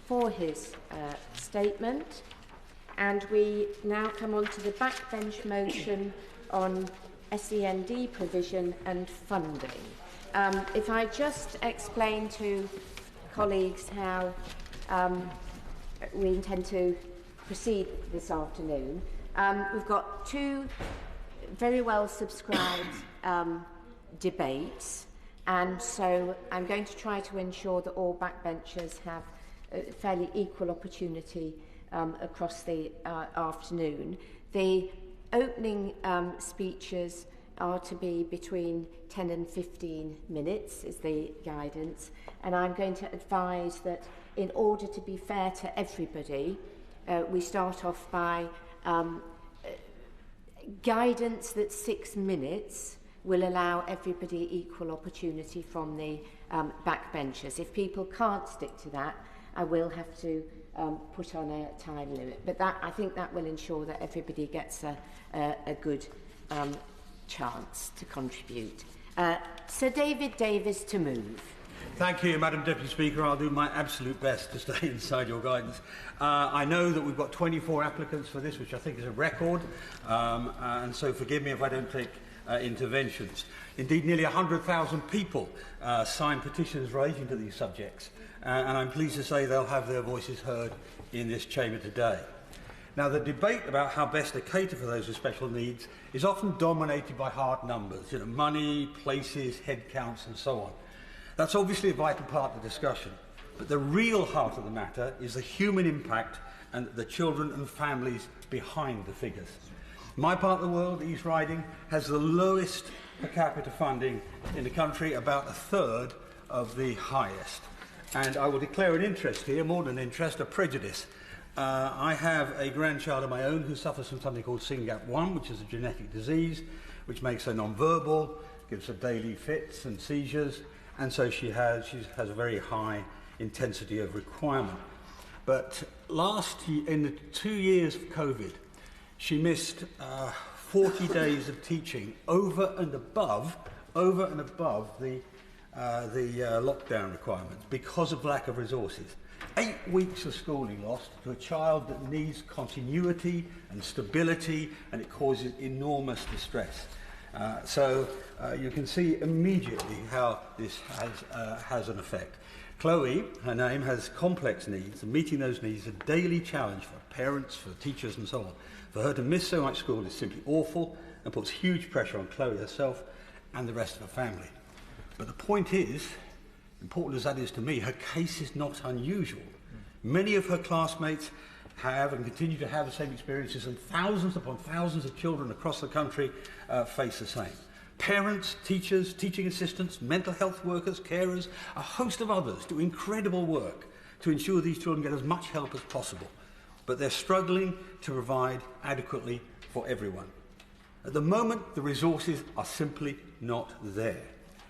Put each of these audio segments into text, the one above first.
for his statement. And we now come on to the backbench motion on SEND provision and funding. If I just explain to colleagues how we intend to proceed this afternoon. We've got two very well subscribed debates, and so I'm going to try to ensure that all backbenchers have a fairly equal opportunity across the afternoon. The opening speeches are to be between 10 and 15 minutes is the guidance, and I'm going to advise that in order to be fair to everybody, we start off by guidance that 6 minutes will allow everybody equal opportunity from the backbenchers. If people can't stick to that, I will have to put on a time limit. But that, I think that will ensure that everybody gets a good chance to contribute. Sir David Davis to move. Thank you, Madam Deputy Speaker. I'll do my absolute best to stay inside your guidance. I know that we've got 24 applicants for this, which I think is a record, and so forgive me if I don't take interventions. Indeed, nearly 100,000 people signed petitions relating to these subjects, and I'm pleased to say they'll have their voices heard in this chamber today. Now, the debate about how best to cater for those with special needs is often dominated by hard numbers, money, places, head counts, and so on. That's obviously a vital part of the discussion, but the real heart of the matter is the human impact and the children and families behind the figures. My part of the world, East Riding, has the lowest per capita funding in the country, about a third of the highest. And I will declare an interest here, more than an interest, a prejudice. I have a grandchild of my own who suffers from something called SYNGAP1, which is a genetic disease, which makes her non-verbal, gives her daily fits and seizures, and so she has a very high intensity of requirement. But last year, in the 2 years of COVID, she missed 40 days of teaching over and above the lockdown requirements because of lack of resources. 8 weeks of schooling lost to a child that needs continuity and stability, and it causes enormous distress. So you can see immediately how this has an effect. Chloe, her name, has complex needs, and meeting those needs is a daily challenge for parents, for teachers and so on. For her to miss so much school is simply awful and puts huge pressure on Chloe herself and the rest of her family. But the point is, important as that is to me, her case is not unusual. Many of her classmates have and continue to have the same experiences, and thousands upon thousands of children across the country face the same. Parents, teachers, teaching assistants, mental health workers, carers, a host of others do incredible work to ensure these children get as much help as possible, but they're struggling to provide adequately for everyone. At the moment, the resources are simply not there.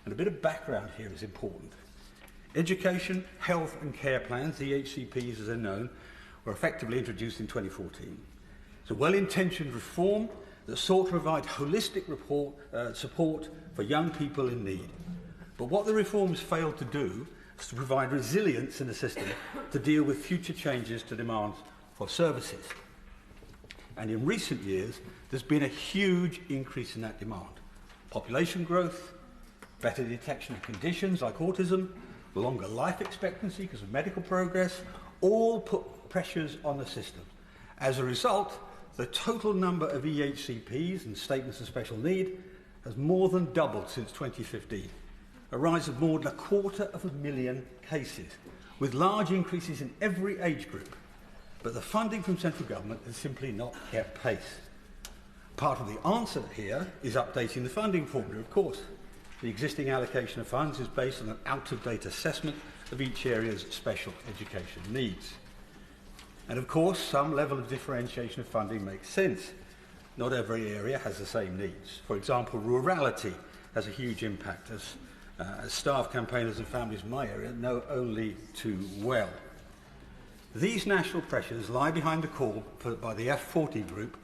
And a bit of background here is important. Education, health and care plans, the EHCPs as they're known, were effectively introduced in 2014. It's a well-intentioned reform that sought to provide holistic support for young people in need. But what the reforms failed to do is to provide resilience in the system to deal with future changes to demands for services. And in recent years, there's been a huge increase in that demand. Population growth, better detection of conditions like autism, longer life expectancy because of medical progress, all put pressures on the system. As a result, the total number of EHCPs and statements of special need has more than doubled since 2015, a rise of more than 250,000 cases, with large increases in every age group. But the funding from central government has simply not kept pace. Part of the answer here is updating the funding formula, of course. The existing allocation of funds is based on an out-of-date assessment of each area's special education needs. And of course, some level of differentiation of funding makes sense. Not every area has the same needs. For example, rurality has a huge impact, as staff campaigners and families in my area know only too well. These national pressures lie behind the call by the F40 group,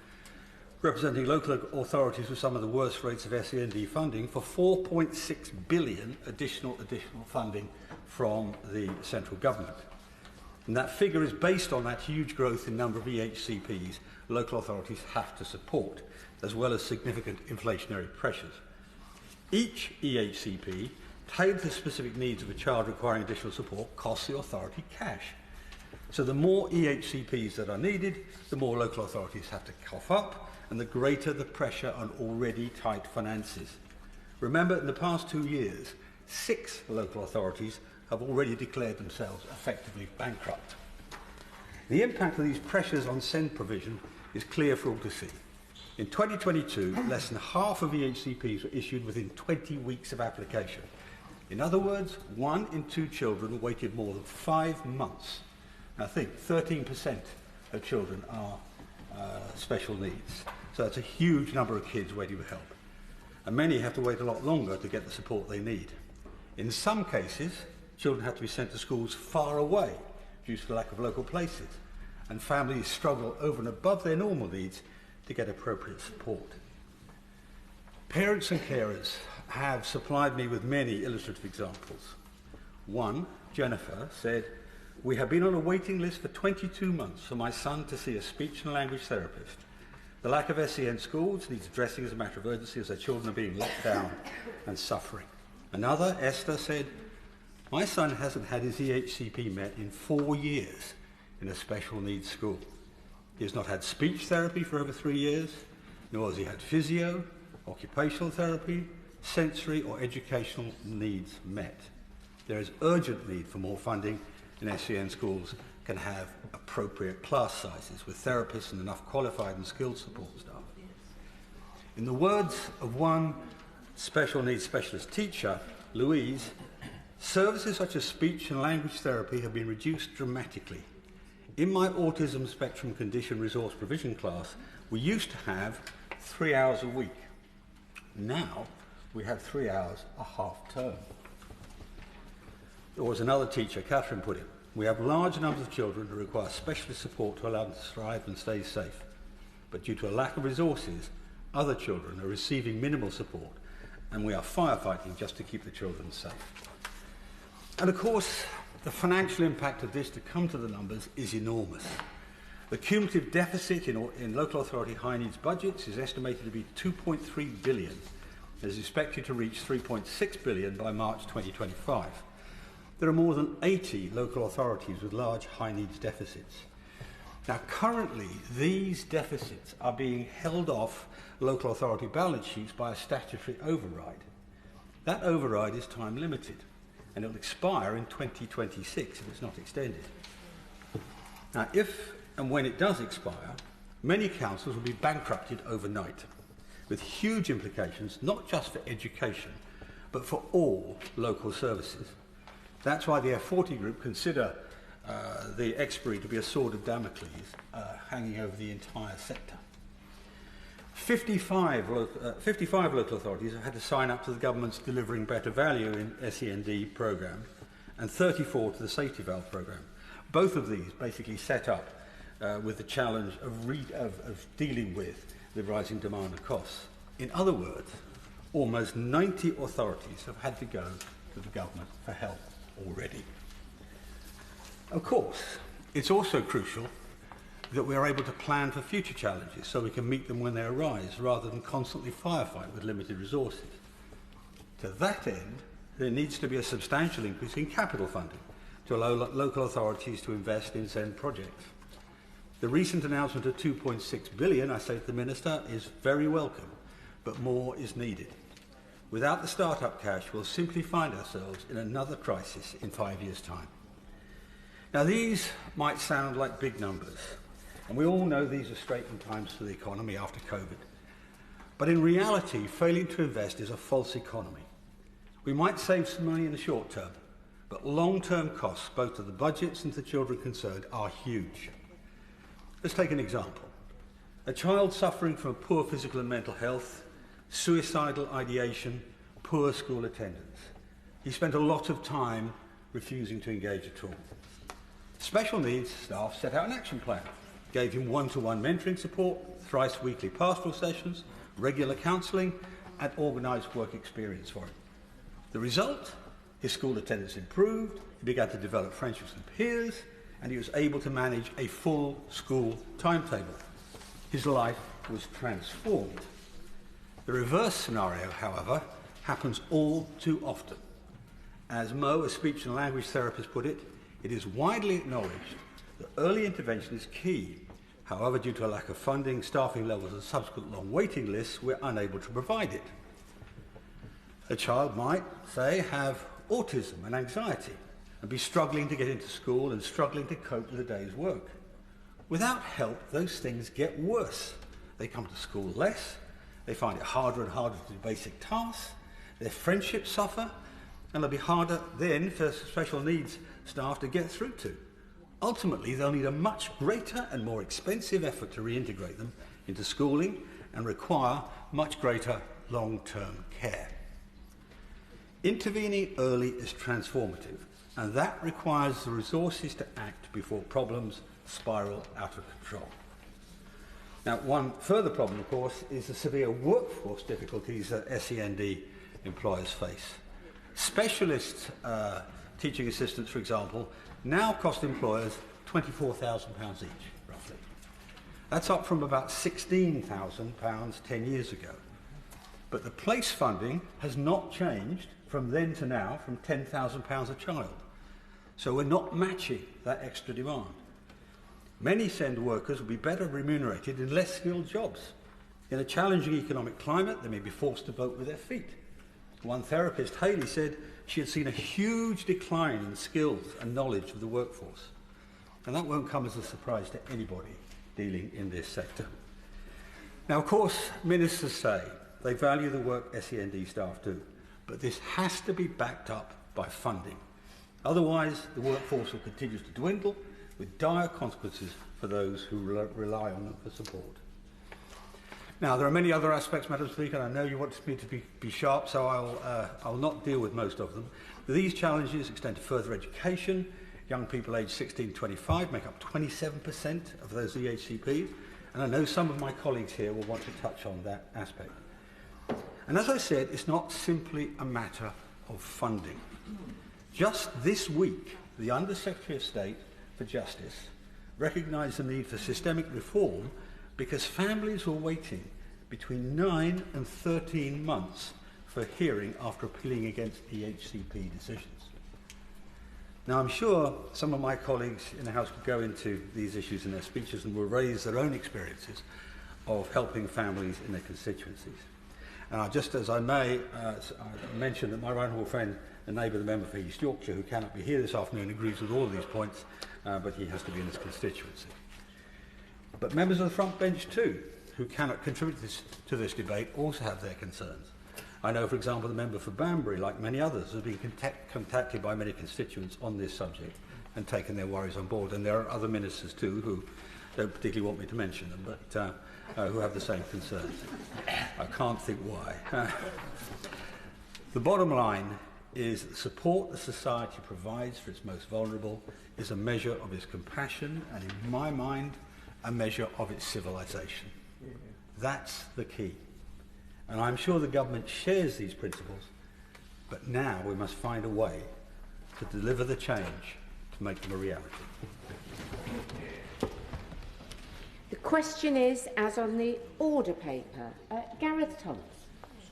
representing local authorities with some of the worst rates of SEND funding, for 4.6 billion additional funding from the central government. And that figure is based on that huge growth in number of EHCPs local authorities have to support, as well as significant inflationary pressures. Each EHCP, tailored to the specific needs of a child requiring additional support, costs the authority cash. So the more EHCPs that are needed, the more local authorities have to cough up, and the greater the pressure on already tight finances. Remember, in the past 2 years, 6 local authorities have already declared themselves effectively bankrupt. The impact of these pressures on SEND provision is clear for all to see. In 2022, less than half of EHCPs were issued within 20 weeks of application. In other words, 1 in 2 children waited more than 5 months. Now think, 13% of children are special needs. So that's a huge number of kids waiting for help. And many have to wait a lot longer to get the support they need. In some cases, children have to be sent to schools far away due to the lack of local places, and families struggle over and above their normal needs to get appropriate support. Parents and carers have supplied me with many illustrative examples. One, Jennifer, said, "We have been on a waiting list for 22 months for my son to see a speech and language therapist. The lack of SEN schools needs addressing as a matter of urgency as their children are being locked down and suffering." Another, Esther, said, "My son hasn't had his EHCP met in 4 years in a special needs school. He has not had speech therapy for over 3 years, nor has he had physio, occupational therapy, sensory or educational needs met. There is urgent need for more funding, and SEN schools can have appropriate class sizes with therapists and enough qualified and skilled support staff." In the words of one special needs specialist teacher, Louise, "Services such as speech and language therapy have been reduced dramatically. In my autism spectrum condition resource provision class, we used to have 3 hours a week. Now we have 3 hours a half term." Or as another teacher, Catherine, put it, "We have large numbers of children who require specialist support to allow them to thrive and stay safe. But due to a lack of resources, other children are receiving minimal support, and we are firefighting just to keep the children safe." And of course, the financial impact of this, to come to the numbers, is enormous. The cumulative deficit in local authority high needs budgets is estimated to be 2.3 billion, and is expected to reach 3.6 billion by March 2025. There are more than 80 local authorities with large high needs deficits. Now, currently, these deficits are being held off local authority balance sheets by a statutory override. That override is time limited, and it will expire in 2026 if it's not extended. Now, if and when it does expire, many councils will be bankrupted overnight, with huge implications not just for education, but for all local services. That's why the F40 group consider the expiry to be a sword of Damocles hanging over the entire sector. 55 local authorities have had to sign up to the government's Delivering Better Value in SEND programme, and 34 to the Safety Valve programme. Both of these basically set up with the challenge of dealing with the rising demand and costs. In other words, almost 90 authorities have had to go to the government for help already. Of course, it's also crucial that we are able to plan for future challenges so we can meet them when they arise, rather than constantly firefight with limited resources. To that end, there needs to be a substantial increase in capital funding to allow local authorities to invest in SEND projects. The recent announcement of 2.6 billion, I say to the Minister, is very welcome, but more is needed. Without the start-up cash, we'll simply find ourselves in another crisis in 5 years' time. Now, these might sound like big numbers, and we all know these are straitened times for the economy after COVID. But in reality, failing to invest is a false economy. We might save some money in the short term, but long-term costs, both to the budgets and to the children concerned, are huge. Let's take an example. A child suffering from poor physical and mental health, suicidal ideation, poor school attendance. He spent a lot of time refusing to engage at all. Special needs staff set out an action plan, gave him one-to-one mentoring support, thrice weekly pastoral sessions, regular counselling, and organised work experience for him. The result? His school attendance improved, he began to develop friendships with peers, and he was able to manage a full school timetable. His life was transformed. The reverse scenario, however, happens all too often. As Mo, a speech and language therapist, put it, it is widely acknowledged that early intervention is key. However, due to a lack of funding, staffing levels and subsequent long waiting lists, we're unable to provide it. A child might, say, have autism and anxiety and be struggling to get into school and struggling to cope with a day's work. Without help, those things get worse. They come to school less, they find it harder and harder to do basic tasks, their friendships suffer, and it'll be harder then for special needs staff to get through to. Ultimately, they'll need a much greater and more expensive effort to reintegrate them into schooling and require much greater long-term care. Intervening early is transformative, and that requires the resources to act before problems spiral out of control. Now, one further problem, of course, is the severe workforce difficulties that SEND employers face. Specialist teaching assistants, for example, now cost employers £24,000 each, roughly. That's up from about £16,000 10 years ago. But the place funding has not changed from then to now, from £10,000 a child. So we're not matching that extra demand. Many SEND workers will be better remunerated in less skilled jobs. In a challenging economic climate, they may be forced to vote with their feet. One therapist, Hayley, said she had seen a huge decline in skills and knowledge of the workforce. And that won't come as a surprise to anybody dealing in this sector. Now, of course, ministers say they value the work SEND staff do, but this has to be backed up by funding. Otherwise, the workforce will continue to dwindle, with dire consequences for those who rely on them for support. Now, there are many other aspects, Madam Speaker, and I know you want me to be sharp, so I'll not deal with most of them. These challenges extend to further education. Young people aged 16 to 25 make up 27% of those EHCPs, and I know some of my colleagues here will want to touch on that aspect. And as I said, it's not simply a matter of funding. Just this week, the Under-Secretary of State for Justice recognised the need for systemic reform because families were waiting between 9 and 13 months for hearing after appealing against EHCP decisions. Now, I'm sure some of my colleagues in the House could go into these issues in their speeches and will raise their own experiences of helping families in their constituencies. And just as I may mention that my right honourable friend and neighbour, the member for East Yorkshire, who cannot be here this afternoon, agrees with all of these points, but he has to be in his constituency. But members of the front bench too, who cannot contribute to this debate, also have their concerns. I know, for example, the member for Banbury, like many others, has been contacted by many constituents on this subject and taken their worries on board. And there are other ministers too who don't particularly want me to mention them, but who have the same concerns. I can't think why. The bottom line is that support the society provides for its most vulnerable is a measure of its compassion and, in my mind, a measure of its civilisation. That's the key. And I'm sure the government shares these principles, but now we must find a way to deliver the change to make them a reality. The question is, as on the order paper, Gareth Thomas.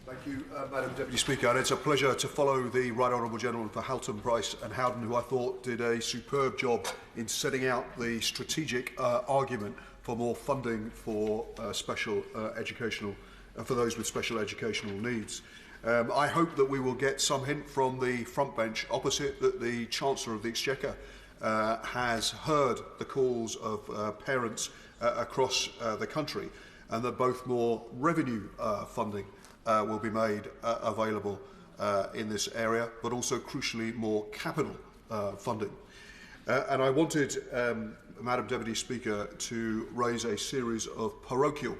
Thank you, Madam Deputy Speaker. And it's a pleasure to follow the Right Honourable Gentleman for Haltemprice and Howden, who I thought did a superb job in setting out the strategic argument for more funding for special educational, for those with special educational needs. I hope that we will get some hint from the front bench opposite that the Chancellor of the Exchequer has heard the calls of parents across the country, and that both more revenue funding will be made available in this area, but also crucially more capital funding. And I wanted, Madam Deputy Speaker, to raise a series of parochial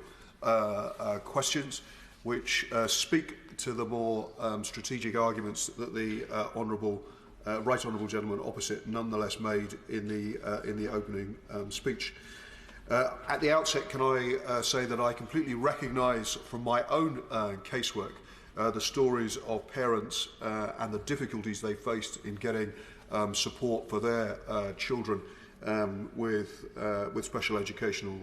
questions which speak to the more strategic arguments that the Right Honourable Gentleman opposite nonetheless made in the opening speech. At the outset, can I say that I completely recognise from my own casework the stories of parents and the difficulties they faced in getting support for their children with special educational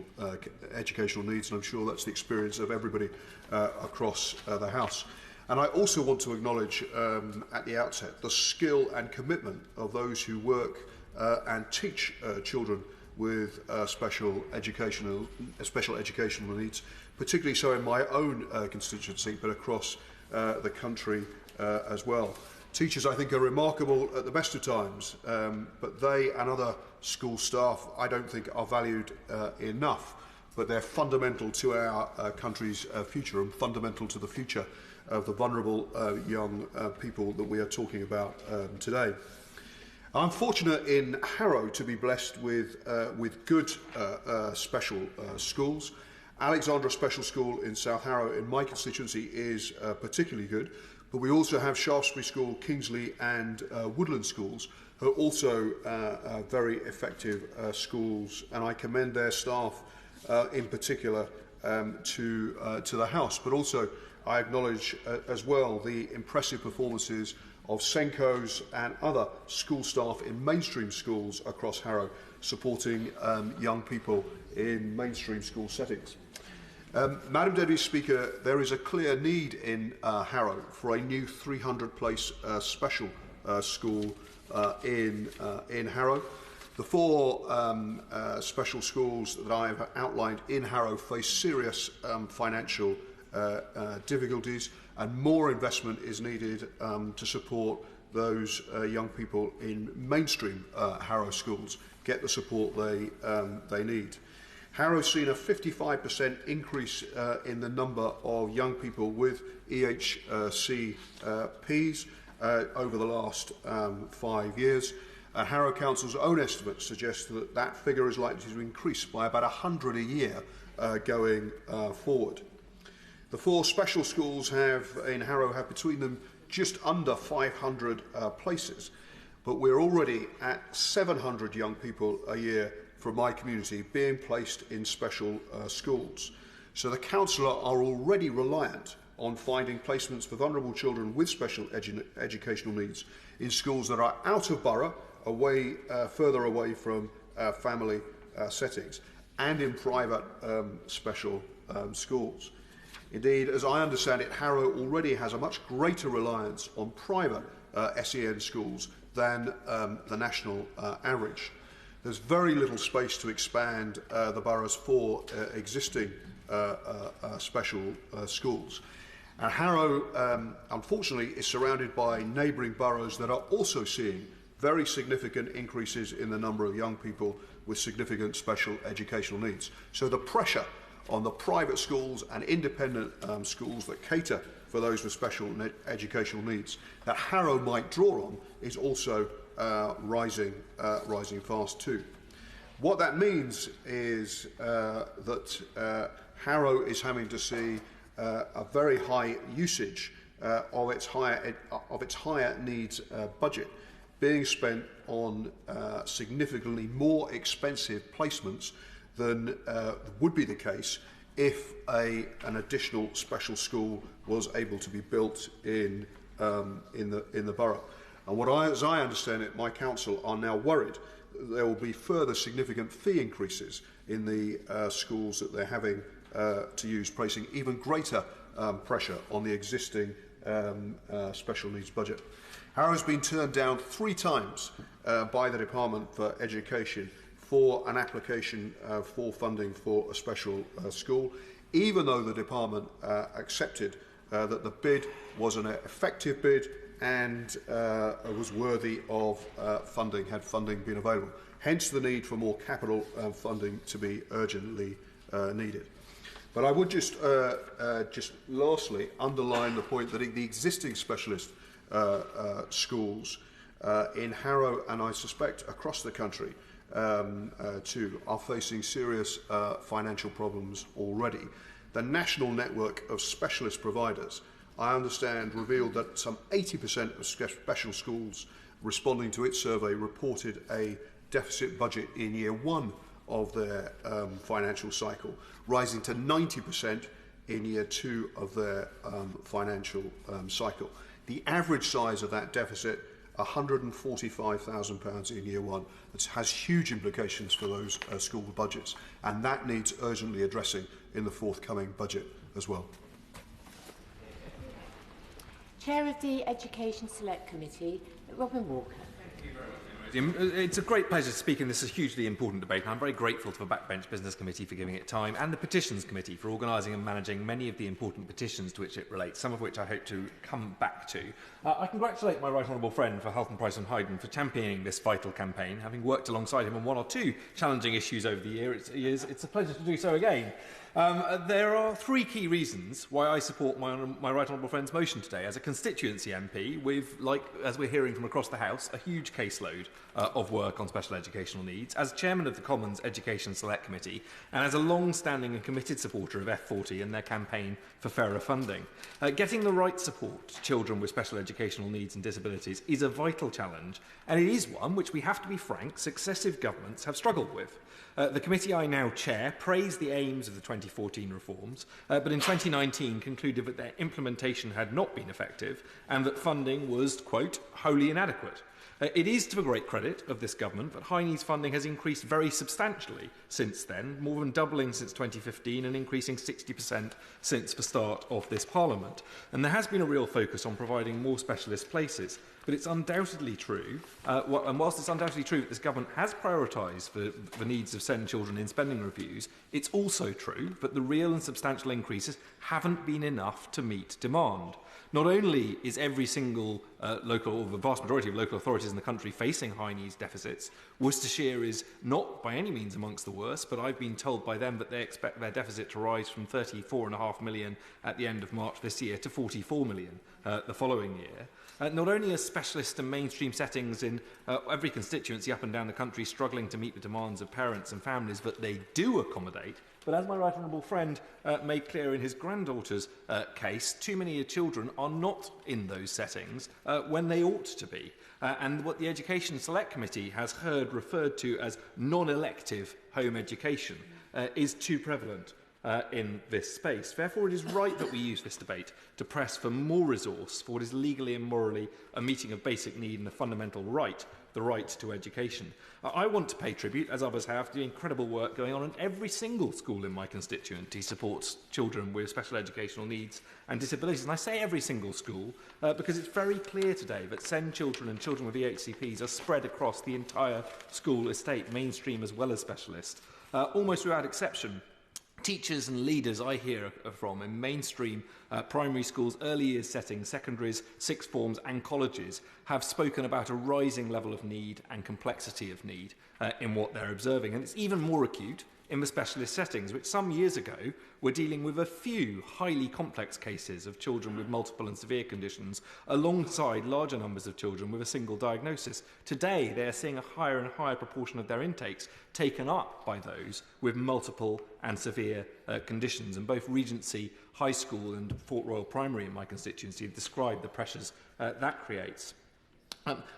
needs, and I'm sure that's the experience of everybody across the House. And I also want to acknowledge at the outset the skill and commitment of those who work and teach children with special educational needs, particularly so in my own constituency, but across the country as well. Teachers, I think, are remarkable at the best of times, but they and other school staff, I don't think, are valued enough. But they're fundamental to our country's future and fundamental to the future of the vulnerable young people that we are talking about today. I'm fortunate in Harrow to be blessed with good special schools. Alexandra Special School in South Harrow in my constituency is particularly good, but we also have Shaftesbury School, Kingsley and Woodland Schools, who are also very effective schools, and I commend their staff in particular to the House. But also I acknowledge as well the impressive performances of Senkos and other school staff in mainstream schools across Harrow, supporting young people in mainstream school settings. Madam Deputy Speaker, there is a clear need in Harrow for a new 300-place special school in Harrow. The four special schools that I have outlined in Harrow face serious financial difficulties, and more investment is needed to support those young people in mainstream Harrow schools get the support they need. Harrow's seen a 55% increase in the number of young people with EHCPs over the last 5 years. Harrow Council's own estimates suggest that that figure is likely to increase by about 100 a year going forward. The four special schools in Harrow have between them just under 500 places, but we're already at 700 young people a year from my community being placed in special schools. So the council are already reliant on finding placements for vulnerable children with special educational needs in schools that are out of borough, further away from family settings, and in private special schools. Indeed, as I understand it, Harrow already has a much greater reliance on private SEN schools than the national average. There's very little space to expand the borough's four existing special schools. And Harrow, unfortunately, is surrounded by neighbouring boroughs that are also seeing very significant increases in the number of young people with significant special educational needs. So the pressure on the private schools and independent schools that cater for those with special educational needs that Harrow might draw on is also rising fast too. What that means is that Harrow is having to see a very high usage of its higher needs budget being spent on significantly more expensive placements than would be the case if an additional special school was able to be built in the borough. And as I understand it, my council are now worried that there will be further significant fee increases in the schools that they're having to use, placing even greater pressure on the existing special needs budget. Harrow's been turned down 3 times by the Department for Education for an application for funding for a special school, even though the department accepted that the bid was an effective bid and was worthy of funding, had funding been available. Hence the need for more capital funding to be urgently needed. But I would just lastly underline the point that the existing specialist schools in Harrow, and I suspect across the country too, are facing serious financial problems already. The national network of specialist providers, I understand, revealed that some 80% of special schools responding to its survey reported a deficit budget in year 1 of their financial cycle, rising to 90% in year 2 of their financial cycle. The average size of that deficit £145,000 in year one. It has huge implications for those school budgets, and that needs urgently addressing in the forthcoming budget as well. Chair of the Education Select Committee, Robin Walker. It's a great pleasure to speak in this hugely important debate, and I'm very grateful to the Backbench Business Committee for giving it time, and the Petitions Committee for organising and managing many of the important petitions to which it relates, some of which I hope to come back to. I congratulate my right honourable friend for Haltemprice and Howden for championing this vital campaign. Having worked alongside him on one or two challenging issues over the years, it's a pleasure to do so again. There are three key reasons why I support my right honourable friend's motion today. As a constituency MP with, as we're hearing from across the House, a huge caseload of work on special educational needs, as chairman of the Commons Education Select Committee, and as a long-standing and committed supporter of F40 and their campaign for fairer funding. Getting the right support to children with special educational needs and disabilities is a vital challenge, and it is one which, we have to be frank, successive governments have struggled with. The committee I now chair praised the aims of the 2014 reforms, but in 2019 concluded that their implementation had not been effective and that funding was, quote, wholly inadequate. It is to the great credit of this government that high needs funding has increased very substantially since then, more than doubling since 2015 and increasing 60% since the start of this Parliament. And there has been a real focus on providing more specialist places. But it's undoubtedly true, and whilst it's undoubtedly true that this government has prioritised the needs of SEND children in spending reviews, it's also true that the real and substantial increases haven't been enough to meet demand. Not only is every single local, or the vast majority of local authorities in the country facing high needs deficits, Worcestershire is not by any means amongst the worst, but I've been told by them that they expect their deficit to rise from £34.5 million at the end of March this year to £44 million the following year. Not only are specialist and mainstream settings in every constituency up and down the country struggling to meet the demands of parents and families that they do accommodate, but as my right honourable friend made clear in his granddaughter's case, too many children are not in those settings when they ought to be. And what the Education Select Committee has heard referred to as non-elective home education is too prevalent in this space. Therefore, it is right that we use this debate to press for more resource for what is legally and morally a meeting of basic need and a fundamental right, the right to education. I want to pay tribute, as others have, to the incredible work going on in every single school in my constituency supports children with special educational needs and disabilities. And I say every single school because it's very clear today that SEND children and children with EHCPs are spread across the entire school estate, mainstream as well as specialist, almost without exception. Teachers and leaders I hear from in mainstream primary schools, early years settings, secondaries, sixth forms and colleges have spoken about a rising level of need and complexity of need in what they're observing. And it's even more acute in the specialist settings, which some years ago were dealing with a few highly complex cases of children with multiple and severe conditions alongside larger numbers of children with a single diagnosis. Today, they are seeing a higher and higher proportion of their intakes taken up by those with multiple and severe conditions. And both Regency High School and Fort Royal Primary in my constituency have described the pressures that creates.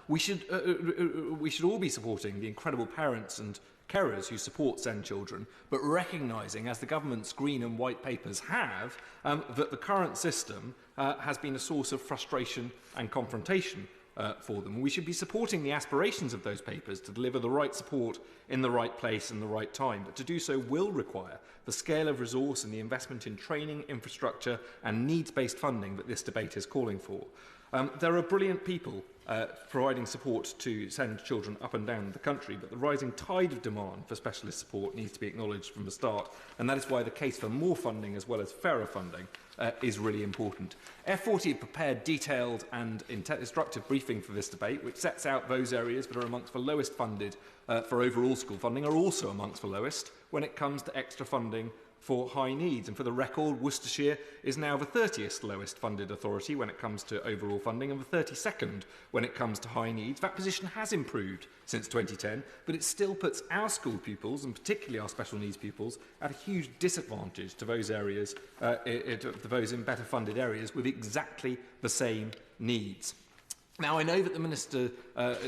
We should all be supporting the incredible parents and carers who support SEND children, but recognising, as the government's green and white papers have, that the current system has been a source of frustration and confrontation for them. We should be supporting the aspirations of those papers to deliver the right support in the right place and the right time, but to do so will require the scale of resource and the investment in training, infrastructure and needs-based funding that this debate is calling for. There are brilliant people providing support to SEND children up and down the country, but the rising tide of demand for specialist support needs to be acknowledged from the start, and that is why the case for more funding as well as fairer funding is really important. F40 prepared detailed and instructive briefing for this debate, which sets out those areas that are amongst the lowest funded for overall school funding, are also amongst the lowest when it comes to extra funding for high needs. And for the record, Worcestershire is now the 30th lowest funded authority when it comes to overall funding and the 32nd when it comes to high needs. That position has improved since 2010, but it still puts our school pupils, and particularly our special needs pupils, at a huge disadvantage to those areas, those in better funded areas with exactly the same needs. Now, I know that the Minister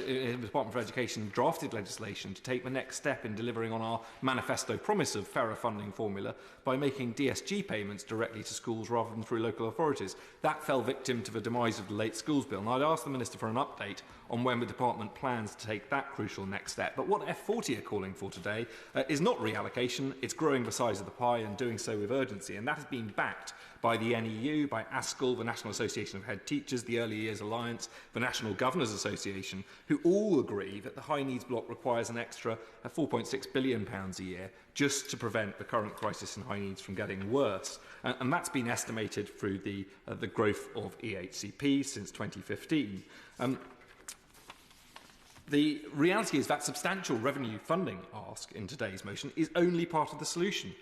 in the Department for Education drafted legislation to take the next step in delivering on our manifesto promise of fairer funding formula by making DSG payments directly to schools rather than through local authorities. That fell victim to the demise of the late schools bill, and I'd asked the Minister for an update on when the Department plans to take that crucial next step. But what F40 are calling for today is not reallocation, it's growing the size of the pie and doing so with urgency, and that has been backed by the NEU, by Maskell, the National Association of Head Teachers, the Early Years Alliance, the National Governors Association, who all agree that the high needs block requires an extra £4.6 billion a year just to prevent the current crisis in high needs from getting worse. And that's been estimated through the growth of EHCP since 2015. The reality is that substantial revenue funding ask in today's motion is only part of the solution.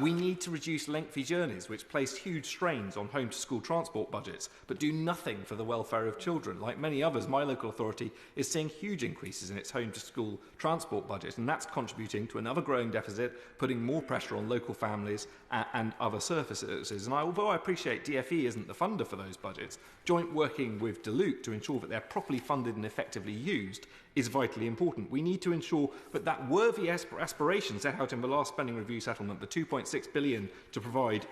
We need to reduce lengthy journeys, which place huge strains on home-to-school transport budgets, but do nothing for the welfare of children. Like many others, my local authority is seeing huge increases in its home-to-school transport budget, and that's contributing to another growing deficit, putting more pressure on local families and other services. And although I appreciate DfE isn't the funder for those budgets, joint working with Duluth to ensure that they're properly funded and effectively used is vitally important. We need to ensure that worthy aspiration set out in the last spending review settlement, the £2.6 billion to provide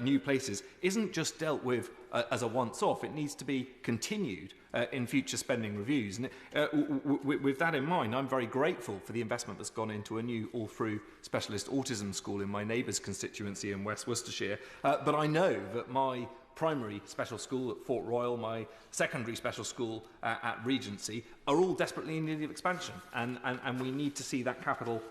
new places, isn't just dealt with as a once-off. It needs to be continued in future spending reviews. And with that in mind, I'm very grateful for the investment that's gone into a new all-through specialist autism school in my neighbour's constituency in West Worcestershire. But I know that my primary special school at Fort Royal, my secondary special school at Regency, are all desperately in need of expansion. And we need to see that capital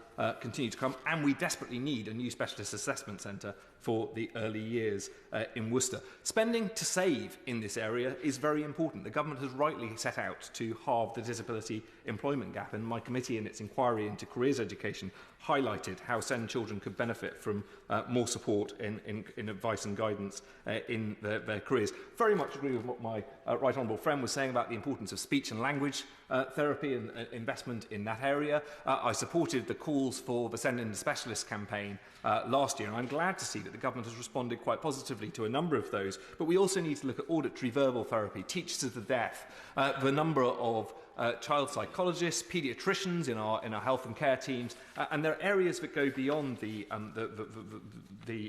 continue to come. And we desperately need a new specialist assessment centre for the early years in Worcester. Spending to save in this area is very important. The government has rightly set out to halve the disability employment gap, and my committee in its inquiry into careers education highlighted how SEND children could benefit from more support in advice and guidance in their careers. Very much agree with what my right honourable friend was saying about the importance of speech and language therapy and investment in that area. I supported the calls for the Send in the Specialist campaign last year, and I'm glad to see that the government has responded quite positively to a number of those. But we also need to look at auditory verbal therapy, teachers of the deaf, the number of child psychologists, paediatricians in our health and care teams, and there are areas that go beyond the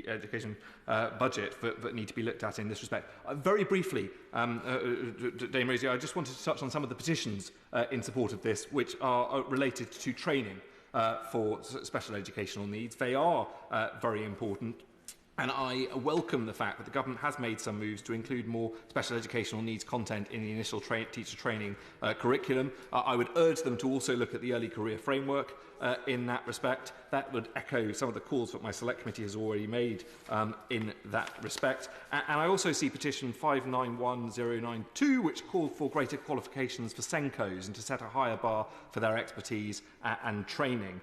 education budget that need to be looked at in this respect. Very briefly, Dame Rosie, I just wanted to touch on some of the petitions in support of this, which are related to training for special educational needs. They are very important. And I welcome the fact that the government has made some moves to include more special educational needs content in the initial teacher training curriculum. I would urge them to also look at the early career framework in that respect. That would echo some of the calls that my select committee has already made in that respect. And I also see petition 591092, which called for greater qualifications for SENCOs and to set a higher bar for their expertise and training.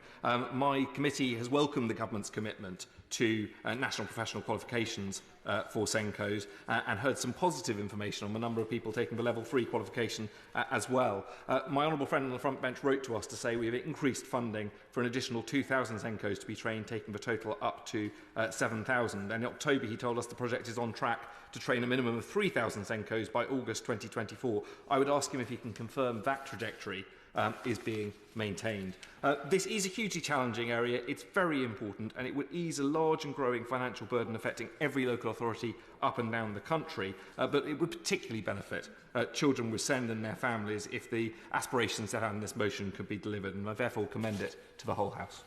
My committee has welcomed the government's commitment to national professional qualifications for SENCOs and heard some positive information on the number of people taking the level 3 qualification as well. My honourable friend on the front bench wrote to us to say we have increased funding for an additional 2,000 SENCOs to be trained, taking the total up to 7,000. And in October he told us the project is on track to train a minimum of 3,000 SENCOs by August 2024. I would ask him if he can confirm that trajectory is being maintained. This is a hugely challenging area. It's very important, and it would ease a large and growing financial burden affecting every local authority up and down the country, but it would particularly benefit children with SEND and their families if the aspirations set out in this motion could be delivered, and I therefore commend it to the whole House.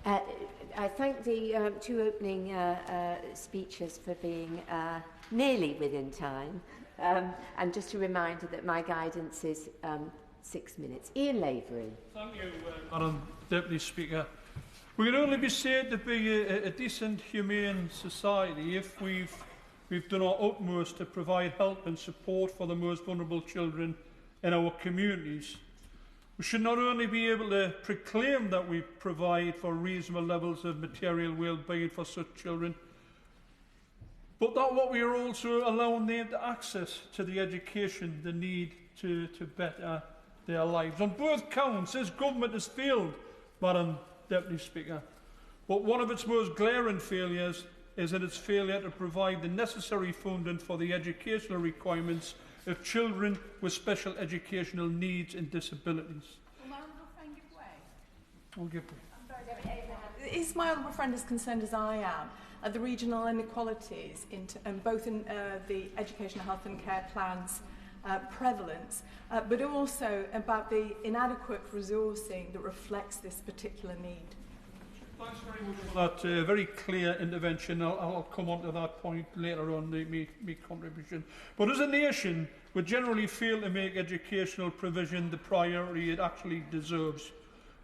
I thank the two opening speeches for being nearly within time. And just a reminder that my guidance is 6 minutes. Ian Lavery. Thank you, Madam Deputy Speaker. We can only be said to be a decent, humane society if we've done our utmost to provide help and support for the most vulnerable children in our communities. We should not only be able to proclaim that we provide for reasonable levels of material well-being for such children, but that what we are also allowing them to access to the education they need to better their lives. On both counts, this government has failed, Madam Deputy Speaker. But one of its most glaring failures is in its failure to provide the necessary funding for the educational requirements of children with special educational needs and disabilities. Will my honourable friend give way? I'll give way. Is my honourable friend as concerned as I am at the regional inequalities both in the educational health and care plans prevalence, but also about the inadequate resourcing that reflects this particular need? Thanks very much for that very clear intervention. I'll come on to that point later on in my contribution. But as a nation, we generally fail to make educational provision the priority it actually deserves.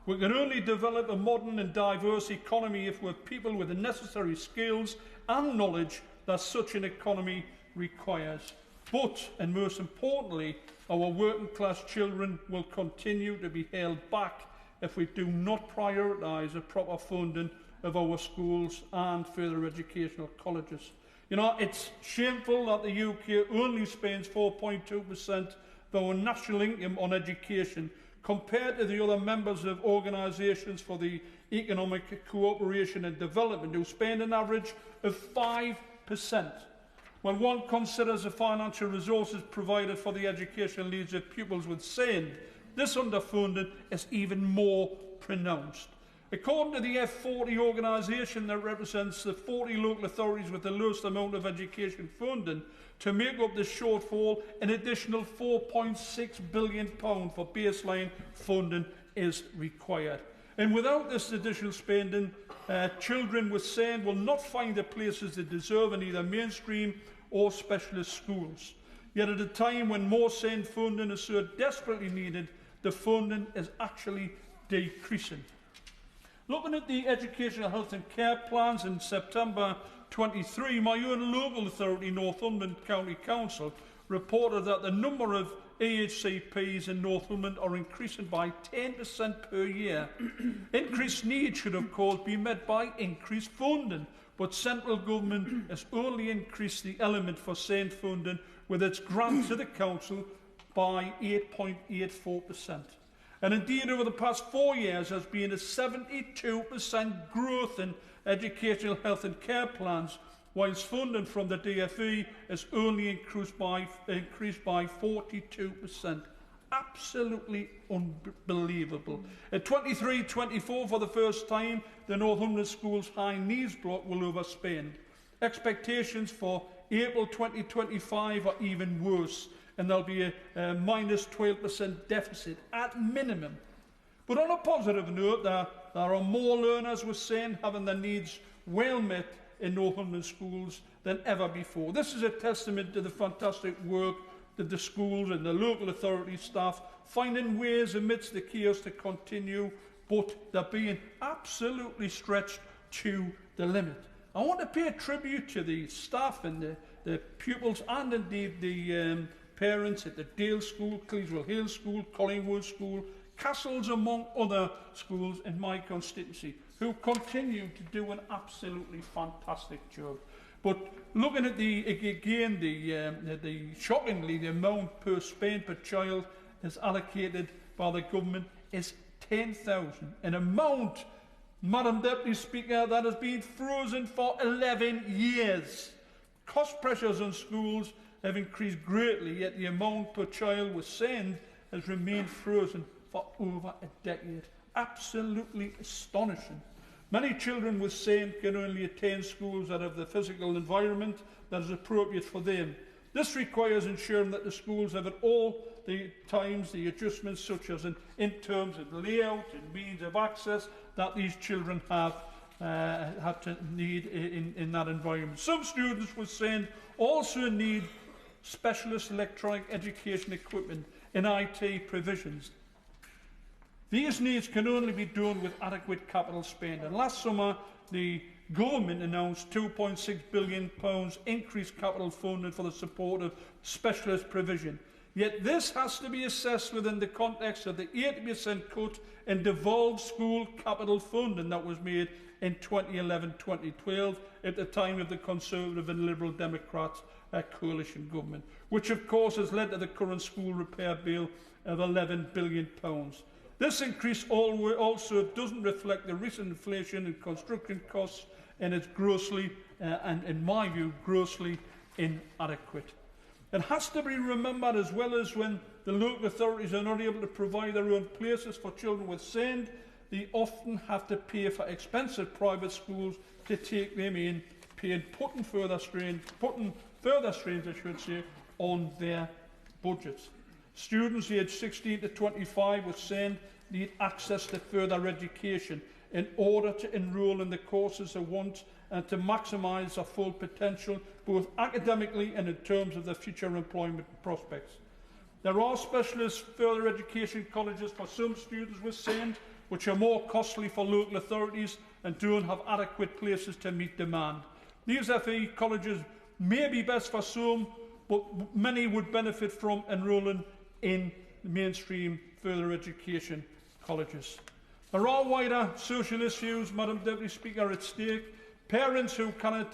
We can only develop a modern and diverse economy if we have people with the necessary skills and knowledge that such an economy requires. But, and most importantly, our working class children will continue to be held back if we do not prioritise the proper funding of our schools and further educational colleges. You know, it's shameful that the UK only spends 4.2% of our national income on education compared to the other members of organisations for the economic cooperation and development who spend an average of 5%. When one considers the financial resources provided for the educational needs of pupils with SEND, this underfunding is even more pronounced. According to the F40 organisation that represents the 40 local authorities with the lowest amount of education funding, to make up the shortfall, an additional £4.6 billion for baseline funding is required. And without this additional spending, children with SEND will not find the places they deserve in either mainstream or specialist schools. Yet at a time when more SEND funding is so desperately needed, the funding is actually decreasing. Looking at the educational health and care plans in September 23, my own local authority, Northumberland County Council, reported that the number of EHCPs in Northumberland are increasing by 10% per year. Increased needs should, of course, be met by increased funding, but central government has only increased the element for SEND funding with its grant to the council by 8.84%. And indeed, over the past 4 years, there has been a 72% growth in educational health and care plans, whilst funding from the DFE has only increased by 42%. Absolutely unbelievable. At 23-24, for the first time, the Northumberland Schools High Needs Block will overspend. Expectations for April 2025 are even worse, and there'll be a minus 12% deficit at minimum. But on a positive note, there are more learners with SEND having their needs well met in Northumberland schools than ever before. This is a testament to the fantastic work that the schools and the local authority staff finding ways amidst the chaos to continue, but they're being absolutely stretched to the limit. I want to pay a tribute to the staff and the pupils and indeed the parents at the Dale School, Cleeswell Hill School, Collingwood School, Castles, among other schools in my constituency, who continue to do an absolutely fantastic job. But looking at shockingly, the amount per spend per child is allocated by the government is 10,000, an amount, Madam Deputy Speaker, that has been frozen for 11 years. Cost pressures on schools have increased greatly, yet the amount per child with SEND has remained frozen for over a decade. Absolutely astonishing. Many children with SEND can only attend schools that have the physical environment that is appropriate for them. This requires ensuring that the schools have at all the times the adjustments such as in terms of layout and means of access that these children have to need in that environment. Some students with SEND also need specialist electronic education equipment and IT provisions. These needs can only be done with adequate capital spend. And last summer, the government announced £2.6 billion increased capital funding for the support of specialist provision. Yet this has to be assessed within the context of the 80% cut in devolved school capital funding that was made in 2011-2012 at the time of the Conservative and Liberal Democrats coalition government, which of course has led to the current school repair bill of £11 billion. This increase also doesn't reflect the recent inflation in construction costs and it's grossly, and in my view, grossly inadequate. It has to be remembered as well as when the local authorities are not able to provide their own places for children with SEND, they often have to pay for expensive private schools to take them in, putting further strains, I should say, on their budgets. Students aged 16 to 25 with SEND need access to further education in order to enrol in the courses they want and to maximise their full potential, both academically and in terms of their future employment prospects. There are specialist further education colleges for some students with SEND, which are more costly for local authorities and don't have adequate places to meet demand. These FE colleges may be best for some, but many would benefit from enrolling in mainstream further education colleges. There are wider social issues, Madam Deputy Speaker, at stake. Parents who cannot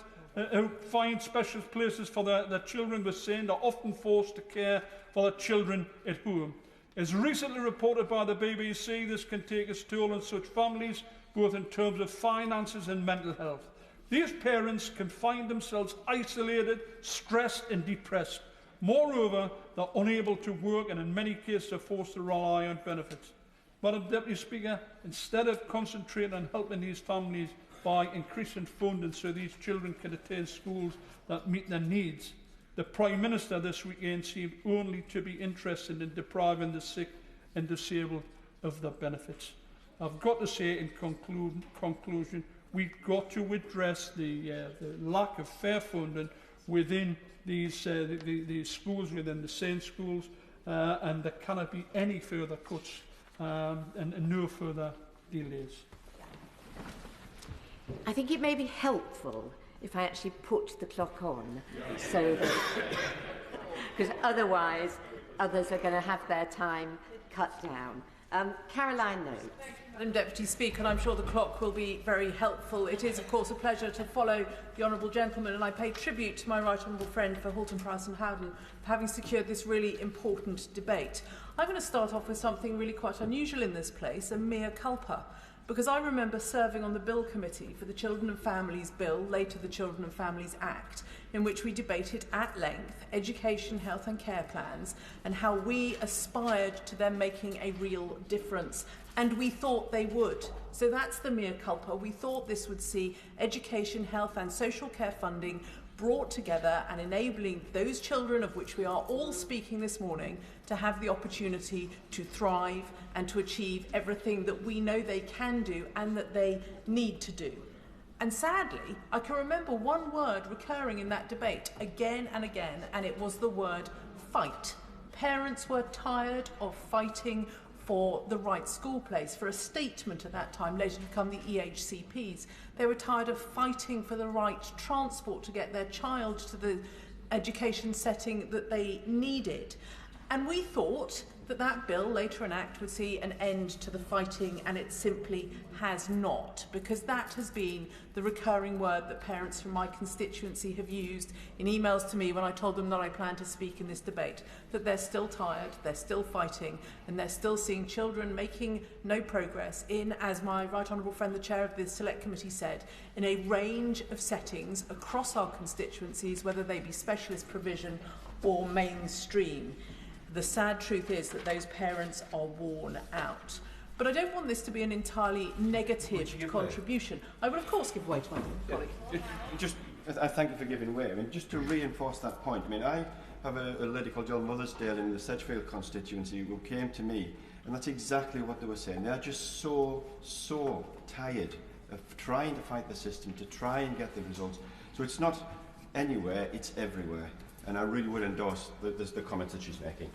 find special places for their children with SEND are often forced to care for their children at home. As recently reported by the BBC, this can take its toll on such families, both in terms of finances and mental health. These parents can find themselves isolated, stressed and depressed. Moreover, they're unable to work and in many cases are forced to rely on benefits. Madam Deputy Speaker, instead of concentrating on helping these families by increasing funding so these children can attend schools that meet their needs, the Prime Minister this weekend seemed only to be interested in depriving the sick and disabled of their benefits. I've got to say in conclusion, we've got to address the lack of fair funding within these schools, within the SEND schools, and there cannot be any further cuts and no further delays. I think it may be helpful if I actually put the clock on, so that, because otherwise others are going to have their time cut down. Caroline Nokes. Madam Deputy Speaker, and I'm sure the clock will be very helpful. It is, of course, a pleasure to follow the honourable gentleman, and I pay tribute to my right honourable friend for Haltemprice and Howden for having secured this really important debate. I'm going to start off with something really quite unusual in this place, a mea culpa, because I remember serving on the Bill Committee for the Children and Families Bill, later the Children and Families Act, in which we debated at length education, health and care plans and how we aspired to them making a real difference. And we thought they would. So that's the mea culpa. We thought this would see education, health and social care funding brought together and enabling those children of which we are all speaking this morning to have the opportunity to thrive and to achieve everything that we know they can do and that they need to do. And sadly, I can remember one word recurring in that debate again and again, and it was the word fight. Parents were tired of fighting for the right school place, for a statement at that time, later to become the EHCPs. They were tired of fighting for the right transport to get their child to the education setting that they needed. And we thought that that bill, later an act, would see an end to the fighting, and it simply has not, because that has been the recurring word that parents from my constituency have used in emails to me when I told them that I plan to speak in this debate, that they're still tired, they're still fighting, and they're still seeing children making no progress in, as my right honourable friend, the chair of the Select Committee said, in a range of settings across our constituencies, whether they be specialist provision or mainstream. The sad truth is that those parents are worn out. But I don't want this to be an entirely negative contribution. I would, of course, give way to my colleague. I thank you for giving way. I mean, just to reinforce that point, I mean, I have a lady called John Mothersdale in the Sedgefield constituency who came to me, and that's exactly what they were saying. They are just so tired of trying to fight the system, to try and get the results. So it's not anywhere, it's everywhere. And I really would endorse the comments that she's making.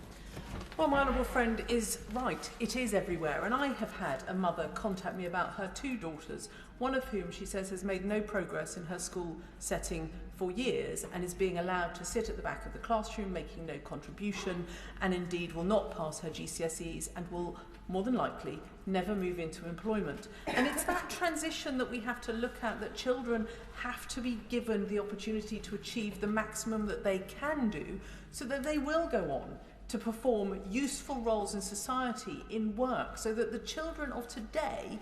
Well, my honourable friend is right. It is everywhere. And I have had a mother contact me about her two daughters, one of whom she says has made no progress in her school setting for years and is being allowed to sit at the back of the classroom making no contribution and indeed will not pass her GCSEs and will more than likely never move into employment. And it's that transition that we have to look at, that children have to be given the opportunity to achieve the maximum that they can do so that they will go on to perform useful roles in society, in work, so that the children of today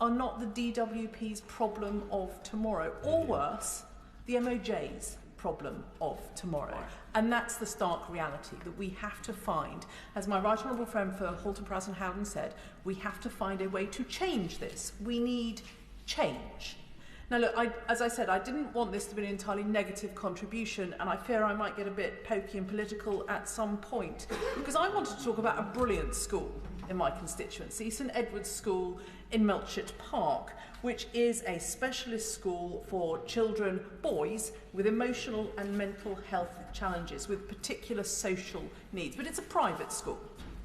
are not the DWP's problem of tomorrow, or worse, the MOJ's problem of tomorrow. And that's the stark reality, that we have to find, as my right honourable friend for Haltemprice and Howden said, we have to find a way to change this. We need change. Now look, as I said, I didn't want this to be an entirely negative contribution, and I fear I might get a bit pokey and political at some point, because I wanted to talk about a brilliant school in my constituency, St Edward's School in Melchett Park, which is a specialist school for children, boys, with emotional and mental health challenges, with particular social needs. But it's a private school.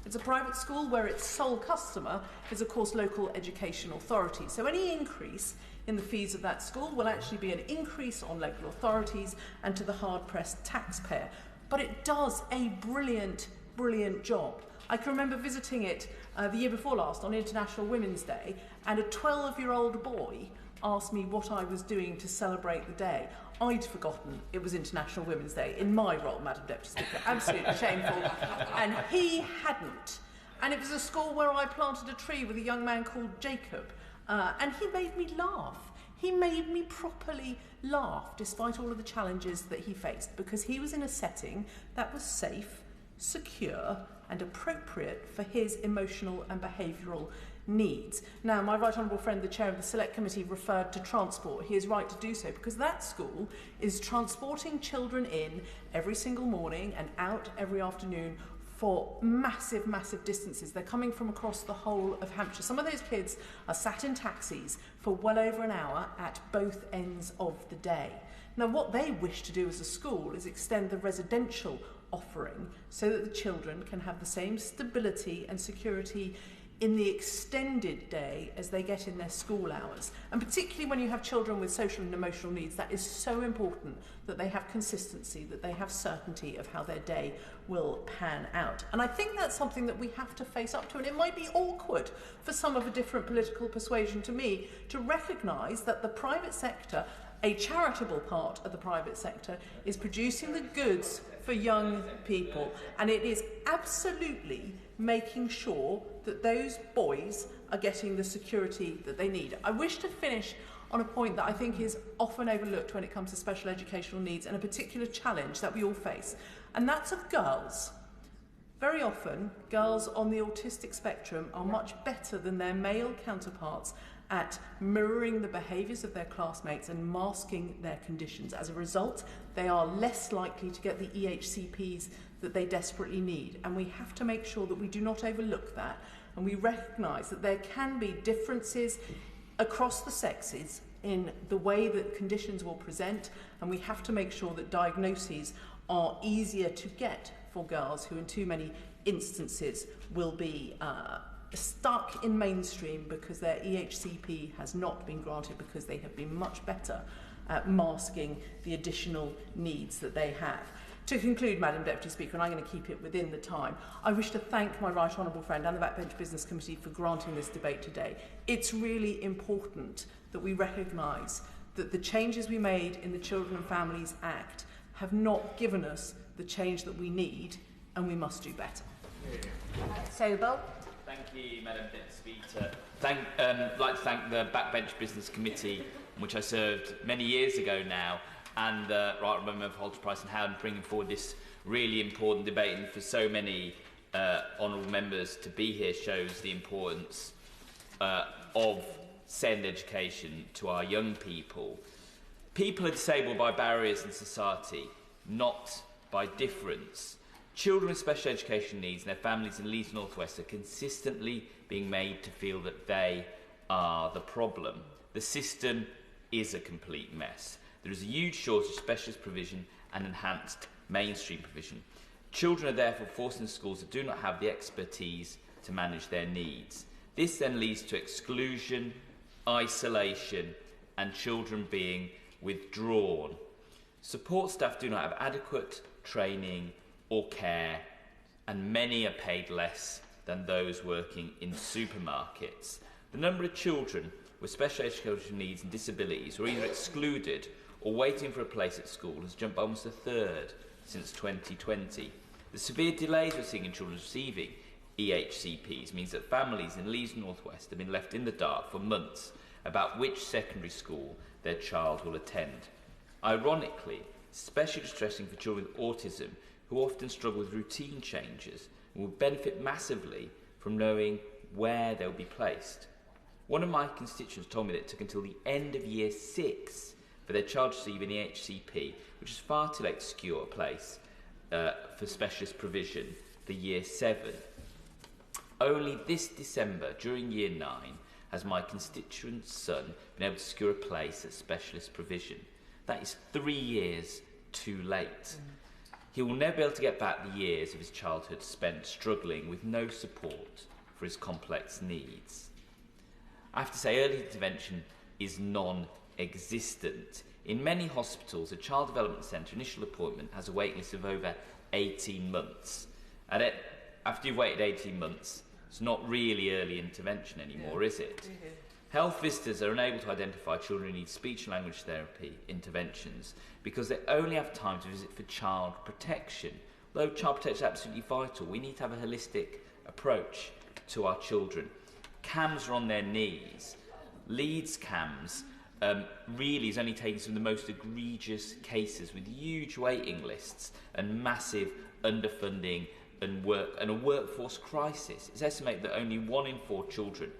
It's a private school where its sole customer is, of course, local education authorities. So any increase in the fees of that school will actually be an increase on local authorities and to the hard-pressed taxpayer. But it does a brilliant, brilliant job. I can remember visiting it the year before last on International Women's Day, and a 12-year-old boy asked me what I was doing to celebrate the day. I'd forgotten it was International Women's Day in my role, Madam Deputy Speaker. Absolutely shameful. And he hadn't. And it was a school where I planted a tree with a young man called Jacob. And he made me laugh. He made me properly laugh, despite all of the challenges that he faced, because he was in a setting that was safe, secure, and appropriate for his emotional and behavioural needs. Now, my right honourable friend, the chair of the Select Committee, referred to transport. He is right to do so, because that school is transporting children in every single morning and out every afternoon for massive, massive distances. They're coming from across the whole of Hampshire. Some of those kids are sat in taxis for well over an hour at both ends of the day. Now, what they wish to do as a school is extend the residential offering so that the children can have the same stability and security in the extended day as they get in their school hours. And particularly when you have children with social and emotional needs, that is so important that they have consistency, that they have certainty of how their day will pan out. And I think that's something that we have to face up to, and it might be awkward for some of a different political persuasion to me to recognise that the private sector, a charitable part of the private sector, is producing the goods for young people, and it is absolutely making sure that those boys are getting the security that they need. I wish to finish on a point that I think is often overlooked when it comes to special educational needs and a particular challenge that we all face, and that's of girls. Very often, girls on the autistic spectrum are much better than their male counterparts at mirroring the behaviours of their classmates and masking their conditions. As a result, they are less likely to get the EHCPs that they desperately need. And we have to make sure that we do not overlook that, and we recognise that there can be differences across the sexes in the way that conditions will present, and we have to make sure that diagnoses are easier to get for girls who in too many instances will be stuck in mainstream because their EHCP has not been granted, because they have been much better at masking the additional needs that they have. To conclude, Madam Deputy Speaker, and I'm going to keep it within the time, I wish to thank my right honourable friend and the Backbench Business Committee for granting this debate today. It's really important that we recognise that the changes we made in the Children and Families Act have not given us the change that we need, and we must do better. Sobel. Thank you, Madam Deputy Speaker. I'd like to thank the Backbench Business Committee, which I served many years ago now, and Right Honourable Member of Haltemprice and Howden bringing forward this really important debate, and for so many honourable members to be here shows the importance of SEND education to our young people. People are disabled by barriers in society, not by difference. Children with special education needs and their families in Leeds and North West are consistently being made to feel that they are the problem. The system is a complete mess. There is a huge shortage of specialist provision and enhanced mainstream provision. Children are therefore forced into schools that do not have the expertise to manage their needs. This then leads to exclusion, isolation, and children being withdrawn. Support staff do not have adequate training or care, and many are paid less than those working in supermarkets. The number of children with special educational needs and disabilities who are either excluded or waiting for a place at school has jumped by almost a third since 2020. The severe delays we're seeing in children receiving EHCPs means that families in Leeds North West have been left in the dark for months about which secondary school their child will attend. Ironically, especially distressing for children with autism who often struggle with routine changes and will benefit massively from knowing where they'll be placed. One of my constituents told me that it took until the end of year 6 for their child to receive an EHCP, which is far too late to secure a place for specialist provision for year 7. Only this December, during year 9, has my constituent's son been able to secure a place at specialist provision. That is 3 years too late. He will never be able to get back the years of his childhood spent struggling with no support for his complex needs. I have to say, early intervention is non-existent. In many hospitals, a child development centre initial appointment has a waiting list of over 18 months. And after you've waited 18 months, it's not really early intervention anymore, is it? Health visitors are unable to identify children who need speech and language therapy interventions because they only have time to visit for child protection. Although child protection is absolutely vital, we need to have a holistic approach to our children. CAMS are on their knees. Leeds CAMS really is only taking some of the most egregious cases with huge waiting lists and massive underfunding and a workforce crisis. It's estimated that only 1 in 4 children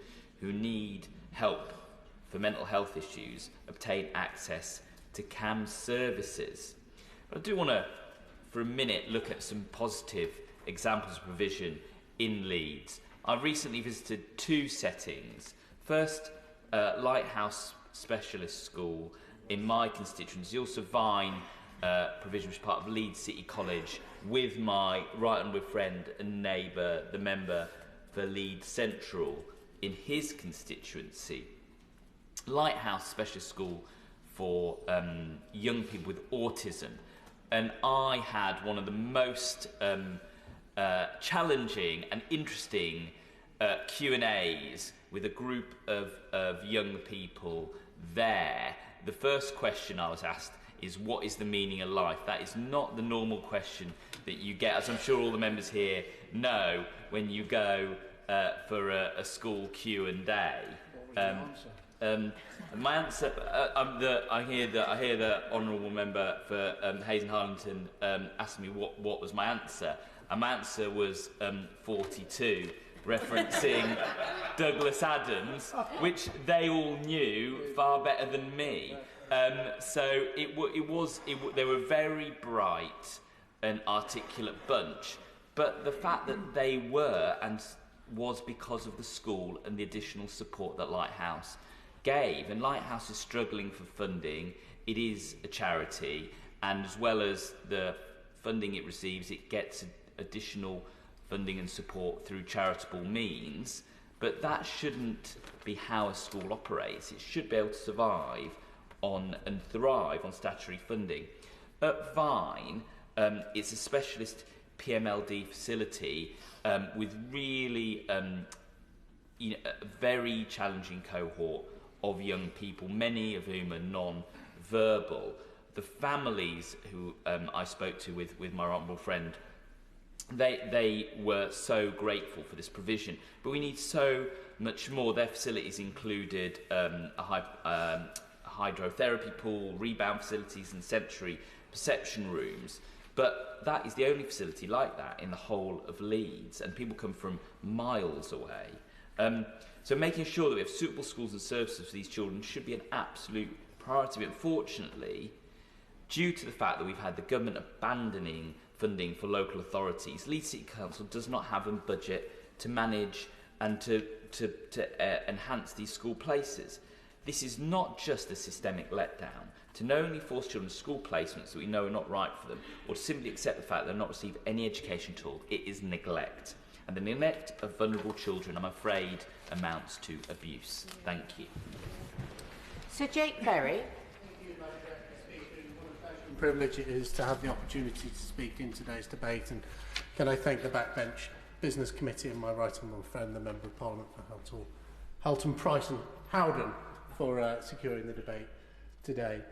who need help for mental health issues obtain access to CAMS services. But I do want to, for a minute, look at some positive examples of provision in Leeds. I've recently visited 2 settings. First, Lighthouse Specialist School in my constituency, also Vine provision, which is part of Leeds City College, with my right honourable friend and neighbour, the member for Leeds Central, in his constituency. Lighthouse Specialist School for young people with autism. And I had one of the most challenging and interesting Q&As with a group of young people there. The first question I was asked is, what is the meaning of life? That is not the normal question that you get, as I'm sure all the members here know, when you go for a school Q&A. What was your answer? My answer, I hear the honourable member for Hayes and Harlington asked me what was my answer, and my answer was 42, referencing Douglas Adams, which they all knew far better than me. So they were a very bright and articulate bunch, but the fact that they were was because of the school and the additional support that Lighthouse gave. And Lighthouse is struggling for funding. It is a charity, and as well as the funding it receives, it gets additional funding and support through charitable means. But that shouldn't be how a school operates. It should be able to survive on and thrive on statutory funding. At Vine, it's a specialist PMLD facility with really a very challenging cohort of young people, many of whom are non-verbal. The families who I spoke to with my honourable friend, they were so grateful for this provision, but we need so much more. Their facilities included a hydrotherapy pool, rebound facilities and sensory perception rooms. But that is the only facility like that in the whole of Leeds, and people come from miles away. So making sure that we have suitable schools and services for these children should be an absolute priority. But unfortunately, due to the fact that we've had the government abandoning funding for local authorities, Leeds City Council does not have a budget to manage and to enhance these school places. This is not just a systemic letdown. To knowingly force children to school placements that we know are not right for them, or to simply accept the fact that they'll not receive any education at all, it is neglect. And the neglect of vulnerable children, I'm afraid, amounts to abuse. Thank you. Sir Jake Berry. Privilege it is to have the opportunity to speak in today's debate, and can I thank the Backbench Business Committee and my right honourable friend, the Member of Parliament for Haltemprice and Howden, for securing the debate today.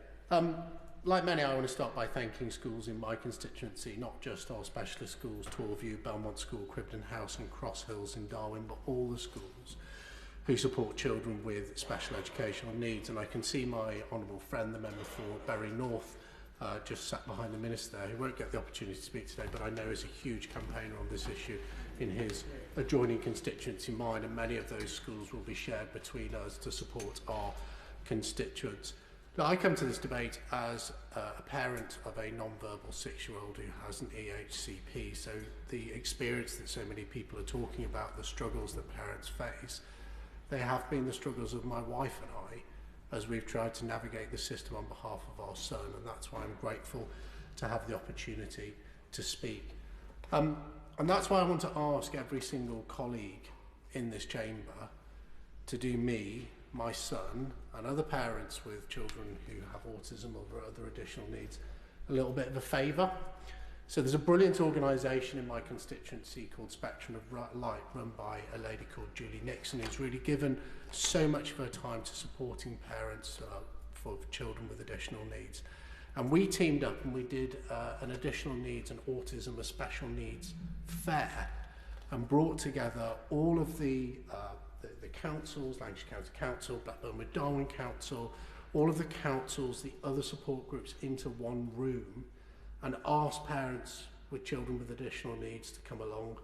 Like many, I want to start by thanking schools in my constituency, not just our specialist schools, Torview, Belmont School, Cribden House and Cross Hills in Darwen, but all the schools who support children with special educational needs. And I can see my honourable friend, the member for Bury North, just sat behind the Minister, who won't get the opportunity to speak today, but I know is a huge campaigner on this issue in his adjoining constituency, mine, and many of those schools will be shared between us to support our constituents. Now, I come to this debate as a parent of a non-verbal 6-year-old who has an EHCP, so the experience that so many people are talking about, the struggles that parents face, they have been the struggles of my wife and I as we've tried to navigate the system on behalf of our son, and that's why I'm grateful to have the opportunity to speak. And that's why I want to ask every single colleague in this chamber to do me, my son, and other parents with children who have autism or other additional needs a little bit of a favour. So there's a brilliant organisation in my constituency called Spectrum of Light, run by a lady called Julie Nixon, who's really given so much of her time to supporting parents for children with additional needs. And we teamed up and we did an additional needs and autism, a special needs fair, and brought together all of the councils, Lancashire County Council, Blackburn with Darwen Council, all of the councils, the other support groups into one room and asked parents with children with additional needs to come along.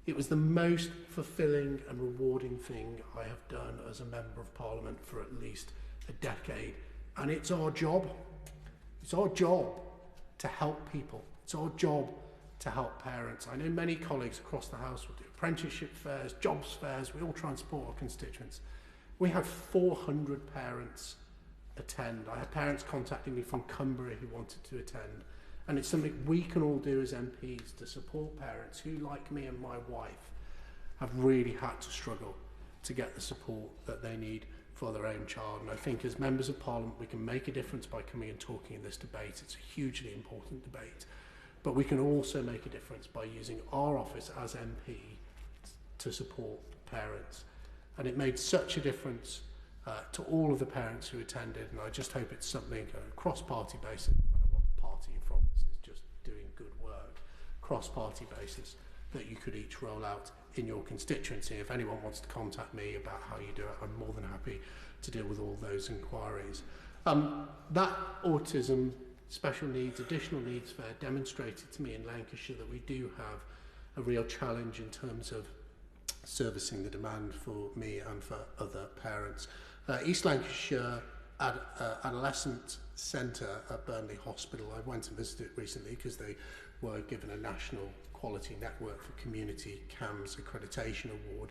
It was the most fulfilling and rewarding thing I have done as a Member of Parliament for at least a decade. And it's our job. It's our job to help people. It's our job to help parents. I know many colleagues across the House will do apprenticeship fairs, jobs fairs. We all try and support our constituents. We had 400 parents attend. I had parents contacting me from Cumbria who wanted to attend. And it's something we can all do as MPs to support parents who, like me and my wife, have really had to struggle to get the support that they need for their own child. And I think as members of Parliament, we can make a difference by coming and talking in this debate. It's a hugely important debate. But we can also make a difference by using our office as MP to support parents. And it made such a difference to all of the parents who attended. And I just hope it's something cross-party basis, no matter what party you're from, this is just doing good work, cross-party basis, that you could each roll out in your constituency. If anyone wants to contact me about how you do it, I'm more than happy to deal with all those inquiries. That autism, special needs, additional needs fair demonstrated to me in Lancashire that we do have a real challenge in terms of servicing the demand for me and for other parents. East Lancashire Adolescent Centre at Burnley Hospital, I went and visited it recently because they were given a National Quality Network for Community CAMS Accreditation Award.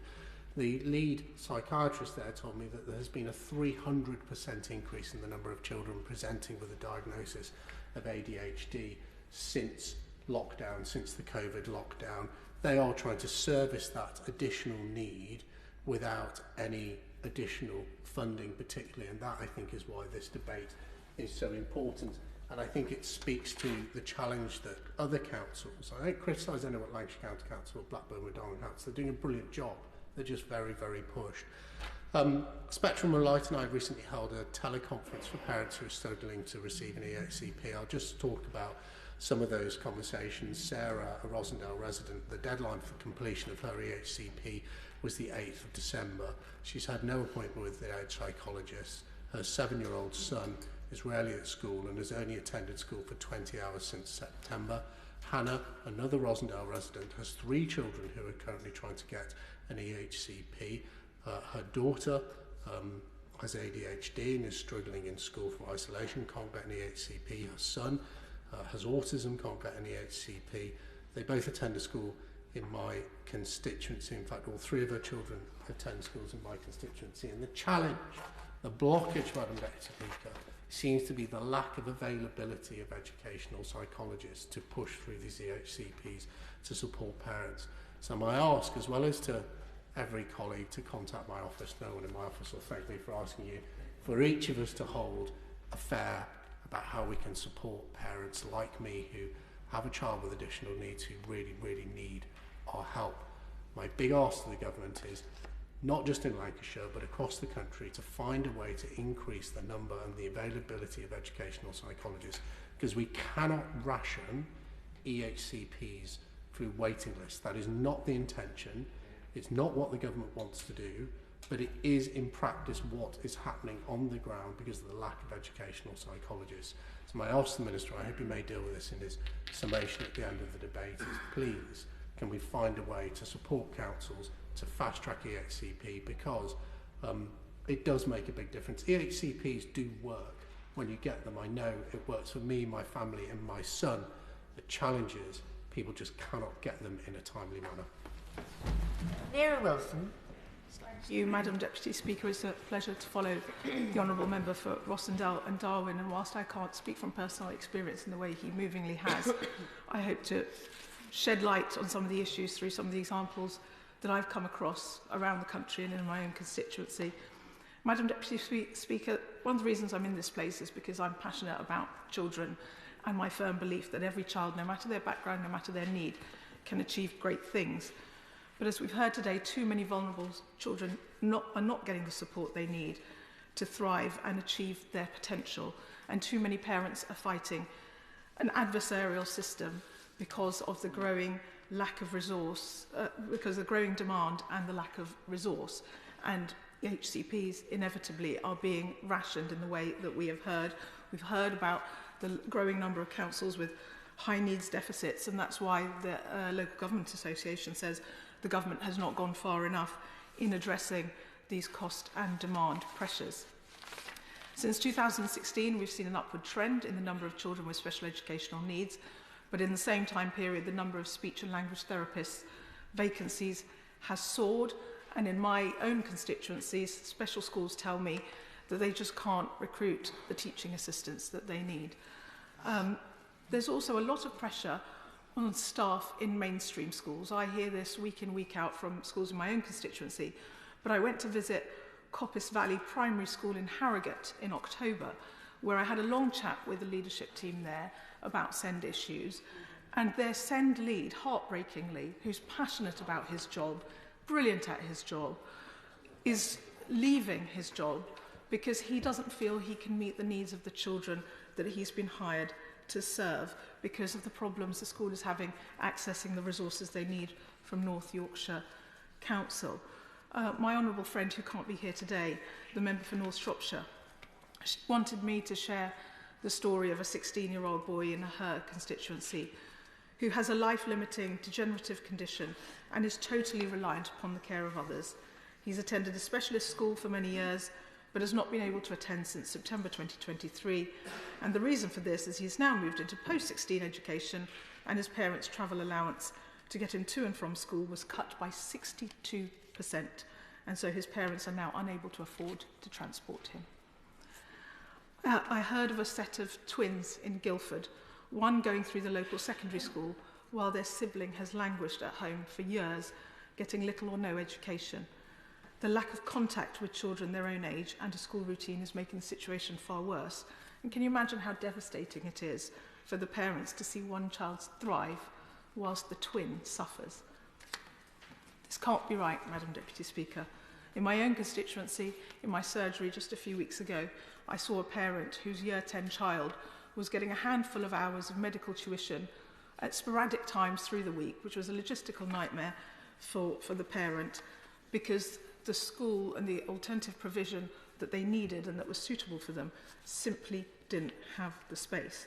The lead psychiatrist there told me that there has been a 300% increase in the number of children presenting with a diagnosis of ADHD since lockdown, since the COVID lockdown. They are trying to service that additional need without any additional funding particularly, and that I think is why this debate is so important. And I think it speaks to the challenge that other councils, I don't criticise anyone at Lancashire County Council or Blackburn with Darwen House, they're doing a brilliant job. They're just very, very pushed. Spectrum of Light and I recently held a teleconference for parents who are struggling to receive an EHCP. I'll just talk about some of those conversations. Sarah, a Rossendale resident, the deadline for completion of her EHCP was the 8th of December. She's had no appointment with the psychologist. Her 7-year-old son is rarely at school and has only attended school for 20 hours since September. Hannah, another Rossendale resident, has 3 children who are currently trying to get an EHCP. Her daughter has ADHD and is struggling in school from isolation, can't get an EHCP. Her son has autism, can't get an EHCP. They both attend a school in my constituency. In fact, all 3 of her children attend schools in my constituency. And the challenge, the blockage, Madam Deputy Speaker, seems to be the lack of availability of educational psychologists to push through these EHCPs to support parents. So my ask, as well as to every colleague to contact my office, no one in my office will thank me for asking you, for each of us to hold a fair about how we can support parents like me who have a child with additional needs who really, really need our help. My big ask to the government is not just in Lancashire, but across the country, to find a way to increase the number and the availability of educational psychologists, because we cannot ration EHCPs through waiting lists. That is not the intention. It's not what the government wants to do, but it is in practice what is happening on the ground because of the lack of educational psychologists. So my ask the Minister, I hope he may deal with this in his summation at the end of the debate, is please, can we find a way to support councils to fast-track EHCP, because it does make a big difference. EHCPs do work when you get them. I know it works for me, my family and my son. The challenge is people just cannot get them in a timely manner. Munira Wilson. Thank you, Madam Deputy Speaker. It's a pleasure to follow the Honourable Member for Rossendale and Darwen, and whilst I can't speak from personal experience in the way he movingly has, I hope to shed light on some of the issues through some of the examples that I've come across around the country and in my own constituency. Madam Deputy Speaker, one of the reasons I'm in this place is because I'm passionate about children and my firm belief that every child, no matter their background, no matter their need, can achieve great things. But as we've heard today, too many vulnerable children are not getting the support they need to thrive and achieve their potential. And too many parents are fighting an adversarial system because of the growing lack of resource, because of the growing demand and the lack of resource. And HCPs inevitably are being rationed in the way that we have heard. We've heard about the growing number of councils with high needs deficits, and that's why the Local Government Association says the government has not gone far enough in addressing these cost and demand pressures. Since 2016, we've seen an upward trend in the number of children with special educational needs, but in the same time period, the number of speech and language therapists vacancies has soared, and in my own constituencies, special schools tell me that they just can't recruit the teaching assistants that they need. There's also a lot of pressure on staff in mainstream schools. I hear this week in, week out from schools in my own constituency, but I went to visit Coppice Valley Primary School in Harrogate in October, where I had a long chat with the leadership team there about SEND issues, and their SEND lead, heartbreakingly, who's passionate about his job, brilliant at his job, is leaving his job because he doesn't feel he can meet the needs of the children that he's been hired to serve because of the problems the school is having accessing the resources they need from North Yorkshire Council. My honourable friend who can't be here today, the member for North Shropshire, wanted me to share the story of a 16-year-old boy in her constituency who has a life-limiting degenerative condition and is totally reliant upon the care of others. He's attended a specialist school for many years, but has not been able to attend since September 2023. And the reason for this is he's now moved into post-16 education, and his parents' travel allowance to get him to and from school was cut by 62%. And so his parents are now unable to afford to transport him. I heard of a set of twins in Guildford, one going through the local secondary school while their sibling has languished at home for years, getting little or no education. The lack of contact with children their own age and a school routine is making the situation far worse. And can you imagine how devastating it is for the parents to see one child thrive whilst the twin suffers? This can't be right, Madam Deputy Speaker. In my own constituency, in my surgery just a few weeks ago, I saw a parent whose year 10 child was getting a handful of hours of medical tuition at sporadic times through the week, which was a logistical nightmare for the parent, because the school and the alternative provision that they needed and that was suitable for them simply didn't have the space.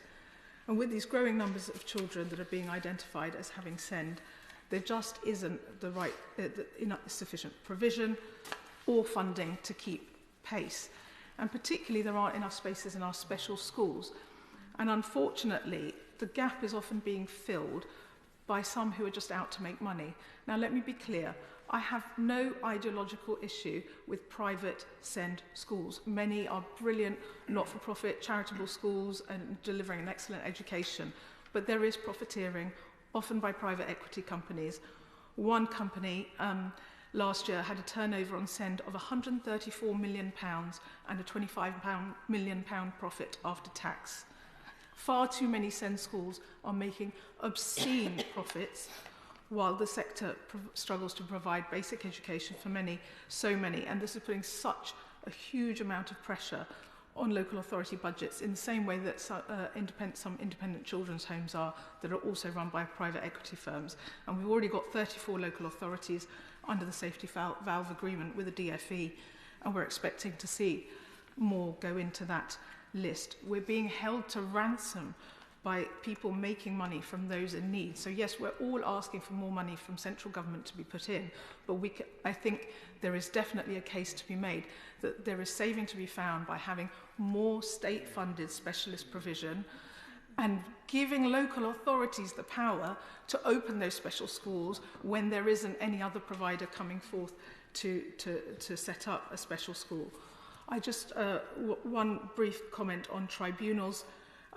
And with these growing numbers of children that are being identified as having SEND, there just isn't the right, enough sufficient provision or funding to keep pace. And particularly there aren't enough spaces in our special schools. And unfortunately, the gap is often being filled by some who are just out to make money. Now, let me be clear. I have no ideological issue with private SEND schools. Many are brilliant, not-for-profit, charitable schools and delivering an excellent education. But there is profiteering, often by private equity companies. One company last year had a turnover on SEND of £134 million and a £25 million profit after tax. Far too many SEND schools are making obscene profits while the sector struggles to provide basic education for so many, and this is putting such a huge amount of pressure on local authority budgets in the same way that some independent children's homes are that are also run by private equity firms. And we've already got 34 local authorities under the safety valve agreement with the DFE, and we're expecting to see more go into that list. We're being held to ransom by people making money from those in need. So yes, we're all asking for more money from central government to be put in, but I think there is definitely a case to be made that there is saving to be found by having more state-funded specialist provision and giving local authorities the power to open those special schools when there isn't any other provider coming forth to set up a special school. I just, one brief comment on tribunals.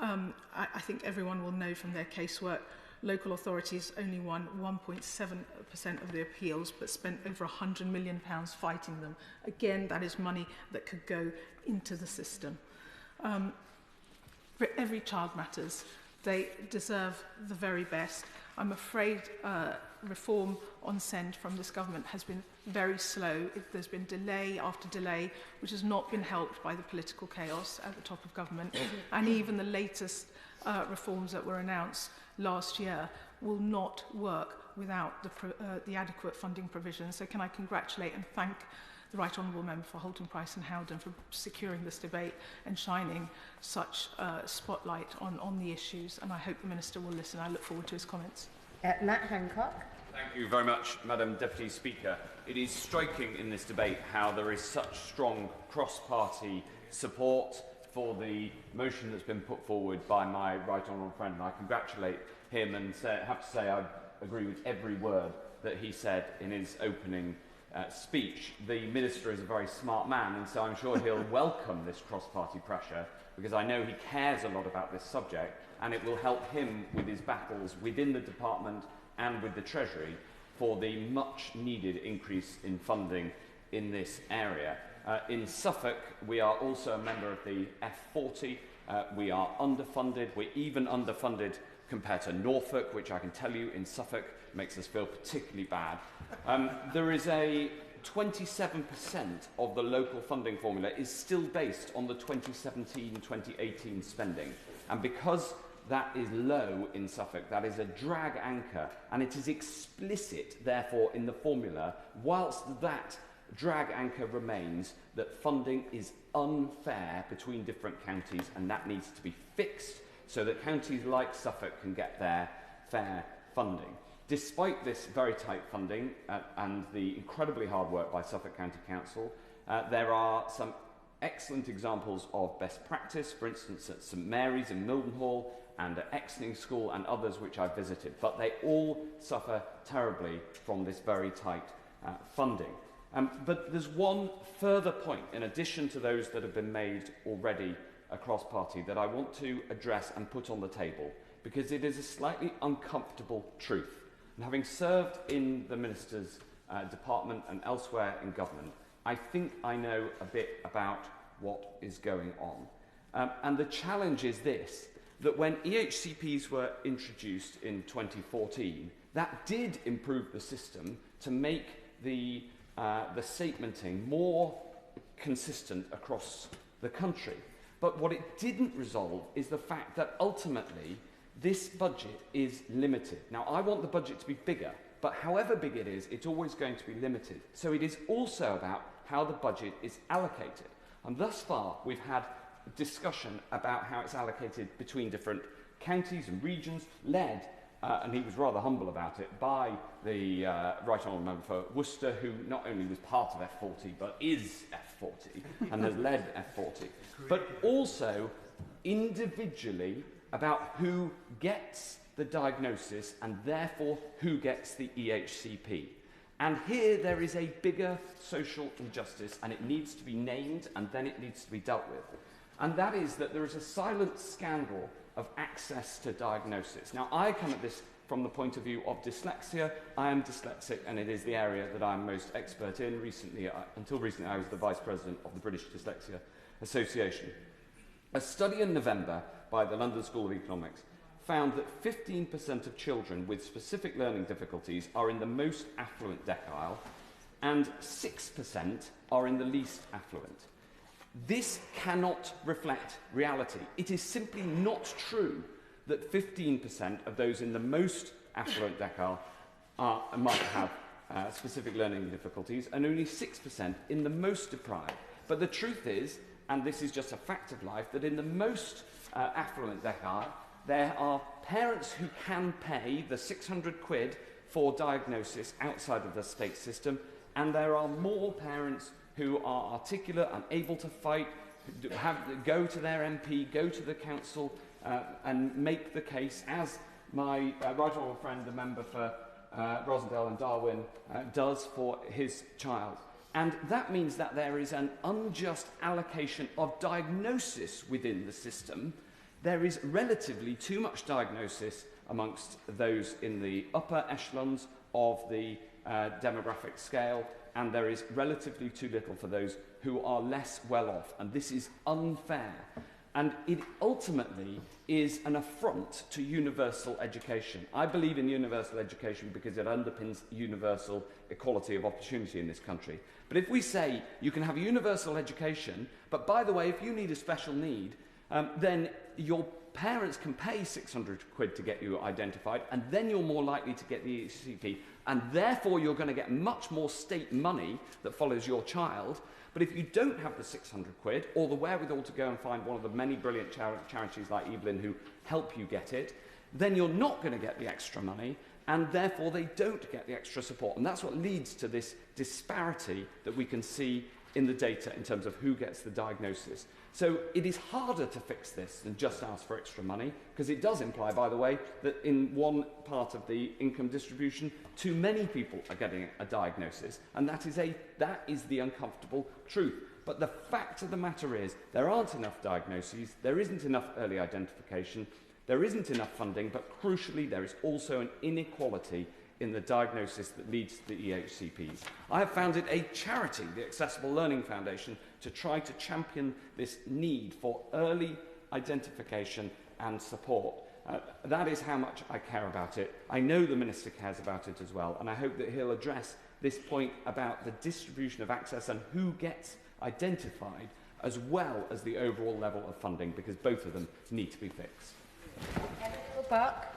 I think everyone will know from their casework, local authorities only won 1.7% of the appeals, but spent over £100 million fighting them. Again, that is money that could go into the system. Every child matters. They deserve the very best. I'm afraid reform on SEND from this government has been very slow. There's been delay after delay, which has not been helped by the political chaos at the top of government. And even the latest reforms that were announced last year will not work without the adequate funding provisions. So can I congratulate and thank the Right Honourable Member for Haltemprice and Howden for securing this debate and shining such spotlight on the issues. And I hope the Minister will listen. I look forward to his comments. Matt Hancock. Thank you very much, Madam Deputy Speaker. It is striking in this debate how there is such strong cross-party support for the motion that's been put forward by my right honourable friend. And I congratulate him and have to say I agree with every word that he said in his opening speech. The Minister is a very smart man, and so I'm sure he'll welcome this cross-party pressure, because I know he cares a lot about this subject, and it will help him with his battles within the department and with the Treasury for the much-needed increase in funding in this area. In Suffolk, we are also a member of the F40. We are underfunded. We're even underfunded compared to Norfolk, which I can tell you in Suffolk makes us feel particularly bad. There is a 27% of the local funding formula is still based on the 2017-2018 spending. And because that is low in Suffolk, that is a drag anchor, and it is explicit, therefore, in the formula, whilst that drag anchor remains, that funding is unfair between different counties, and that needs to be fixed so that counties like Suffolk can get their fair funding. Despite this very tight funding and the incredibly hard work by Suffolk County Council, there are some excellent examples of best practice, for instance at St Mary's in Mildenhall and at Exning School and others which I've visited, but they all suffer terribly from this very tight funding. But there's one further point, in addition to those that have been made already across party, that I want to address and put on the table, because it is a slightly uncomfortable truth. And having served in the Minister's department and elsewhere in government, I think I know a bit about what is going on. And the challenge is this, that when EHCPs were introduced in 2014, that did improve the system to make the statementing more consistent across the country. But what it didn't resolve is the fact that ultimately this budget is limited. Now, I want the budget to be bigger, but however big it is, it's always going to be limited. So it is also about how the budget is allocated. And thus far, we've had discussion about how it's allocated between different counties and regions, led, and he was rather humble about it, by the Right Honourable Member for Worcester, who not only was part of F40, but is F40, and has led F40, but also individually about who gets the diagnosis and therefore who gets the EHCP. And here there is a bigger social injustice, and it needs to be named and then it needs to be dealt with. And that is that there is a silent scandal of access to diagnosis. Now, I come at this from the point of view of dyslexia. I am dyslexic, and it is the area that I'm most expert in. Until recently, I was the Vice President of the British Dyslexia Association. A study in November by the London School of Economics found that 15% of children with specific learning difficulties are in the most affluent decile and 6% are in the least affluent. This cannot reflect reality. It is simply not true that 15% of those in the most affluent decile might have specific learning difficulties and only 6% in the most deprived. But the truth is, and this is just a fact of life, that in the most affluent decile, there are parents who can pay the 600 quid for diagnosis outside of the state system, and there are more parents who are articulate and able to fight, go to their MP, go to the council and make the case, as my right honourable friend, the member for Rossendale and Darwen, does for his child. And that means that there is an unjust allocation of diagnosis within the system. There is relatively too much diagnosis amongst those in the upper echelons of the demographic scale, and there is relatively too little for those who are less well off, and this is unfair. And it ultimately is an affront to universal education. I believe in universal education because it underpins universal equality of opportunity in this country. But if we say you can have universal education, but by the way, if you need a special need, then your parents can pay 600 quid to get you identified, and then you're more likely to get the ECP, and therefore you're going to get much more state money that follows your child. But if you don't have the 600 quid or the wherewithal to go and find one of the many brilliant charities like Evelyn who help you get it, then you're not going to get the extra money, and therefore they don't get the extra support. And that's what leads to this disparity that we can see in the data in terms of who gets the diagnosis. So it is harder to fix this than just ask for extra money, because it does imply, by the way, that in one part of the income distribution, too many people are getting a diagnosis, and that is the uncomfortable truth. But the fact of the matter is, there aren't enough diagnoses, there isn't enough early identification, there isn't enough funding, but crucially, there is also an inequality in the diagnosis that leads to the EHCPs. I have founded a charity, the Accessible Learning Foundation, to try to champion this need for early identification and support. That is how much I care about it. I know the Minister cares about it as well, and I hope that he'll address this point about the distribution of access and who gets identified, as well as the overall level of funding, because both of them need to be fixed. Lewell-Buck.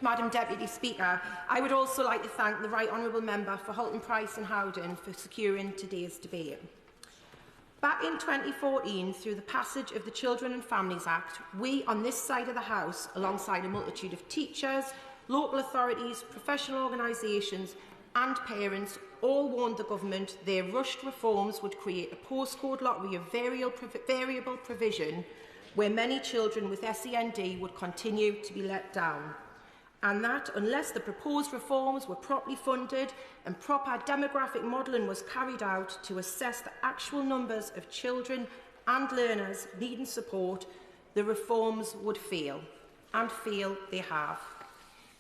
Madam Deputy Speaker, I would also like to thank the Right Honourable Member for Haltemprice and Howden for securing today's debate. Back in 2014, through the passage of the Children and Families Act, we on this side of the House, alongside a multitude of teachers, local authorities, professional organisations and parents, all warned the government their rushed reforms would create a postcode lottery of variable provision where many children with SEND would continue to be let down. And that, unless the proposed reforms were properly funded and proper demographic modelling was carried out to assess the actual numbers of children and learners needing support, the reforms would fail, and fail they have.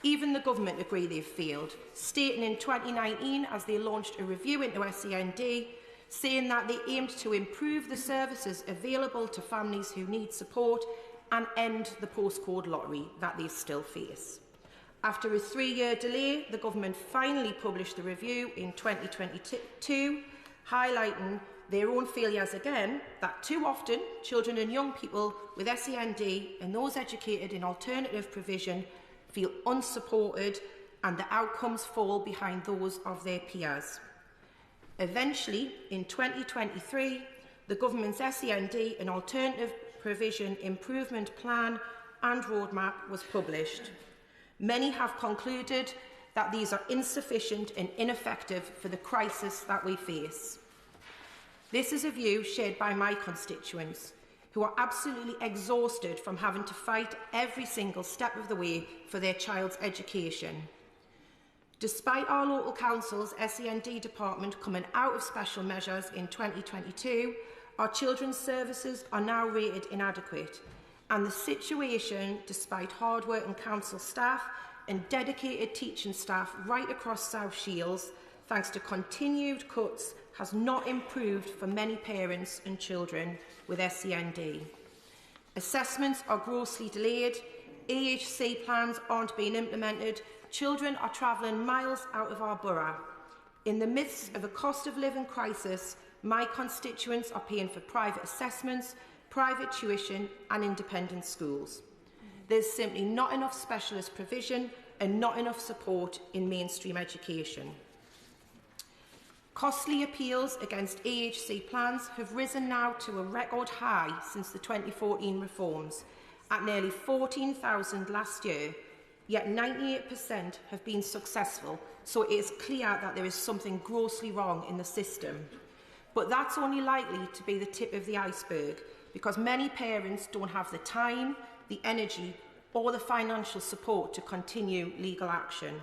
Even the government agree they've failed, stating in 2019, as they launched a review into SEND, saying that they aimed to improve the services available to families who need support and end the postcode lottery that they still face. After a 3-year delay, the government finally published the review in 2022, highlighting their own failures again, that too often children and young people with SEND and those educated in alternative provision feel unsupported and the outcomes fall behind those of their peers. Eventually, in 2023, the government's SEND and alternative provision improvement plan and roadmap was published. Many have concluded that these are insufficient and ineffective for the crisis that we face. This is a view shared by my constituents, who are absolutely exhausted from having to fight every single step of the way for their child's education. Despite our local council's SEND department coming out of special measures in 2022, our children's services are now rated inadequate. And the situation, despite hard-working council staff and dedicated teaching staff right across South Shields, thanks to continued cuts, has not improved for many parents and children with SEND. Assessments are grossly delayed, EHC plans aren't being implemented. Children are travelling miles out of our borough. In the midst of a cost of living crisis, my constituents are paying for private assessments, private tuition and independent schools. There's simply not enough specialist provision and not enough support in mainstream education. Costly appeals against EHC plans have risen now to a record high since the 2014 reforms, at nearly 14,000 last year, yet 98% have been successful, so it is clear that there is something grossly wrong in the system. But that's only likely to be the tip of the iceberg, because many parents don't have the time, the energy or the financial support to continue legal action.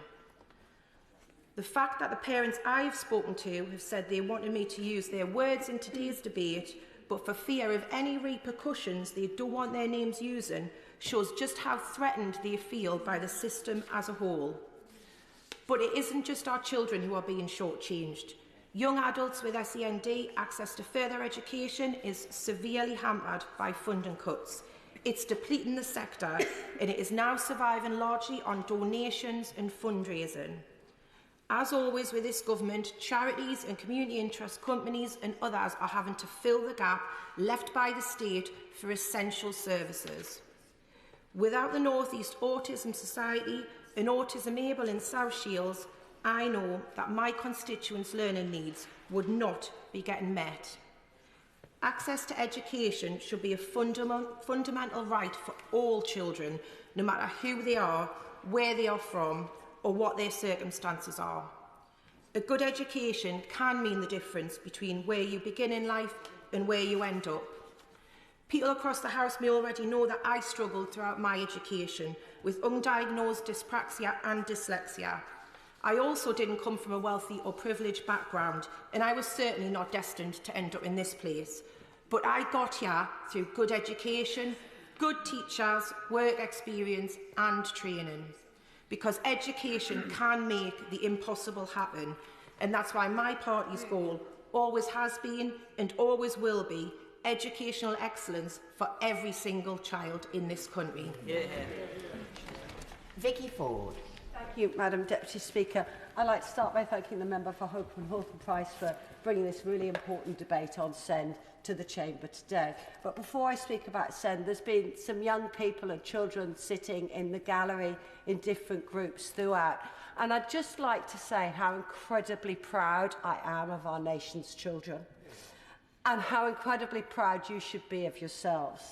The fact that the parents I have spoken to have said they wanted me to use their words in today's debate, but for fear of any repercussions they don't want their names using, shows just how threatened they feel by the system as a whole. But it isn't just our children who are being shortchanged. Young adults with SEND access to further education is severely hampered by funding cuts. It's depleting the sector and it is now surviving largely on donations and fundraising. As always with this government, charities and community interest companies and others are having to fill the gap left by the state for essential services. Without the North East Autism Society and Autism Able in South Shields, I know that my constituents' learning needs would not be getting met. Access to education should be a fundamental right for all children, no matter who they are, where they are from, or what their circumstances are. A good education can mean the difference between where you begin in life and where you end up. People across the House may already know that I struggled throughout my education with undiagnosed dyspraxia and dyslexia. I also didn't come from a wealthy or privileged background, and I was certainly not destined to end up in this place. But I got here through good education, good teachers, work experience and training. Because education can make the impossible happen, and that's why my party's goal always has been and always will be educational excellence for every single child in this country. Yeah. Vicky Ford. Thank you, Madam Deputy Speaker. I'd like to start by thanking the member for Hope and Haltemprice for bringing this really important debate on SEND to the Chamber today. But before I speak about SEND, there's been some young people and children sitting in the gallery in different groups throughout. And I'd just like to say how incredibly proud I am of our nation's children and how incredibly proud you should be of yourselves.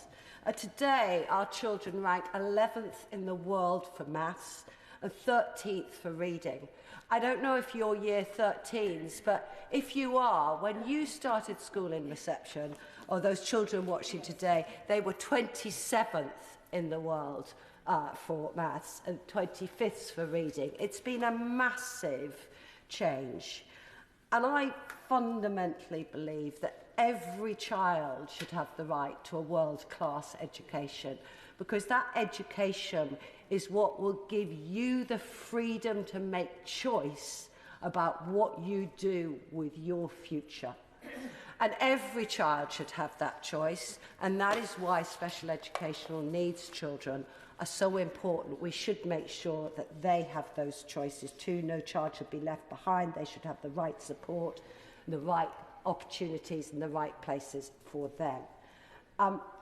Today, our children rank 11th in the world for maths and 13th for reading. I don't know if you're year 13s, but if you are, when you started school in reception, or those children watching today, they were 27th in the world for maths and 25th for reading. It's been a massive change. And I fundamentally believe that every child should have the right to a world-class education, because that education is what will give you the freedom to make choice about what you do with your future. And every child should have that choice, and that is why special educational needs children are so important. We should make sure that they have those choices too. No child should be left behind. They should have the right support, the right opportunities and the right places for them.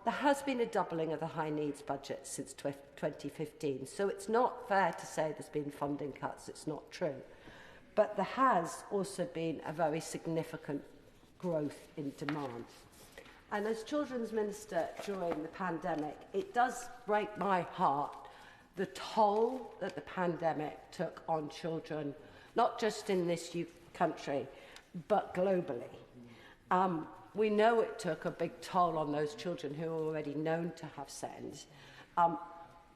There has been a doubling of the high needs budget since 2015, so it's not fair to say there's been funding cuts. It's not true. But there has also been a very significant growth in demand. And as Children's Minister during the pandemic, it does break my heart the toll that the pandemic took on children, not just in this country, but globally. We know it took a big toll on those children who are already known to have SEND,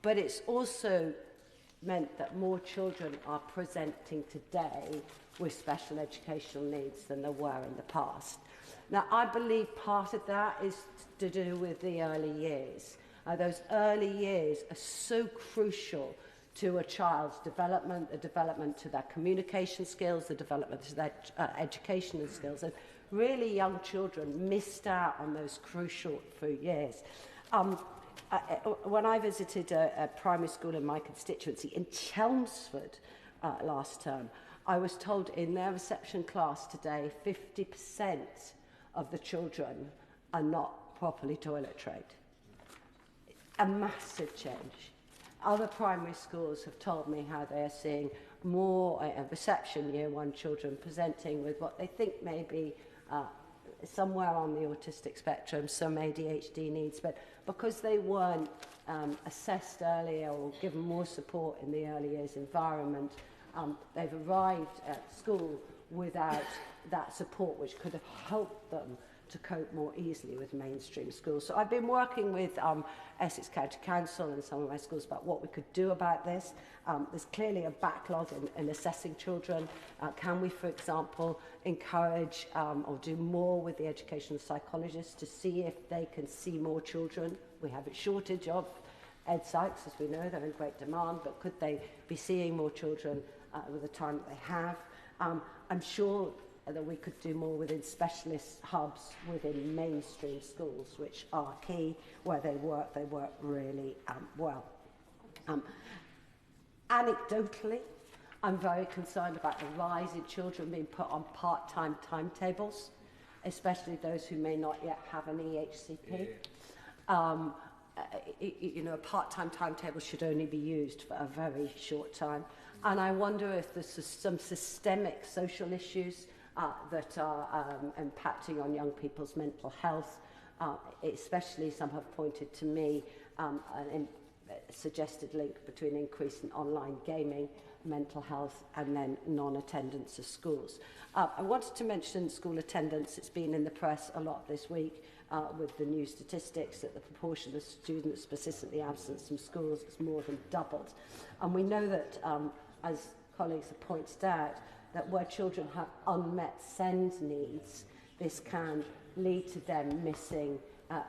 but it's also meant that more children are presenting today with special educational needs than there were in the past. Now, I believe part of that is to do with the early years. Those early years are so crucial to a child's development, the development to their communication skills, the development to their educational skills. And really young children missed out on those crucial few years. when I visited a primary school in my constituency in Chelmsford last term, I was told in their reception class today 50% of the children are not properly toilet trained. A massive change. Other primary schools have told me how they are seeing more reception year one children presenting with what they think may be somewhere on the autistic spectrum, some ADHD needs, but because they weren't assessed earlier or given more support in the early years environment, they've arrived at school without that support, which could have helped them to cope more easily with mainstream schools. So I've been working with Essex County Council and some of my schools about what we could do about this. There's clearly a backlog in assessing children. Can we, for example, encourage or do more with the educational psychologists to see if they can see more children? We have a shortage of ed psychs, as we know, they're in great demand, but could they be seeing more children with the time that they have? I'm sure that we could do more within specialist hubs within mainstream schools, which are key. Where they work really well. Anecdotally, I'm very concerned about the rise in children being put on part-time timetables, especially those who may not yet have an EHCP. You know, a part-time timetable should only be used for a very short time. And I wonder if there's some systemic social issues that are impacting on young people's mental health. Especially some have pointed to me an suggested link between increase in online gaming, mental health, and then non-attendance of schools. I wanted to mention school attendance. It's been in the press a lot this week with the new statistics that the proportion of students persistently absent from schools has more than doubled. And we know that, as colleagues have pointed out, that where children have unmet SEND needs, this can lead to them missing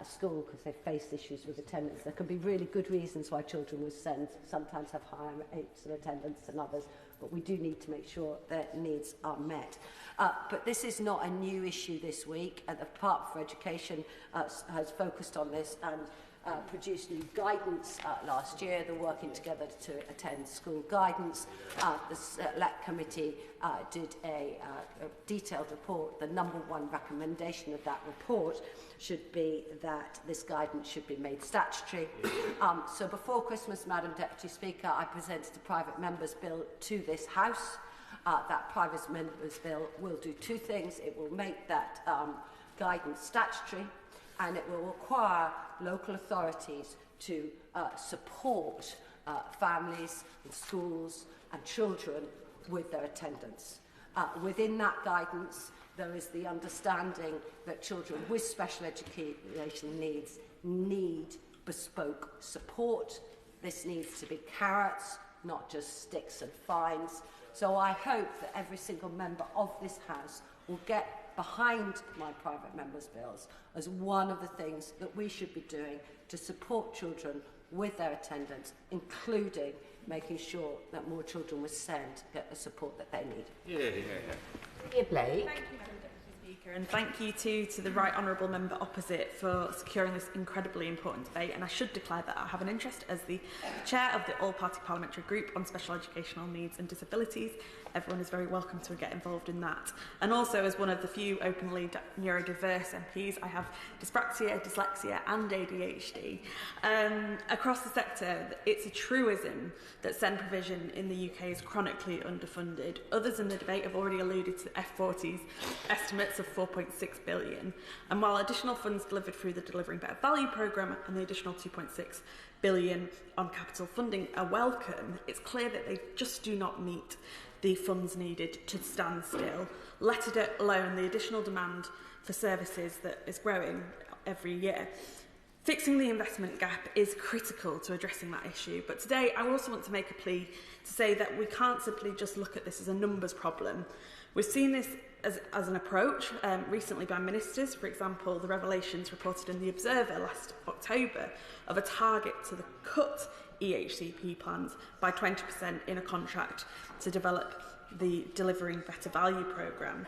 school because they face issues with attendance. There can be really good reasons why children with SEND sometimes have higher rates of attendance than others, but we do need to make sure their needs are met. But this is not a new issue this week. The Department for Education has focused on this and produced new guidance last year. They're working together to attend school guidance. The Select Committee did a detailed report. The number one recommendation of that report should be that this guidance should be made statutory. So before Christmas, Madam Deputy Speaker, I presented a private member's bill to this House. That private member's bill will do two things. It will make that guidance statutory, and it will require local authorities to support families and schools and children with their attendance. Within that guidance, there is the understanding that children with special educational needs need bespoke support. This needs to be carrots, not just sticks and fines. So I hope that every single member of this House will get behind my private members' bills as one of the things that we should be doing to support children with their attendance, including making sure that more children with SEND get the support that they need. Thank you, Madam Deputy Speaker, and thank you to the Right Honourable Member opposite for securing this incredibly important debate. And I should declare that I have an interest as the Chair of the All-Party Parliamentary Group on Special Educational Needs and Disabilities. Everyone is very welcome to get involved in that. And also, as one of the few openly neurodiverse MPs, I have dyspraxia, dyslexia and ADHD. Across the sector, it's a truism that SEND provision in the UK is chronically underfunded. Others in the debate have already alluded to F40's estimates of 4.6 billion. And while additional funds delivered through the Delivering Better Value programme and the additional 2.6 billion on capital funding are welcome, it's clear that they just do not meet the funds needed to stand still, let alone the additional demand for services that is growing every year. Fixing the investment gap is critical to addressing that issue, but today I also want to make a plea to say that we can't simply just look at this as a numbers problem. We've seen this as an approach recently by ministers. For example, the revelations reported in The Observer last October of a target to cut EHCP plans by 20% in a contract to develop the Delivering Better Value programme.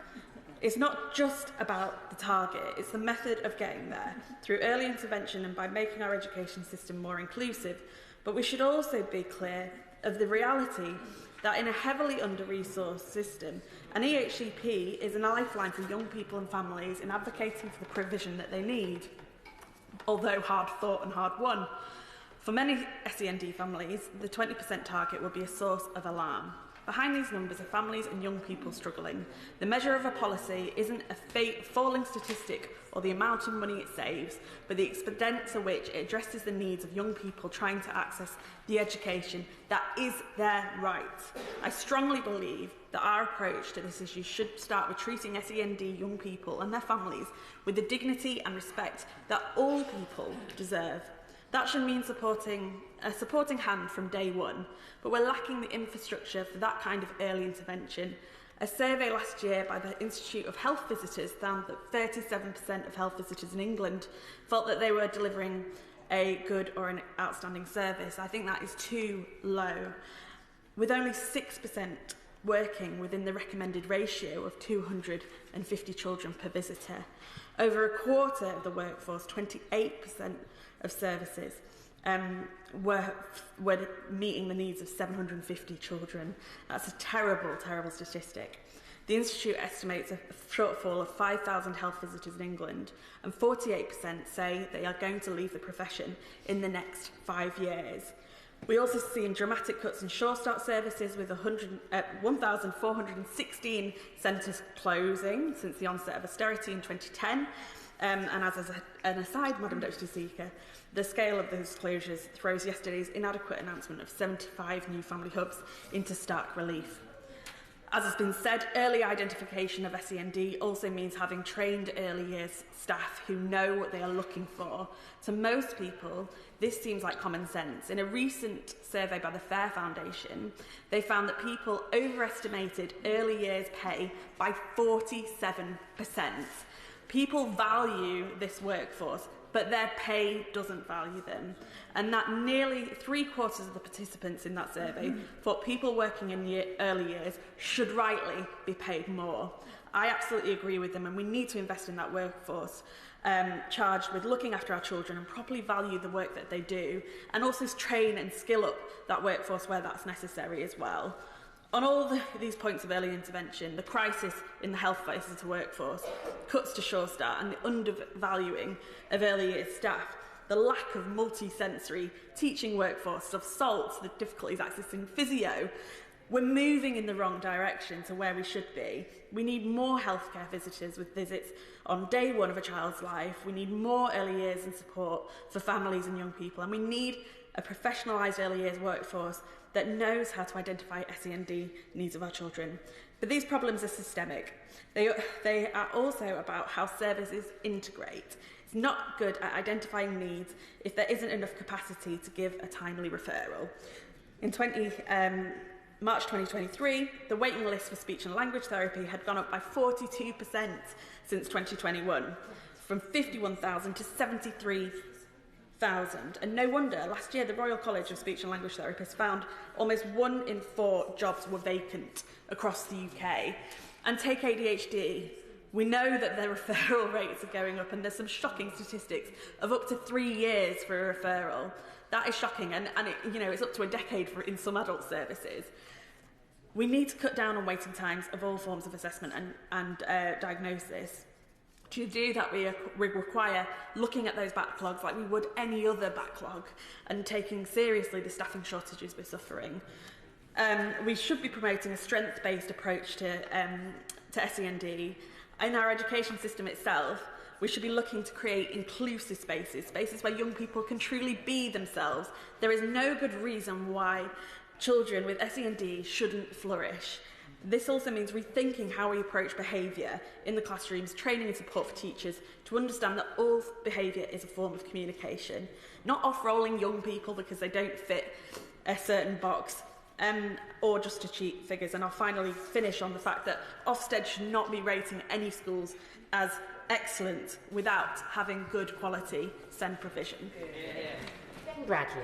It's not just about the target, it's the method of getting there, through early intervention and by making our education system more inclusive. But we should also be clear of the reality that in a heavily under-resourced system, an EHCP is a lifeline for young people and families in advocating for the provision that they need, although hard fought and hard won. For many SEND families, the 20% target will be a source of alarm. Behind these numbers are families and young people struggling. The measure of a policy isn't a falling statistic or the amount of money it saves, but the extent to which it addresses the needs of young people trying to access the education that is their right. I strongly believe that our approach to this issue should start with treating SEND young people and their families with the dignity and respect that all people deserve. That should mean a supporting hand from day one, but we're lacking the infrastructure for that kind of early intervention. A survey last year by the Institute of Health Visitors found that 37% of health visitors in England felt that they were delivering a good or an outstanding service. I think that is too low, with only 6% working within the recommended ratio of 250 children per visitor. Over a quarter of the workforce, 28% of services, were meeting the needs of 750 children. That's a terrible, terrible statistic. The Institute estimates a shortfall of 5,000 health visitors in England, and 48% say they are going to leave the profession in the next 5 years. We also seen dramatic cuts in Sure Start services, with 1,416 centres closing since the onset of austerity in 2010. And as an aside, Madam Deputy Speaker, the scale of those closures throws yesterday's inadequate announcement of 75 new family hubs into stark relief. As has been said, early identification of SEND also means having trained early years staff who know what they are looking for. To most people, this seems like common sense. In a recent survey by the Fair Foundation, they found that people overestimated early years pay by 47%. People value this workforce, but their pay doesn't value them. And that nearly 3/4 of the participants in that survey thought people working in early years should rightly be paid more. I absolutely agree with them, and we need to invest in that workforce charged with looking after our children and properly value the work that they do, and also train and skill up that workforce where that's necessary as well. On all these points of early intervention, the crisis in the health visitor workforce, cuts to Sure Start and the undervaluing of early years staff, the lack of multi-sensory teaching workforce, of SALT, the difficulties accessing physio, we're moving in the wrong direction to where we should be. We need more healthcare visitors with visits on day one of a child's life. We need more early years and support for families and young people, and we need a professionalised early years workforce that knows how to identify SEND needs of our children. But these problems are systemic. They are also about how services integrate. It's not good at identifying needs if there isn't enough capacity to give a timely referral. In March 2023, the waiting list for speech and language therapy had gone up by 42% since 2021, from 51,000 to 73,000. And no wonder, last year the Royal College of Speech and Language Therapists found almost 1 in 4 jobs were vacant across the UK. And take ADHD. We know that their referral rates are going up, and there's some shocking statistics of up to 3 years for a referral. That is shocking, and it's up to a decade in some adult services. We need to cut down on waiting times of all forms of assessment and diagnosis. To do that, we require looking at those backlogs like we would any other backlog, and taking seriously the staffing shortages we're suffering. We should be promoting a strength-based approach to SEND. In our education system itself, we should be looking to create inclusive spaces where young people can truly be themselves. There is no good reason why children with SEND shouldn't flourish. This also means rethinking how we approach behaviour in the classrooms, training and support for teachers to understand that all behaviour is a form of communication, not off-rolling young people because they don't fit a certain box, or just to cheat figures. And I'll finally finish on the fact that Ofsted should not be rating any schools as excellent without having good quality SEND provision. Bradley.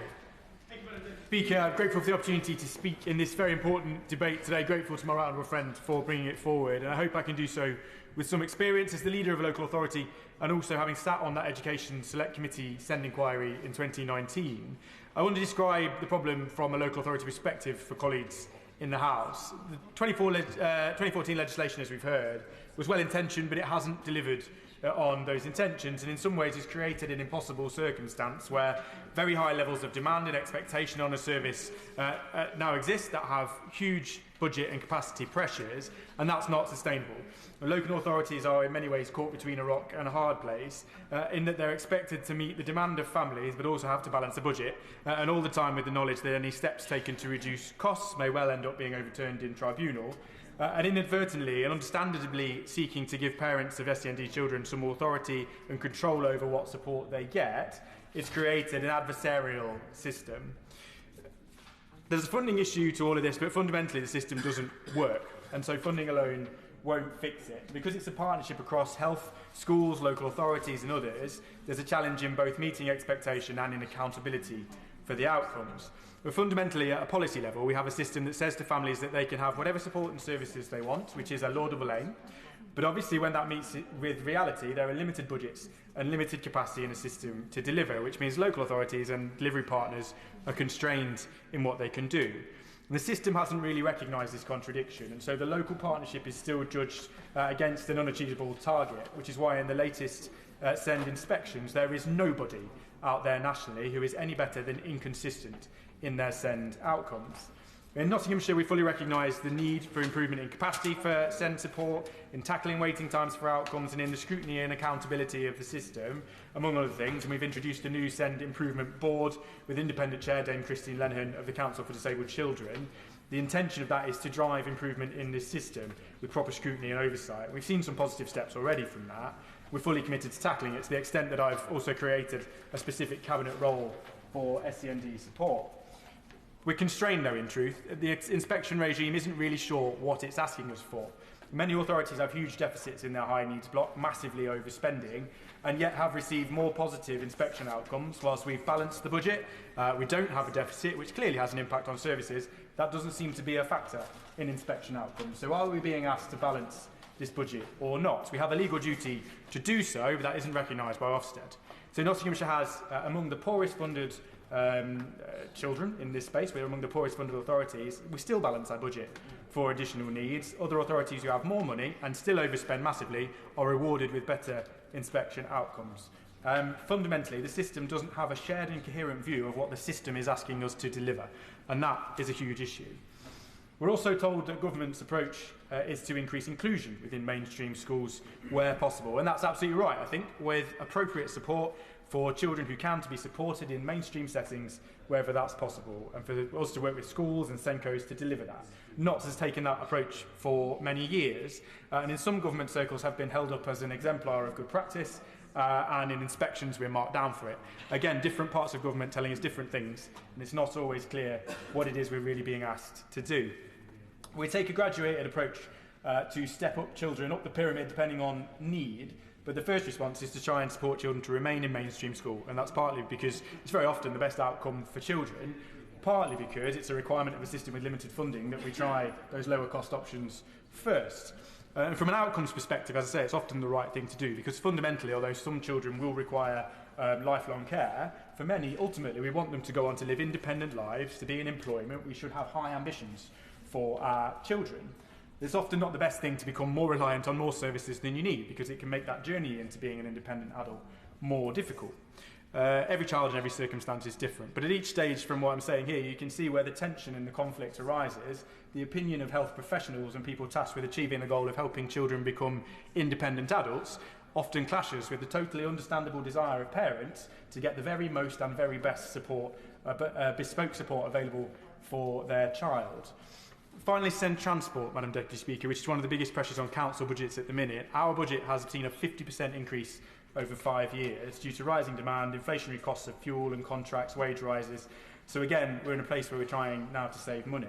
Thank you, Madam Deputy Speaker, I'm grateful for the opportunity to speak in this very important debate today. Grateful to my right honourable friend for bringing it forward, and I hope I can do so with some experience as the leader of a local authority and also having sat on that Education Select Committee SEND inquiry in 2019. I want to describe the problem from a local authority perspective for colleagues in the House. The 2014 legislation, as we've heard, was well intentioned, but it hasn't delivered on those intentions, and in some ways has created an impossible circumstance where very high levels of demand and expectation on a service now exist that have huge budget and capacity pressures, and that's not sustainable. Local authorities are in many ways caught between a rock and a hard place in that they're expected to meet the demand of families but also have to balance a budget, and all the time with the knowledge that any steps taken to reduce costs may well end up being overturned in tribunal. And inadvertently and understandably seeking to give parents of SEND children some authority and control over what support they get, it's created an adversarial system. There's a funding issue to all of this, but fundamentally the system doesn't work, and so funding alone won't fix it. Because it's a partnership across health, schools, local authorities and others, there's a challenge in both meeting expectation and in accountability for the outcomes. But fundamentally, at a policy level, we have a system that says to families that they can have whatever support and services they want, which is a laudable aim. But obviously, when that meets with reality, there are limited budgets and limited capacity in a system to deliver, which means local authorities and delivery partners are constrained in what they can do. And the system hasn't really recognised this contradiction, and so the local partnership is still judged against an unachievable target, which is why in the latest SEND inspections, there is nobody out there nationally who is any better than inconsistent in their SEND outcomes. In Nottinghamshire, we fully recognise the need for improvement in capacity for SEND support, in tackling waiting times for outcomes, and in the scrutiny and accountability of the system, among other things. And we've introduced a new SEND improvement board with independent chair Dame Christine Lenihan of the Council for Disabled Children. The intention of that is to drive improvement in this system with proper scrutiny and oversight. We've seen some positive steps already from that. We're fully committed to tackling it to the extent that I've also created a specific cabinet role for SEND support. We're constrained, though, in truth. The inspection regime isn't really sure what it's asking us for. Many authorities have huge deficits in their high needs block, massively overspending, and yet have received more positive inspection outcomes. Whilst we've balanced the budget, we don't have a deficit, which clearly has an impact on services. That doesn't seem to be a factor in inspection outcomes. So are we being asked to balance this budget or not? We have a legal duty to do so, but that isn't recognised by Ofsted. So Nottinghamshire has among the poorest funded children in this space. We're among the poorest funded authorities. We still balance our budget for additional needs. Other authorities who have more money and still overspend massively are rewarded with better inspection outcomes. Fundamentally, the system doesn't have a shared and coherent view of what the system is asking us to deliver, and that is a huge issue. We're also told that government's approach is to increase inclusion within mainstream schools where possible, and that's absolutely right, I think, with appropriate support for children who can to be supported in mainstream settings wherever that's possible, and for us to work with schools and Sencos to deliver that. Notts has taken that approach for many years, and in some government circles have been held up as an exemplar of good practice, and in inspections we're marked down for it. Again, different parts of government telling us different things, and it's not always clear what it is we're really being asked to do. We take a graduated approach to step up children up the pyramid depending on need, but the first response is to try and support children to remain in mainstream school, and that's partly because it's very often the best outcome for children, partly because it's a requirement of a system with limited funding that we try those lower cost options first. And from an outcomes perspective, as I say, it's often the right thing to do, because fundamentally, although some children will require lifelong care, for many, ultimately, we want them to go on to live independent lives, to be in employment. We should have high ambitions for our children. It's often not the best thing to become more reliant on more services than you need, because it can make that journey into being an independent adult more difficult. Every child and every circumstance is different, but at each stage from what I'm saying here, you can see where the tension and the conflict arises. The opinion of health professionals and people tasked with achieving the goal of helping children become independent adults often clashes with the totally understandable desire of parents to get the very most and very best support, bespoke support available for their child. Finally, SEND transport, Madam Deputy Speaker, which is one of the biggest pressures on council budgets at the minute. Our budget has seen a 50% increase over 5 years due to rising demand, inflationary costs of fuel and contracts, wage rises. So again, we're in a place where we're trying now to save money.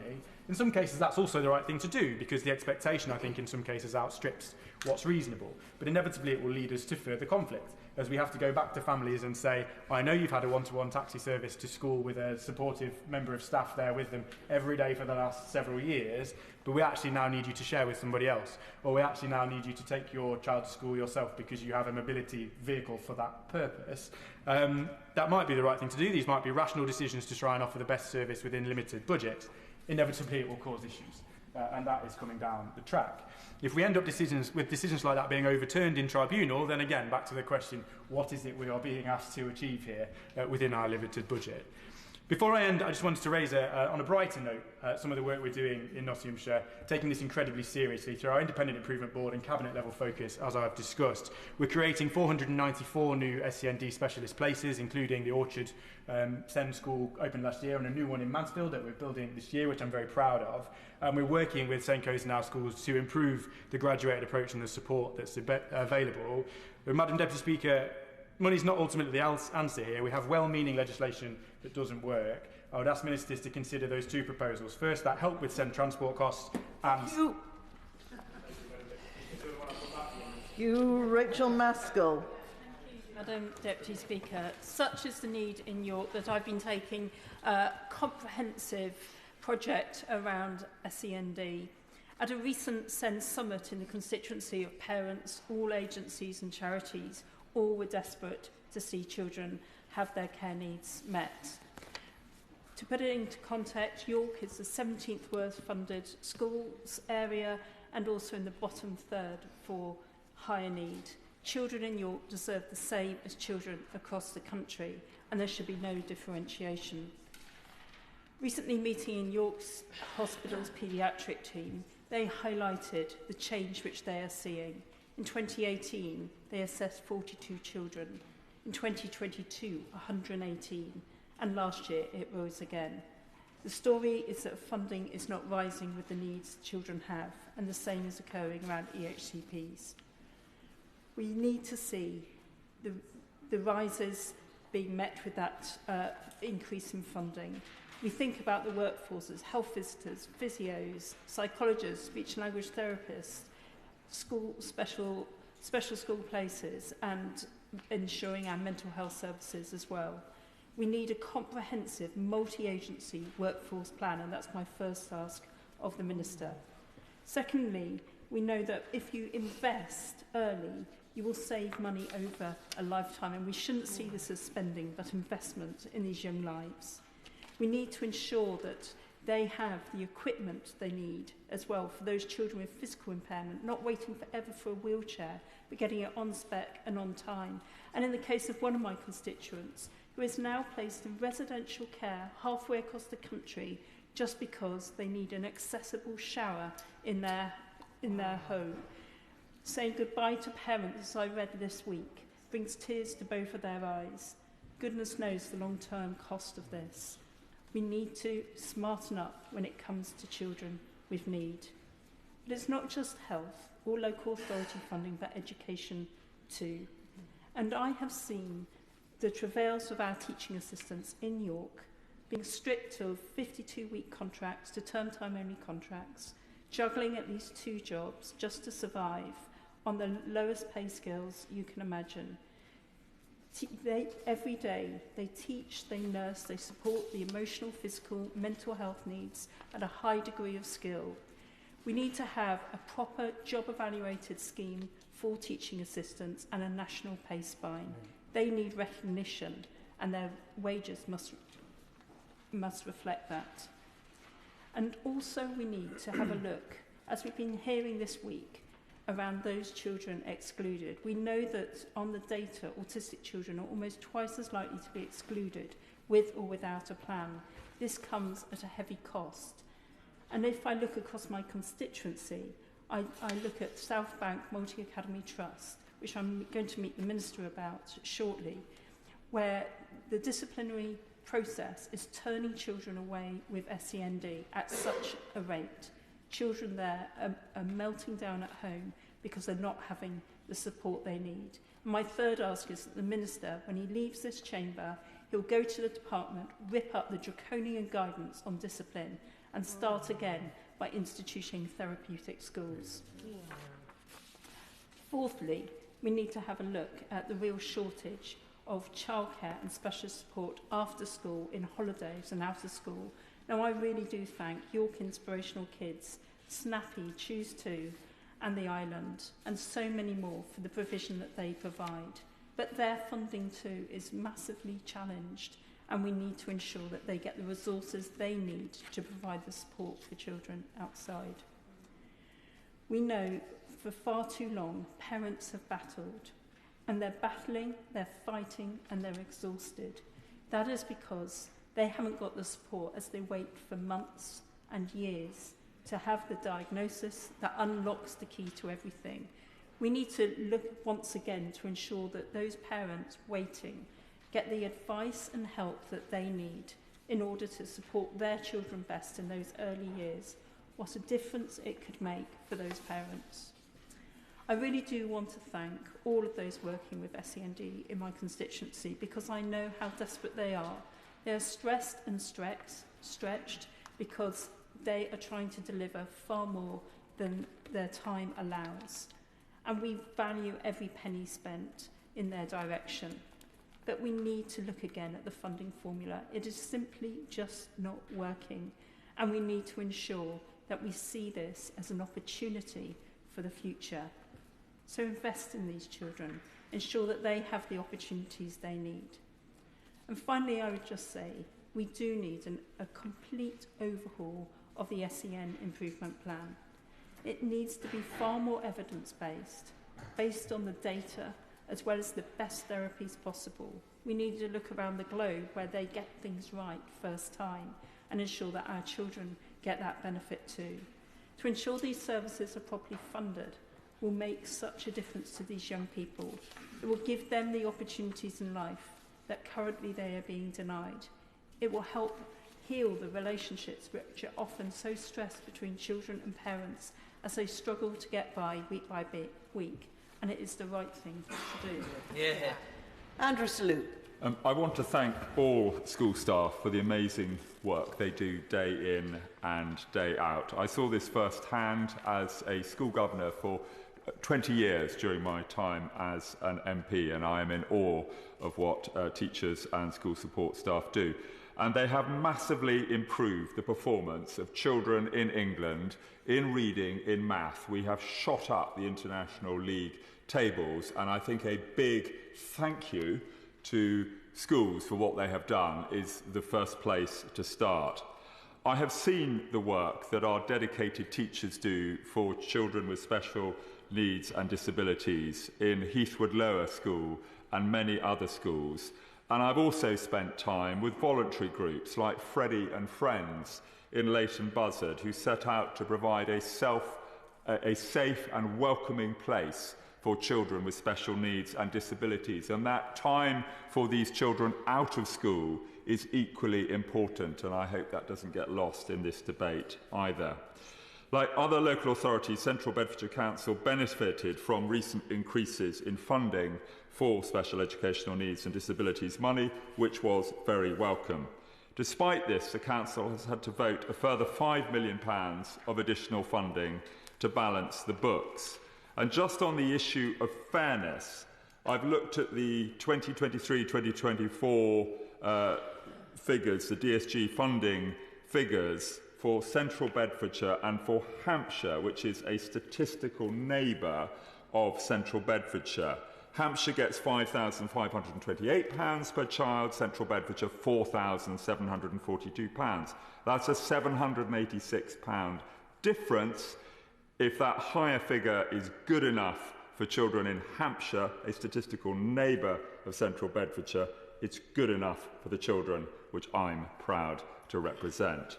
In some cases, that's also the right thing to do, because the expectation, I think, in some cases outstrips what's reasonable. But inevitably, it will lead us to further conflict as we have to go back to families and say, I know you've had a one-to-one taxi service to school with a supportive member of staff there with them every day for the last several years, but we actually now need you to share with somebody else, or we actually now need you to take your child to school yourself because you have a mobility vehicle for that purpose. That might be the right thing to do. These might be rational decisions to try and offer the best service within limited budget. Inevitably, it will cause issues, and that is coming down the track. If we end up with decisions like that being overturned in tribunal, then again, back to the question, what is it we are being asked to achieve here within our limited budget? Before I end, I just wanted to raise, on a brighter note, some of the work we're doing in Nottinghamshire, taking this incredibly seriously through our Independent Improvement Board and Cabinet level focus, as I've discussed. We're creating 494 new SEND specialist places, including the Orchard SEND School opened last year and a new one in Mansfield that we're building this year, which I'm very proud of. And we're working with St Coast and our schools to improve the graduated approach and the support that's available. But Madam Deputy Speaker, money's not ultimately the answer here. We have well-meaning legislation that doesn't work. I would ask ministers to consider those two proposals. First, that help with SEND transport costs and... You, Rachael Maskell. Madam Deputy Speaker, such is the need in York that I've been taking a comprehensive project around SEND. At a recent SEND summit in the constituency of parents, all agencies and charities, all were desperate to see children have their care needs met. To put it into context, York is the 17th worst funded schools area and also in the bottom third for higher need. Children in York deserve the same as children across the country, and there should be no differentiation. Recently meeting in York's hospital's paediatric team, they highlighted the change which they are seeing. In 2018, they assessed 42 children. In 2022, 118. And last year, it rose again. The story is that funding is not rising with the needs children have, and the same is occurring around EHCPs. We need to see the rises being met with that increase in funding. We think about the workforces, health visitors, physios, psychologists, speech and language therapists, special school places, and ensuring our mental health services as well. We need a comprehensive multi-agency workforce plan, and that's my first ask of the Minister. Secondly, we know that if you invest early, you will save money over a lifetime, and we shouldn't see this as spending, but investment in these young lives. We need to ensure that they have the equipment they need as well for those children with physical impairment, not waiting forever for a wheelchair, but getting it on spec and on time. And in the case of one of my constituents, who is now placed in residential care halfway across the country just because they need an accessible shower in their home. Saying goodbye to parents, as I read this week, brings tears to both of their eyes. Goodness knows the long-term cost of this. We need to smarten up when it comes to children with need. But it's not just health or local authority funding, but education too. And I have seen the travails of our teaching assistants in York being stripped of 52-week contracts to term-time-only contracts, juggling at least 2 jobs just to survive on the lowest pay scales you can imagine. Every day, they teach, they nurse, they support the emotional, physical, mental health needs at a high degree of skill. We need to have a proper job-evaluated scheme for teaching assistants and a national pay spine. They need recognition, and their wages must reflect that. And also we need to have a look, as we've been hearing this week, around those children excluded. We know that on the data, autistic children are almost twice as likely to be excluded with or without a plan. This comes at a heavy cost. And if I look across my constituency, I look at South Bank Multi-Academy Trust, which I'm going to meet the Minister about shortly, where the disciplinary process is turning children away with SEND at such a rate. Children there are melting down at home because they're not having the support they need. My third ask is that the Minister, when he leaves this chamber, he'll go to the department, rip up the draconian guidance on discipline and start again by instituting therapeutic schools. Fourthly, we need to have a look at the real shortage of childcare and special support after school, in holidays and out of school. Now, I really do thank York Inspirational Kids, Snappy, Choose To, and the Island, and so many more for the provision that they provide. But their funding too is massively challenged, and we need to ensure that they get the resources they need to provide the support for children outside. We know for far too long parents have battled, and they're battling, they're fighting, and they're exhausted. That is because they haven't got the support as they wait for months and years to have the diagnosis that unlocks the key to everything. We need to look once again to ensure that those parents waiting get the advice and help that they need in order to support their children best in those early years. What a difference it could make for those parents. I really do want to thank all of those working with SEND in my constituency, because I know how desperate they are. They are stressed and stretched because they are trying to deliver far more than their time allows. And we value every penny spent in their direction. But we need to look again at the funding formula. It is simply just not working. And we need to ensure that we see this as an opportunity for the future. So invest in these children, ensure that they have the opportunities they need. And finally, I would just say, we do need a complete overhaul of the SEN improvement plan. It needs to be far more evidence-based, based on the data, as well as the best therapies possible. We need to look around the globe where they get things right first time and ensure that our children get that benefit too. To ensure these services are properly funded will make such a difference to these young people. It will give them the opportunities in life that currently they are being denied. It will help heal the relationships which are often so stressed between children and parents as they struggle to get by week, and it is the right thing to do. Yeah. Andrew Selous. I want to thank all school staff for the amazing work they do day in and day out. I saw this firsthand as a school governor for 20 years during my time as an MP, and I am in awe of what teachers and school support staff do. And they have massively improved the performance of children in England in reading, in math. We have shot up the International League tables, and I think a big thank you to schools for what they have done is the first place to start. I have seen the work that our dedicated teachers do for children with special needs and disabilities in Heathwood Lower School and many other schools. And I've also spent time with voluntary groups like Freddie and Friends in Leighton Buzzard, who set out to provide a safe and welcoming place for children with special needs and disabilities. And that time for these children out of school is equally important, and I hope that doesn't get lost in this debate either. Like other local authorities, Central Bedfordshire Council benefited from recent increases in funding for special educational needs and disabilities money, which was very welcome. Despite this, the Council has had to vote a further £5 million of additional funding to balance the books. And just on the issue of fairness, I've looked at the 2023-2024 figures, the DSG funding figures for Central Bedfordshire and for Hampshire, which is a statistical neighbour of Central Bedfordshire. Hampshire gets £5,528 per child, Central Bedfordshire £4,742. That's a £786 difference. If that higher figure is good enough for children in Hampshire, a statistical neighbour of Central Bedfordshire, it's good enough for the children which I'm proud to represent.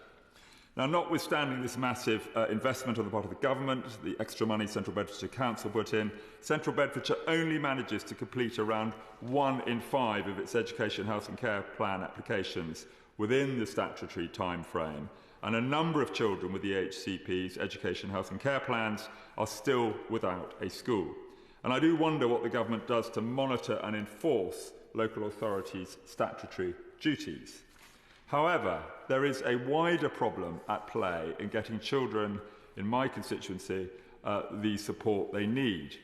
Now, notwithstanding this massive investment on the part of the government, the extra money Central Bedfordshire Council put in, Central Bedfordshire only manages to complete around 1 in 5 of its education, health and care plan applications within the statutory time frame. And a number of children with the HCP's education, health and care plans are still without a school. And I do wonder what the government does to monitor and enforce local authorities' statutory duties. However, there is a wider problem at play in getting children in my constituency the support they need.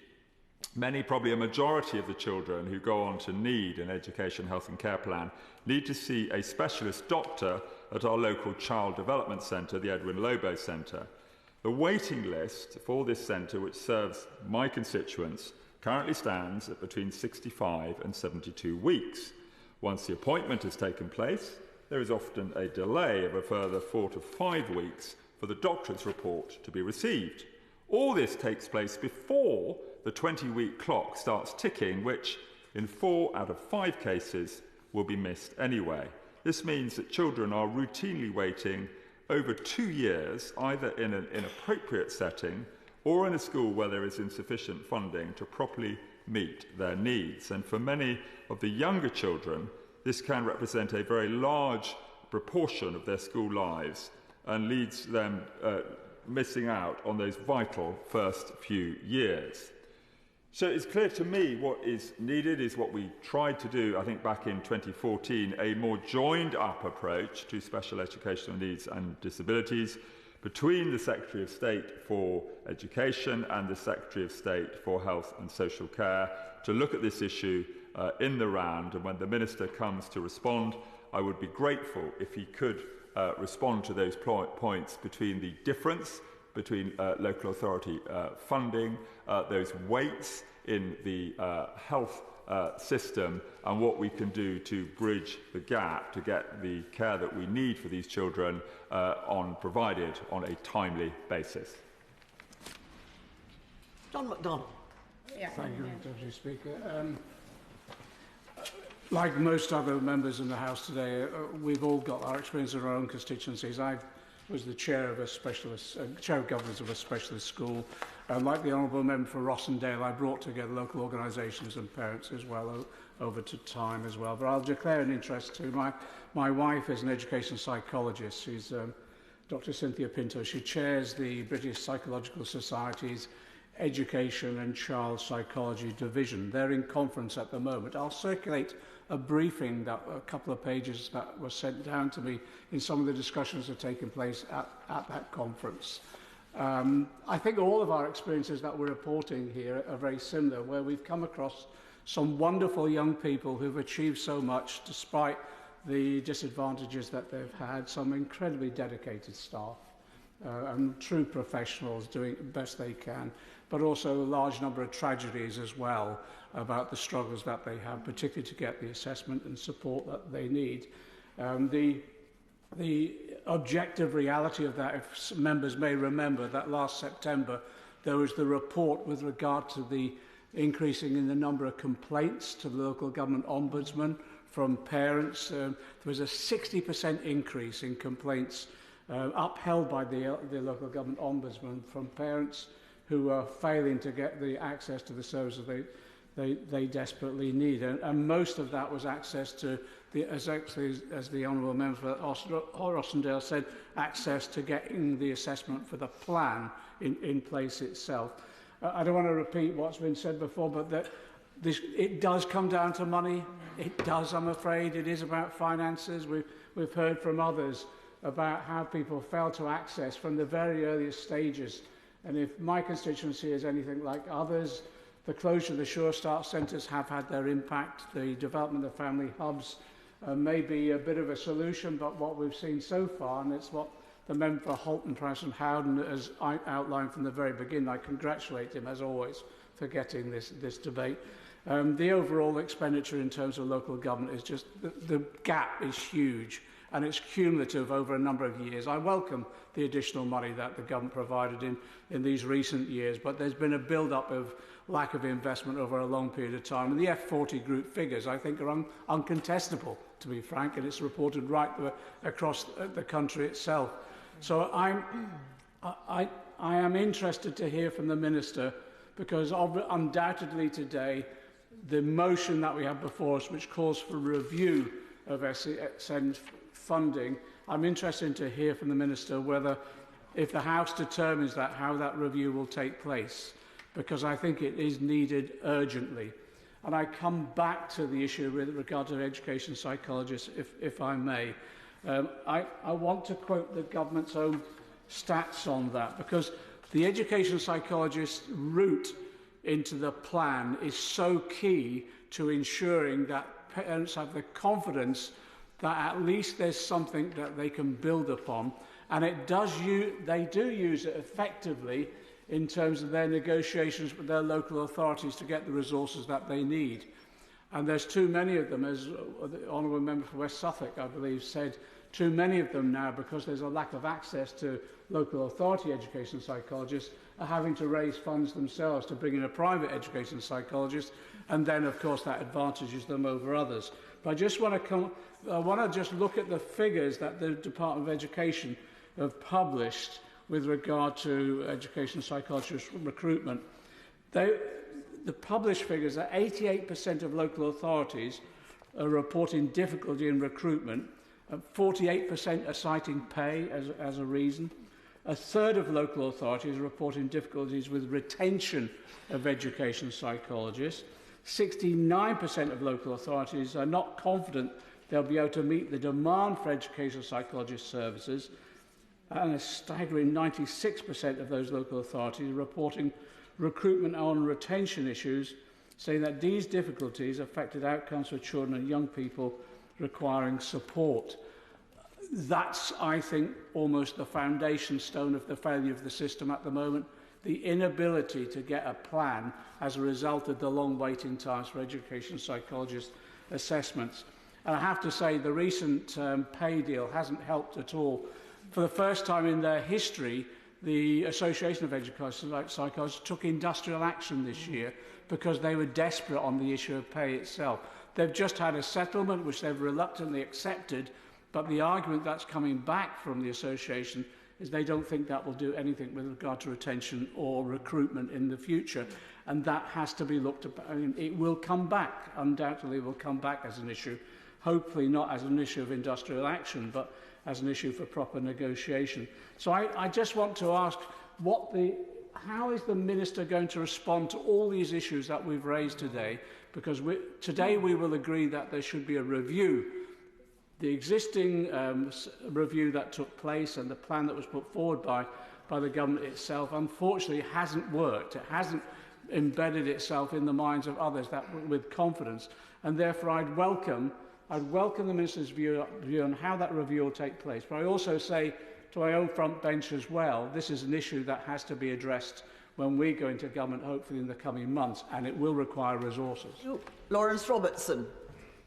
Many, probably a majority of the children who go on to need an education, health and care plan need to see a specialist doctor at our local child development centre, the Edwin Lobo Centre. The waiting list for this centre, which serves my constituents, currently stands at between 65 and 72 weeks. Once the appointment has taken place, there is often a delay of a further 4 to 5 weeks for the doctor's report to be received. All this takes place before the 20-week clock starts ticking, which in 4 out of 5 cases will be missed anyway. This means that children are routinely waiting over 2 years, either in an inappropriate setting or in a school where there is insufficient funding to properly meet their needs. And for many of the younger children, this can represent a very large proportion of their school lives and leads them missing out on those vital first few years. So it's clear to me what is needed is what we tried to do, I think, back in 2014, a more joined-up approach to special educational needs and disabilities between the Secretary of State for Education and the Secretary of State for Health and Social Care to look at this issue in the round. And when the Minister comes to respond, I would be grateful if he could respond to those points between the difference between local authority funding, those weights in the health system, and what we can do to bridge the gap to get the care that we need for these children provided on a timely basis. John MacDonald. Yeah. Thank you, Deputy Speaker. Like most other members in the House today, we've all got our experience in our own constituencies. I was the chair of chair of governance of a specialist school, and like the Honourable Member for Rossendale, I brought together local organisations and parents as well over to time as well. But I'll declare an interest too. My wife is an education psychologist. She's Dr. Cynthia Pinto. She chairs the British Psychological Society's Education and Child Psychology Division. They're in conference at the moment. I'll circulate a briefing, that a couple of pages that was sent down to me in some of the discussions that are taking place at that conference. I think all of our experiences that we're reporting here are very similar, where we've come across some wonderful young people who've achieved so much despite the disadvantages that they've had, some incredibly dedicated staff and true professionals doing the best they can, but also a large number of tragedies as well about the struggles that they have, particularly to get the assessment and support that they need. The objective reality of that, if members may remember, that last September there was the report with regard to the increasing in the number of complaints to the local government ombudsman from parents. There was a 60% increase in complaints upheld by the local government ombudsman from parents who are failing to get the access to the services they desperately need. And most of that was access to, as the Honourable Member for Rossendale said, access to getting the assessment for the plan in place itself. I don't want to repeat what's been said before, but it does come down to money. It does, I'm afraid. It is about finances. We've heard from others about how people fail to access from the very earliest stages. And if my constituency is anything like others, the closure of the Sure Start centres have had their impact. The development of family hubs may be a bit of a solution, but what we've seen so far, and it's what the member for Haltemprice and Howden has outlined from the very beginning, I congratulate him, as always, for getting this debate. The overall expenditure in terms of local government is just, the gap is huge, and it's cumulative over a number of years. I welcome the additional money that the government provided in these recent years, but there's been a build-up of lack of investment over a long period of time. And the F40 group figures, I think, are uncontestable, to be frank, and it's reported right across the country itself. So I am interested to hear from the Minister, because undoubtedly today, the motion that we have before us, which calls for review of SEN funding, I'm interested to hear from the Minister whether, if the House determines that, how that review will take place, because I think it is needed urgently. And I come back to the issue with regard to education psychologists, if I may. I want to quote the government's own stats on that, because the education psychologist route into the plan is so key to ensuring that parents have the confidence that at least there's something that they can build upon. And they do use it effectively in terms of their negotiations with their local authorities to get the resources that they need. And there's too many of them, as the Honourable Member for West Suffolk, I believe, said, too many of them now, because there's a lack of access to local authority education psychologists, are having to raise funds themselves to bring in a private education psychologist, and then, of course, that advantages them over others. But I just want to just look at the figures that the Department of Education have published with regard to education psychologist recruitment. The published figures are 88% of local authorities are reporting difficulty in recruitment, 48% are citing pay as a reason. A third of local authorities are reporting difficulties with retention of education psychologists. 69% of local authorities are not confident they'll be able to meet the demand for education psychologist services. And a staggering 96% of those local authorities are reporting recruitment and retention issues, saying that these difficulties affected outcomes for children and young people requiring support. That's, I think, almost the foundation stone of the failure of the system at the moment, the inability to get a plan as a result of the long waiting times for education psychologist assessments. And I have to say the recent pay deal hasn't helped at all. For the first time in their history, the Association of Education Psychologists took industrial action this year because they were desperate on the issue of pay itself. They've just had a settlement which they've reluctantly accepted, but the argument that's coming back from the association is they don't think that will do anything with regard to retention or recruitment in the future. And that has to be looked at. I mean, it will come back, undoubtedly will come back as an issue, hopefully not as an issue of industrial action, but as an issue for proper negotiation. So I just want to ask, how is the Minister going to respond to all these issues that we've raised today? Because today we will agree that there should be a review. The existing review that took place and the plan that was put forward by the government itself, unfortunately, hasn't worked. It hasn't embedded itself in the minds of others with confidence. And therefore, I'd welcome the Minister's view on how that review will take place. But I also say to my own front bench as well, this is an issue that has to be addressed when we go into government, hopefully in the coming months, and it will require resources. Lawrence Robertson.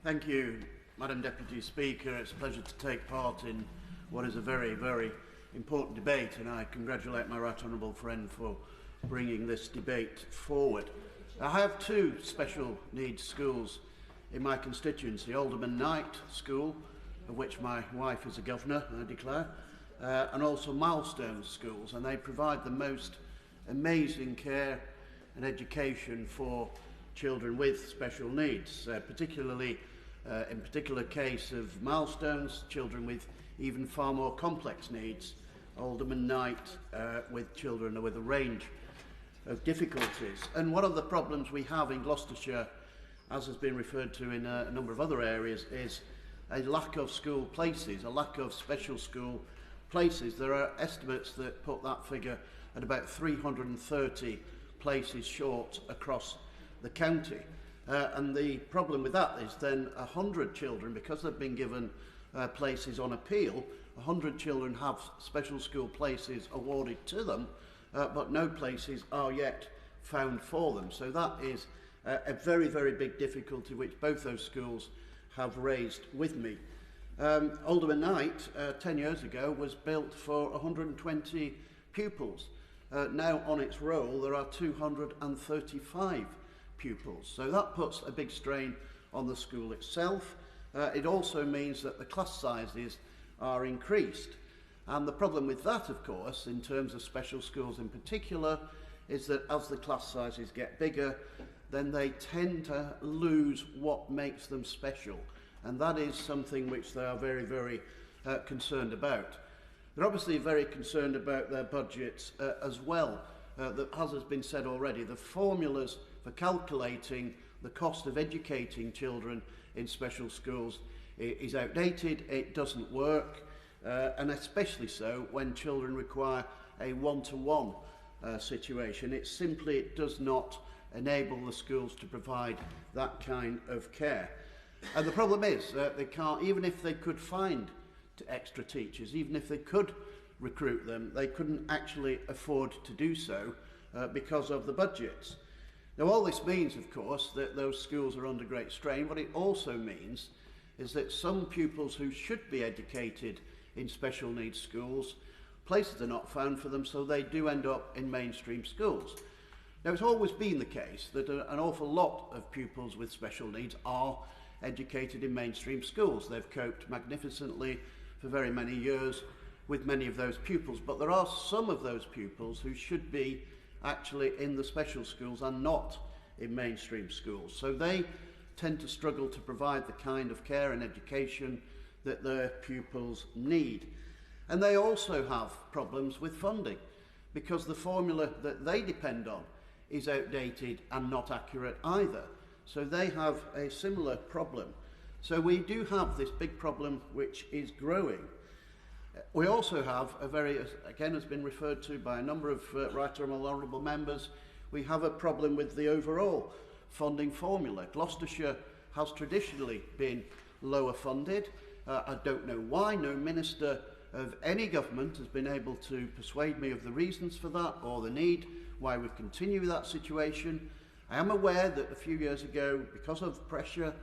Thank you, Madam Deputy Speaker. It's a pleasure to take part in what is a very, very important debate, and I congratulate my right honourable friend for bringing this debate forward. I have two special needs schools in my constituency, Alderman Knight School, of which my wife is a governor, I declare, and also Milestone Schools, and they provide the most amazing care and education for children with special needs, particularly in particular case of Milestones, children with even far more complex needs, Alderman Knight with children with a range of difficulties. And one of the problems we have in Gloucestershire, as has been referred to in a number of other areas, is a lack of school places, a lack of special school places. There are estimates that put that figure at about 330 places short across the county. And the problem with that is then 100 children, because they've been given places on appeal, 100 children have special school places awarded to them, but no places are yet found for them. So that is a very, very big difficulty which both those schools have raised with me. Alderman Knight, 10 years ago, was built for 120 pupils. Now on its roll there are 235 pupils. So that puts a big strain on the school itself. It also means that the class sizes are increased. And the problem with that, of course, in terms of special schools in particular, is that as the class sizes get bigger, then they tend to lose what makes them special. And that is something which they are very, very concerned about. They're obviously very concerned about their budgets as well. That, as has been said already, the formulas for calculating the cost of educating children in special schools is outdated. It doesn't work, and especially so when children require a one-to-one situation. It does not enable the schools to provide that kind of care. And the problem is they can't, even if they could find extra teachers, even if they could recruit them, they couldn't actually afford to do so because of the budgets. Now, all this means, of course, that those schools are under great strain. What it also means is that some pupils who should be educated in special needs schools, places are not found for them, so they do end up in mainstream schools. Now, it's always been the case that an awful lot of pupils with special needs are educated in mainstream schools. They've coped magnificently for very many years with many of those pupils, but there are some of those pupils who should be actually in the special schools and not in mainstream schools. So they tend to struggle to provide the kind of care and education that their pupils need. And they also have problems with funding because the formula that they depend on is outdated and not accurate either. So they have a similar problem. So we do have this big problem which is growing. We also have a very, again, has been referred to by a number of right honourable members, we have a problem with the overall funding formula. Gloucestershire has traditionally been lower funded. I don't know why. No minister of any government has been able to persuade me of the reasons for that or the need why we continue that situation. I am aware that a few years ago, because of pressure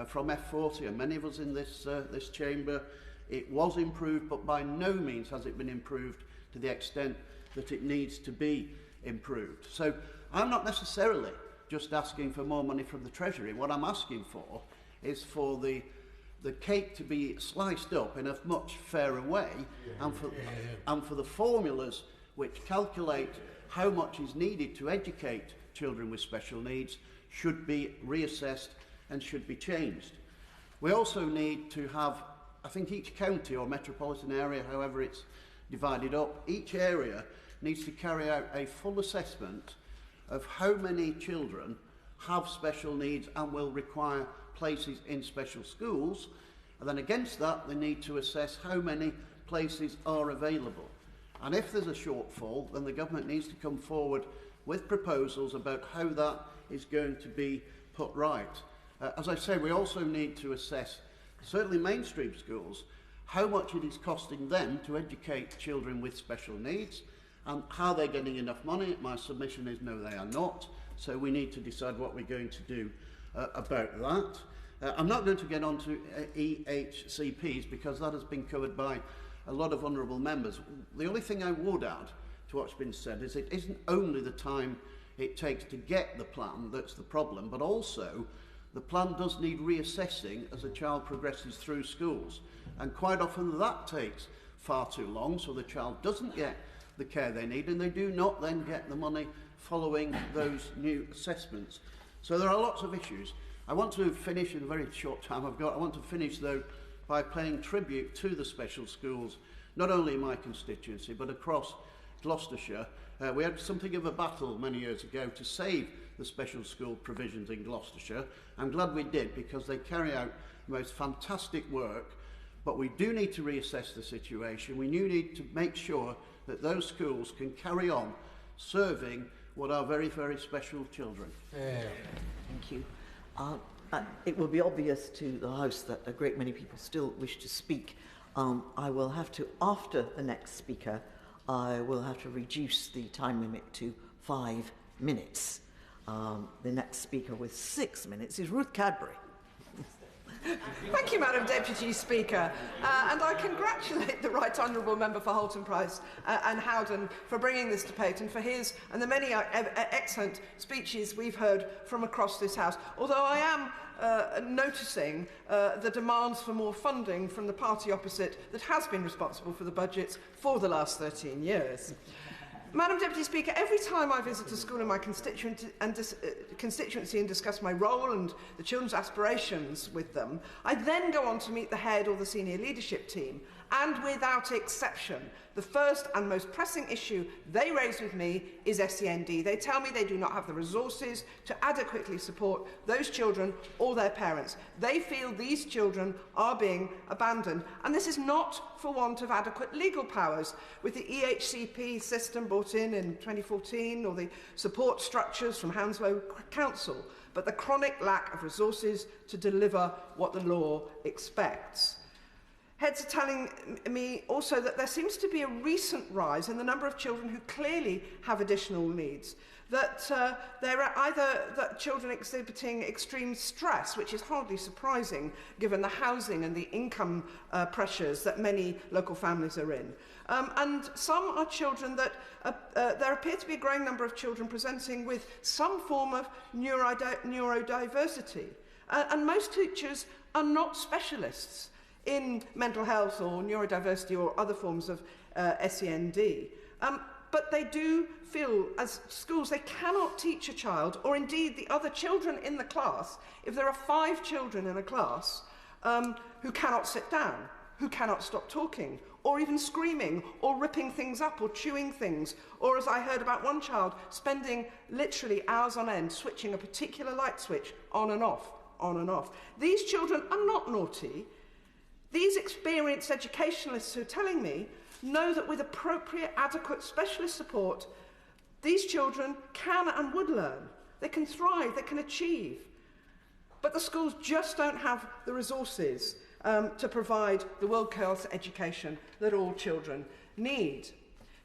from F40 and many of us in this chamber, it was improved, but by no means has it been improved to the extent that it needs to be improved. So I'm not necessarily just asking for more money from the Treasury. What I'm asking for is for the cake to be sliced up in a much fairer way, and for the formulas which calculate how much is needed to educate children with special needs should be reassessed and should be changed. We also need to have, I think each county or metropolitan area, however it's divided up, each area needs to carry out a full assessment of how many children have special needs and will require places in special schools, and then against that they need to assess how many places are available. And if there's a shortfall, then the government needs to come forward with proposals about how that is going to be put right. As I say, we also need to assess, certainly mainstream schools, how much it is costing them to educate children with special needs, and how they're getting enough money. My submission is no, they are not. So we need to decide what we're going to do about that. I'm not going to get on to EHCPs because that has been covered by a lot of honourable members. The only thing I would add to what's been said is it isn't only the time it takes to get the plan that's the problem, but also the plan does need reassessing as a child progresses through schools. And quite often that takes far too long, so the child doesn't get the care they need, and they do not then get the money following those new assessments. So there are lots of issues. I want to finish in a very short time I've got. I want to finish though by paying tribute to the special schools, not only in my constituency but across Gloucestershire. We had something of a battle many years ago to save the special school provisions in Gloucestershire. I'm glad we did because they carry out the most fantastic work, but we do need to reassess the situation. We do need to make sure that those schools can carry on serving what are very, very special children. Thank you. It will be obvious to the House that a great many people still wish to speak. I will have to, after the next speaker, I will have to reduce the time limit to 5 minutes. The next speaker with 6 minutes is Ruth Cadbury. Thank you, Madam Deputy Speaker. And I congratulate the Right Honourable Member for Haltemprice and Howden for bringing this debate and for his and the many excellent speeches we've heard from across this House. Although I am noticing the demands for more funding from the party opposite that has been responsible for the budgets for the last 13 years. Madam Deputy Speaker, every time I visit a school in my constituency and discuss my role and the children's aspirations with them, I then go on to meet the head or the senior leadership team, and without exception, the first and most pressing issue they raise with me is SEND. They tell me they do not have the resources to adequately support those children or their parents. They feel these children are being abandoned, and this is not for want of adequate legal powers. With the EHCP system, brought in 2014, or the support structures from Hounslow Council, but the chronic lack of resources to deliver what the law expects. Heads are telling me also that there seems to be a recent rise in the number of children who clearly have additional needs, that there are either that children exhibiting extreme stress, which is hardly surprising given the housing and the income pressures that many local families are in. And some are children that there appear to be a growing number of children presenting with some form of neurodiversity. And most teachers are not specialists in mental health or neurodiversity or other forms of SEND. But they do feel, as schools, they cannot teach a child, or indeed the other children in the class, if there are 5 children in a class who cannot sit down, who cannot stop talking, or even screaming, or ripping things up, or chewing things, or, as I heard about one child, spending literally hours on end switching a particular light switch on and off, on and off. These children are not naughty. These experienced educationalists who are telling me know that with appropriate, adequate specialist support, these children can and would learn. They can thrive, they can achieve. But the schools just don't have the resources to provide the world-class education that all children need.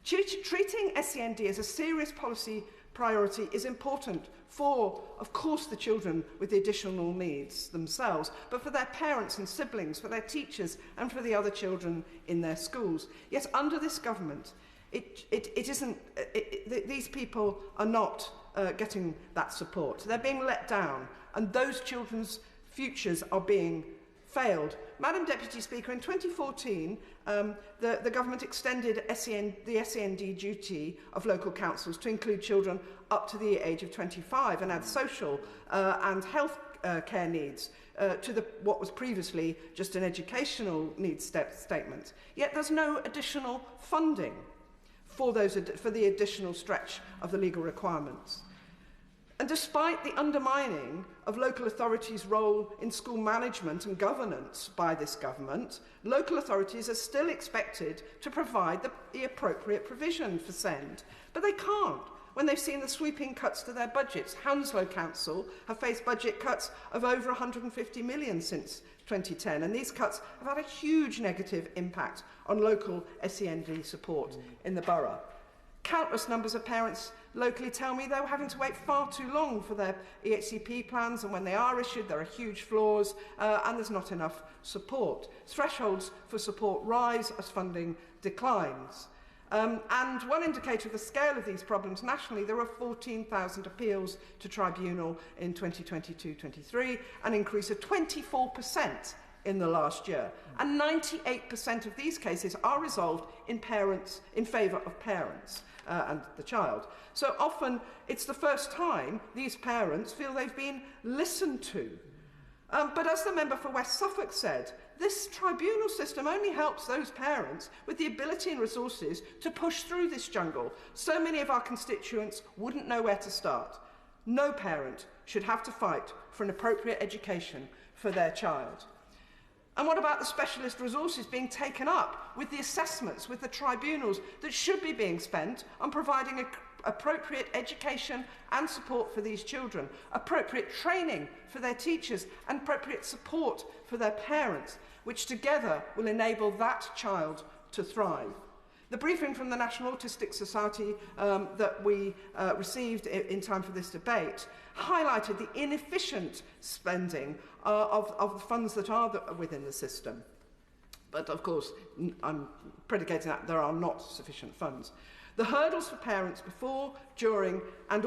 Treating SEND as a serious policy priority is important for, of course, the children with the additional needs themselves, but for their parents and siblings, for their teachers, and for the other children in their schools. Yet under this government, these people are not getting that support. They're being let down, and those children's futures are being failed. Madam Deputy Speaker, in 2014, the government extended the SEND duty of local councils to include children up to the age of 25 and add social and health care needs to what was previously just an educational needs statement. Yet there's no additional funding for the additional stretch of the legal requirements. And despite the undermining of local authorities' role in school management and governance by this government, local authorities are still expected to provide the appropriate provision for SEND. But they can't when they've seen the sweeping cuts to their budgets. Hounslow Council have faced budget cuts of over 150 million since 2010, and these cuts have had a huge negative impact on local SEND support in the borough. Countless numbers of parents locally tell me they're having to wait far too long for their EHCP plans, and when they are issued, there are huge flaws and there's not enough support. Thresholds for support rise as funding declines. And one indicator of the scale of these problems nationally, there were 14,000 appeals to tribunal in 2022-23, an increase of 24% in the last year. And 98% of these cases are resolved in favour of parents and the child. So often it's the first time these parents feel they've been listened to. But as the member for West Suffolk said, this tribunal system only helps those parents with the ability and resources to push through this jungle. So many of our constituents wouldn't know where to start. No parent should have to fight for an appropriate education for their child. And what about the specialist resources being taken up with the assessments, with the tribunals that should be being spent on providing appropriate education and support for these children, appropriate training for their teachers, and appropriate support for their parents, which together will enable that child to thrive? The briefing from the National Autistic Society that we received in time for this debate highlighted the inefficient spending of the funds that are within the system. But of course, I'm predicating that there are not sufficient funds. The hurdles for parents before, during and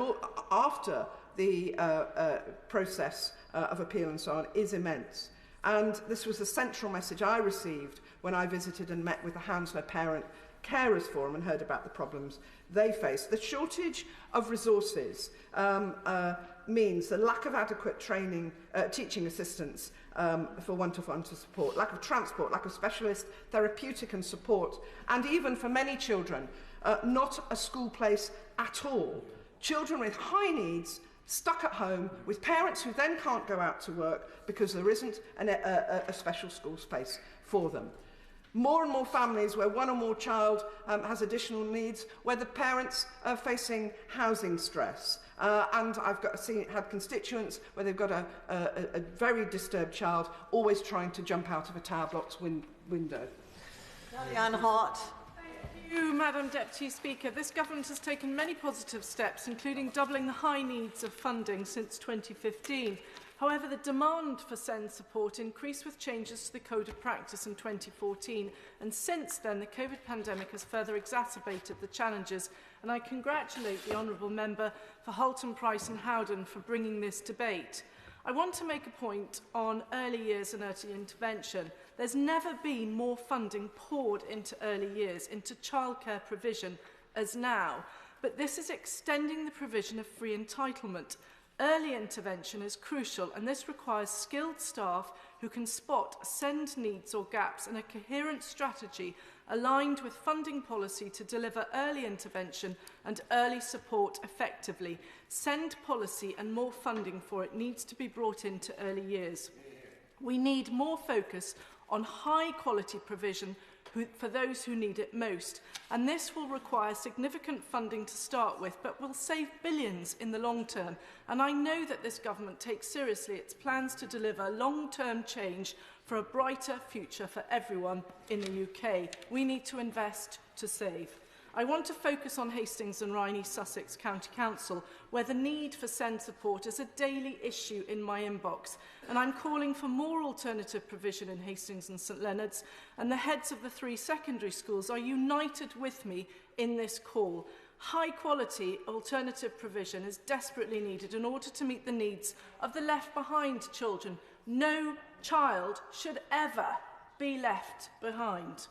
after the process of appeal and so on is immense. And this was the central message I received when I visited and met with the Hounslow Parent Carers Forum and heard about the problems they face. The shortage of resources means the lack of adequate training, teaching assistance for one-to-one support, lack of transport, lack of specialist therapeutic and support, and even for many children, not a school place at all. Children with high needs stuck at home with parents who then can't go out to work because there isn't a special school space for them. more and more families where one or more child has additional needs, where the parents are facing housing stress. And I've had constituents where they've got a very disturbed child always trying to jump out of a tower block's window. Anne Hart. Thank you, Madam Deputy Speaker. This government has taken many positive steps, including doubling the high needs of funding since 2015. However, the demand for SEND support increased with changes to the Code of Practice in 2014, and since then the COVID pandemic has further exacerbated the challenges, and I congratulate the Honourable Member for Haltemprice and Howden for bringing this debate. I want to make a point on early years and early intervention. There's never been more funding poured into early years, into childcare provision, as now, but this is extending the provision of free entitlement. Early intervention is crucial, and this requires skilled staff who can spot SEND needs or gaps and a coherent strategy aligned with funding policy to deliver early intervention and early support effectively. SEND policy and more funding for it needs to be brought into early years. We need more focus on high-quality provision for those who need it most, and this will require significant funding to start with, but will save billions in the long term. And I know that this government takes seriously its plans to deliver long-term change for a brighter future for everyone in the UK. We need to invest to save. I want to focus on Hastings and Rye East Sussex County Council, where the need for SEND support is a daily issue in my inbox, and I'm calling for more alternative provision in Hastings and St Leonards, and the heads of the 3 secondary schools are united with me in this call. High-quality alternative provision is desperately needed in order to meet the needs of the left-behind children. No child should ever be left behind.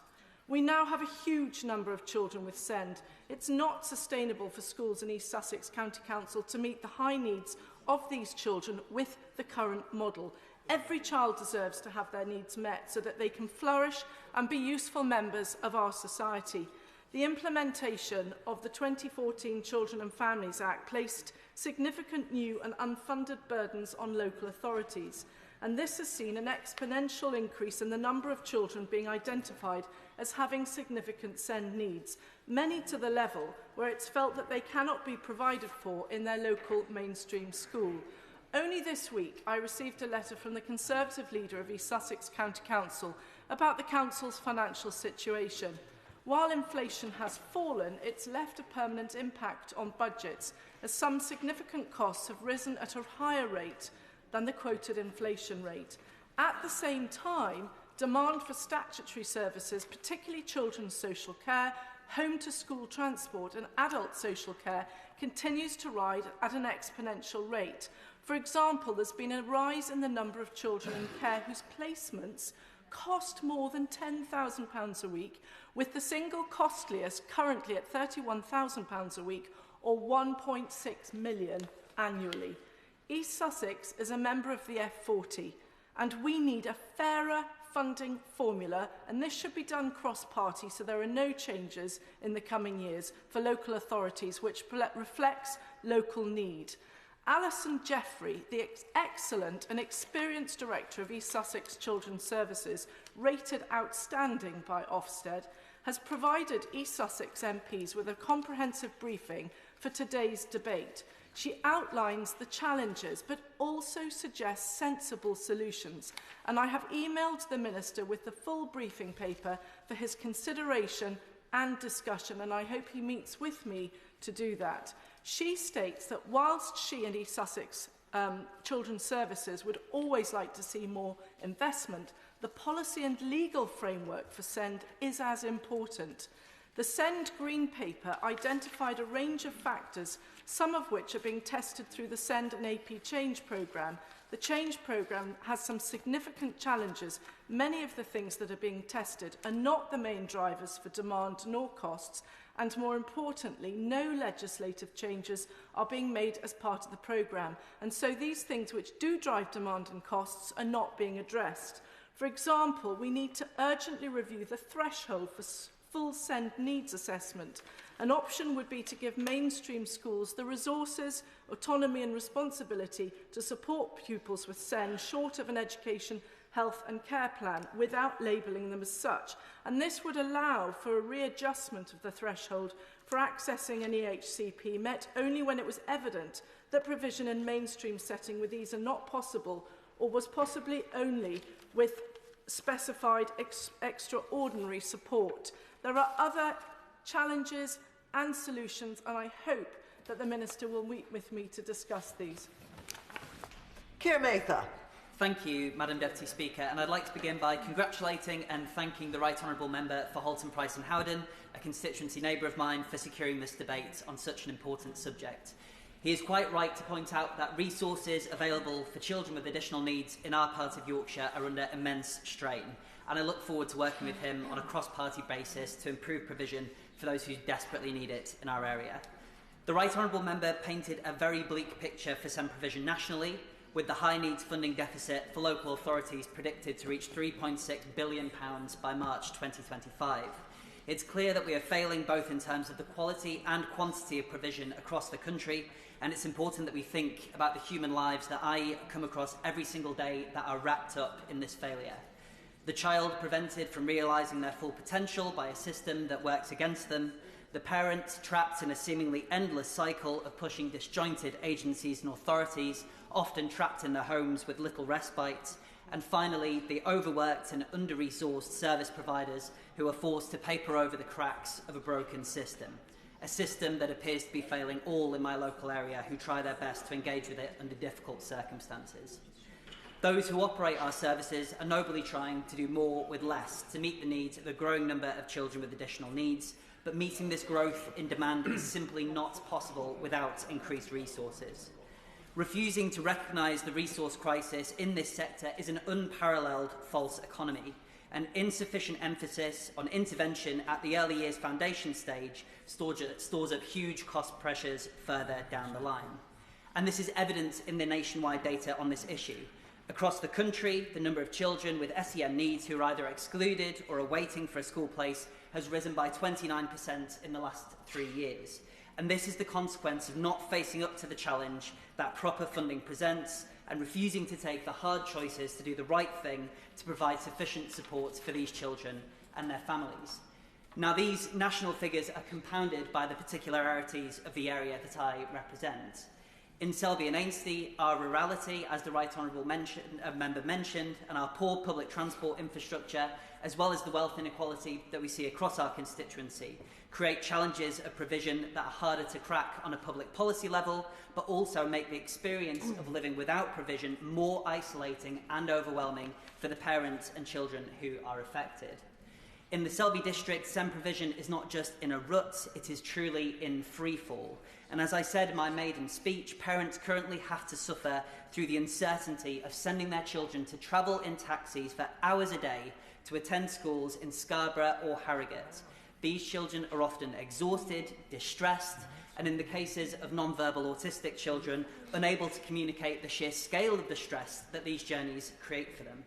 We now have a huge number of children with SEND. It's not sustainable for schools in East Sussex County Council to meet the high needs of these children with the current model. Every child deserves to have their needs met so that they can flourish and be useful members of our society. The implementation of the 2014 Children and Families Act placed significant new and unfunded burdens on local authorities, and this has seen an exponential increase in the number of children being identified as having significant SEND needs, many to the level where it's felt that they cannot be provided for in their local mainstream school. Only this week, I received a letter from the Conservative leader of East Sussex County Council about the council's financial situation. While inflation has fallen, it's left a permanent impact on budgets, as some significant costs have risen at a higher rate than the quoted inflation rate. At the same time, demand for statutory services, particularly children's social care, home-to-school transport and adult social care, continues to rise at an exponential rate. For example, there's been a rise in the number of children in care whose placements cost more than £10,000 a week, with the single costliest currently at £31,000 a week, or £1.6 million annually. East Sussex is a member of the F40, and we need a fairer funding formula, and this should be done cross-party so there are no changes in the coming years for local authorities, which reflects local need. Alison Jeffrey, the excellent and experienced director of East Sussex Children's Services, rated outstanding by Ofsted, has provided East Sussex MPs with a comprehensive briefing for today's debate. She outlines the challenges, but also suggests sensible solutions. And I have emailed the Minister with the full briefing paper for his consideration and discussion, and I hope he meets with me to do that. She states that whilst she and East Sussex Children's Services would always like to see more investment, the policy and legal framework for SEND is as important. The SEND Green Paper identified a range of factors, some of which are being tested through the SEND and AP Change programme. The Change programme has some significant challenges. Many of the things that are being tested are not the main drivers for demand nor costs, and more importantly, no legislative changes are being made as part of the programme. And so these things which do drive demand and costs are not being addressed. For example, we need to urgently review the threshold for full SEND needs assessment. An option would be to give mainstream schools the resources, autonomy and responsibility to support pupils with SEND short of an education health and care plan without labelling them as such. And this would allow for a readjustment of the threshold for accessing an EHCP met only when it was evident that provision in mainstream setting with these are not possible, or was possibly only with specified extraordinary support. There are other challenges and solutions, and I hope that the Minister will meet with me to discuss these. Keir Mather. Thank you, Madam Deputy Speaker, and I'd like to begin by congratulating and thanking the Right Honourable Member for Haltemprice and Howden, a constituency neighbour of mine, for securing this debate on such an important subject. He is quite right to point out that resources available for children with additional needs in our part of Yorkshire are under immense strain, and I look forward to working with him on a cross-party basis to improve provision for those who desperately need it in our area. The Right Honourable Member painted a very bleak picture for SEND provision nationally, with the high needs funding deficit for local authorities predicted to reach £3.6 billion by March 2025. It's clear that we are failing both in terms of the quality and quantity of provision across the country, and it's important that we think about the human lives that I come across every single day that are wrapped up in this failure. The child prevented from realising their full potential by a system that works against them, the parent trapped in a seemingly endless cycle of pushing disjointed agencies and authorities, often trapped in their homes with little respite, and finally the overworked and under-resourced service providers who are forced to paper over the cracks of a broken system, a system that appears to be failing all in my local area who try their best to engage with it under difficult circumstances. Those who operate our services are nobly trying to do more with less to meet the needs of a growing number of children with additional needs, but meeting this growth in demand is simply not possible without increased resources. Refusing to recognise the resource crisis in this sector is an unparalleled false economy. An insufficient emphasis on intervention at the early years foundation stage stores up huge cost pressures further down the line. And this is evident in the nationwide data on this issue. Across the country, the number of children with SEN needs who are either excluded or are waiting for a school place has risen by 29% in the last 3 years. And this is the consequence of not facing up to the challenge that proper funding presents and refusing to take the hard choices to do the right thing to provide sufficient support for these children and their families. Now, these national figures are compounded by the particularities of the area that I represent. In Selby and Ainsty, our rurality, as the Right Honourable Member mentioned, and our poor public transport infrastructure, as well as the wealth inequality that we see across our constituency, create challenges of provision that are harder to crack on a public policy level, but also make the experience of living without provision more isolating and overwhelming for the parents and children who are affected. In the Selby district, SEND provision is not just in a rut, it is truly in freefall. And as I said in my maiden speech, parents currently have to suffer through the uncertainty of sending their children to travel in taxis for hours a day to attend schools in Scarborough or Harrogate. These children are often exhausted, distressed, and in the cases of non-verbal autistic children, unable to communicate the sheer scale of the stress that these journeys create for them.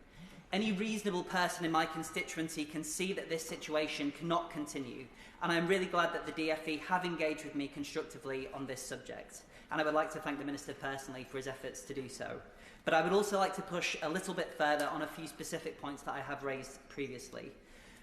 Any reasonable person in my constituency can see that this situation cannot continue, and I'm really glad that the DFE have engaged with me constructively on this subject, and I would like to thank the Minister personally for his efforts to do so. But I would also like to push a little bit further on a few specific points that I have raised previously.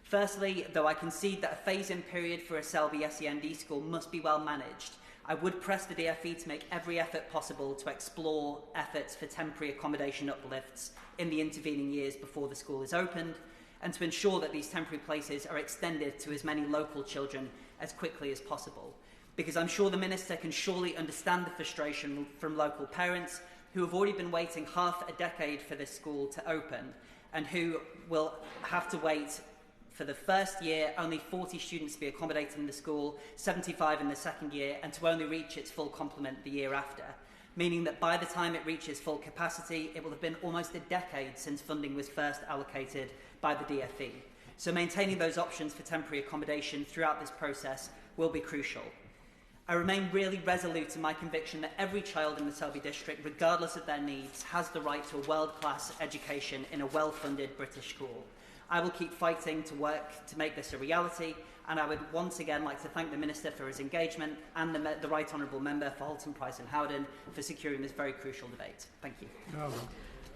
Firstly, though I concede that a phase-in period for a Selby SEND school must be well managed, I would press the DFE to make every effort possible to explore efforts for temporary accommodation uplifts in the intervening years before the school is opened, and to ensure that these temporary places are extended to as many local children as quickly as possible. Because I'm sure the Minister can surely understand the frustration from local parents who have already been waiting half a decade for this school to open, and who will have to wait for the first year, only 40 students to be accommodated in the school, 75 in the second year, and to only reach its full complement the year after, meaning that by the time it reaches full capacity, it will have been almost a decade since funding was first allocated by the DFE. So maintaining those options for temporary accommodation throughout this process will be crucial. I remain really resolute in my conviction that every child in the Selby district, regardless of their needs, has the right to a world-class education in a well-funded British school. I will keep fighting to work to make this a reality, and I would once again like to thank the Minister for his engagement and the Right Honourable Member for Haltemprice and Howden for securing this very crucial debate. Thank you.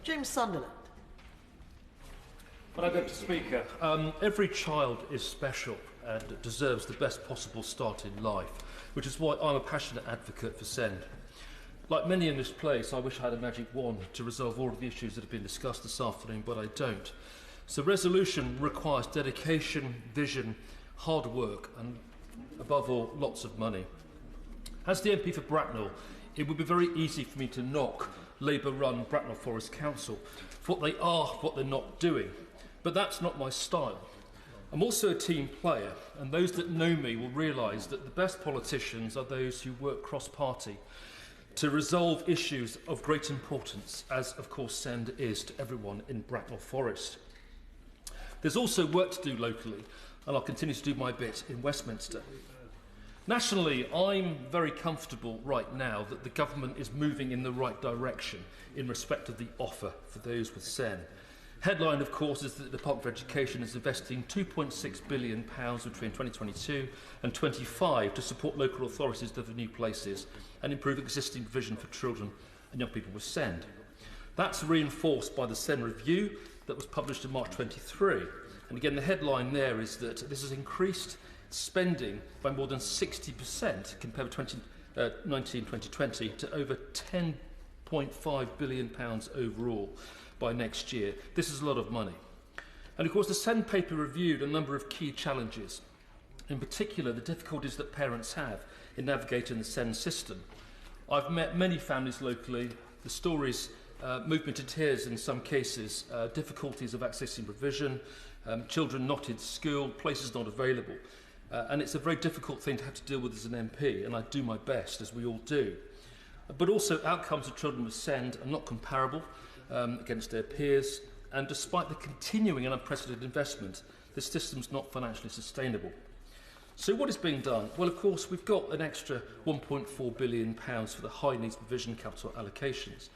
James Sunderland. Madam Deputy Speaker, every child is special and deserves the best possible start in life, which is why I'm a passionate advocate for SEND. Like many in this place, I wish I had a magic wand to resolve all of the issues that have been discussed this afternoon, but I don't. So resolution requires dedication, vision, hard work and, above all, lots of money. As the MP for Bracknell, it would be very easy for me to knock Labour-run Bracknell Forest Council for what they are, what they're not doing. But that's not my style. I'm also a team player, and those that know me will realise that the best politicians are those who work cross-party to resolve issues of great importance, as of course SEND is to everyone in Bracknell Forest. There's also work to do locally, and I'll continue to do my bit in Westminster. Nationally, I'm very comfortable right now that the government is moving in the right direction in respect of the offer for those with SEN. Headline, of course, is that the Department of Education is investing £2.6 billion between 2022 and 25 to support local authorities to deliver new places and improve existing provision for children and young people with SEND. That's reinforced by the SEN review that was published in March 23. And again, the headline there is that this has increased spending by more than 60% compared with 2019-2020 to over £10.5 billion overall by next year. This is a lot of money. And of course, the SEND paper reviewed a number of key challenges, in particular the difficulties that parents have in navigating the SEND system. I've met many families locally. The stories move me to tears in some cases, difficulties of accessing provision, children not in school, places not available. And it's a very difficult thing to have to deal with as an MP, and I do my best, as we all do. But also, outcomes of children with SEND are not comparable against their peers, and despite the continuing and unprecedented investment, the system's not financially sustainable. So what is being done? Well, of course, we've got an extra £1.4 billion for the high needs provision capital allocations.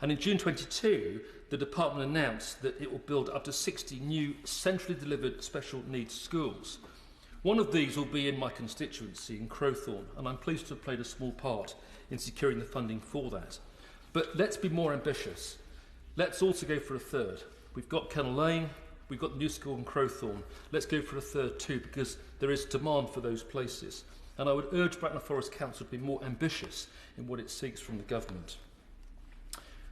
And in June 22, the department announced that it will build up to 60 new centrally delivered special needs schools. One of these will be in my constituency in Crowthorne, and I'm pleased to have played a small part in securing the funding for that. But let's be more ambitious. Let's also go for a third. We've got Kennel Lane, we've got the new school in Crowthorne. Let's go for a third too, because there is demand for those places. And I would urge Bracknell Forest Council to be more ambitious in what it seeks from the government.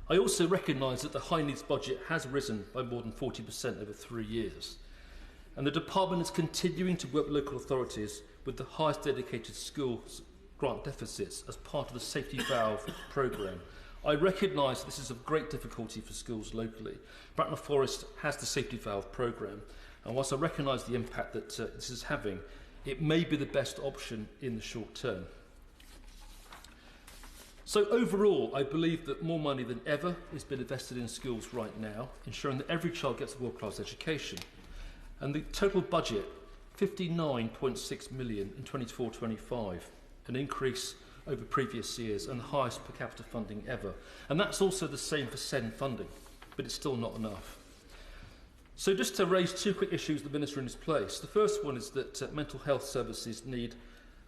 I also recognise that the high needs budget has risen by more than 40% over 3 years. And the department is continuing to work with local authorities with the highest dedicated schools grant deficits as part of the safety valve programme. I recognise this is of great difficulty for schools locally. Bracknell Forest has the safety valve programme, and whilst I recognise the impact that this is having, it may be the best option in the short term. So overall, I believe that more money than ever is being invested in schools right now, ensuring that every child gets a world-class education. And the total budget, £59.6 million in 24-25, an increase over previous years and the highest per capita funding ever. And that's also the same for SEND funding, but it's still not enough. So just to raise two quick issues the Minister in his place. The first one is that mental health services need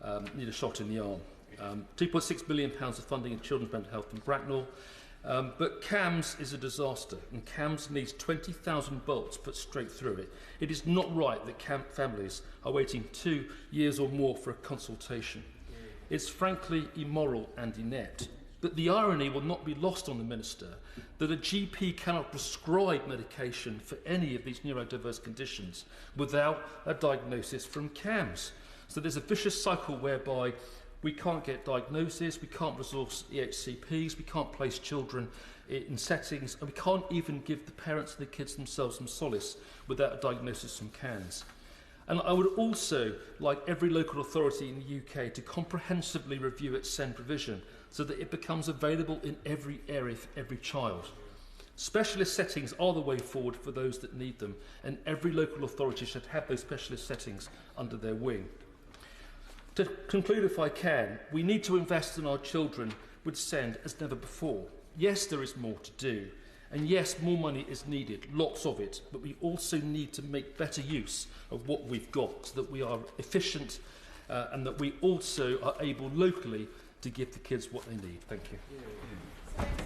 a shot in the arm. £2.6 billion of funding in children's mental health in Bracknell. But CAMS is a disaster, and CAMS needs 20,000 bolts put straight through it. It is not right that families are waiting 2 years or more for a consultation. It's frankly immoral and inept. But the irony will not be lost on the Minister that a GP cannot prescribe medication for any of these neurodiverse conditions without a diagnosis from CAMS. So there's a vicious cycle whereby we can't get diagnosis, we can't resource EHCPs, we can't place children in settings, and we can't even give the parents and the kids themselves some solace without a diagnosis from CAMS. And I would also like every local authority in the UK to comprehensively review its SEND provision so that it becomes available in every area for every child. Specialist settings are the way forward for those that need them, and every local authority should have those specialist settings under their wing. To conclude, if I can, we need to invest in our children with SEND as never before. Yes, there is more to do, and yes, more money is needed, lots of it, but we also need to make better use of what we've got so that we are efficient and that we also are able locally to give the kids what they need. Thank you.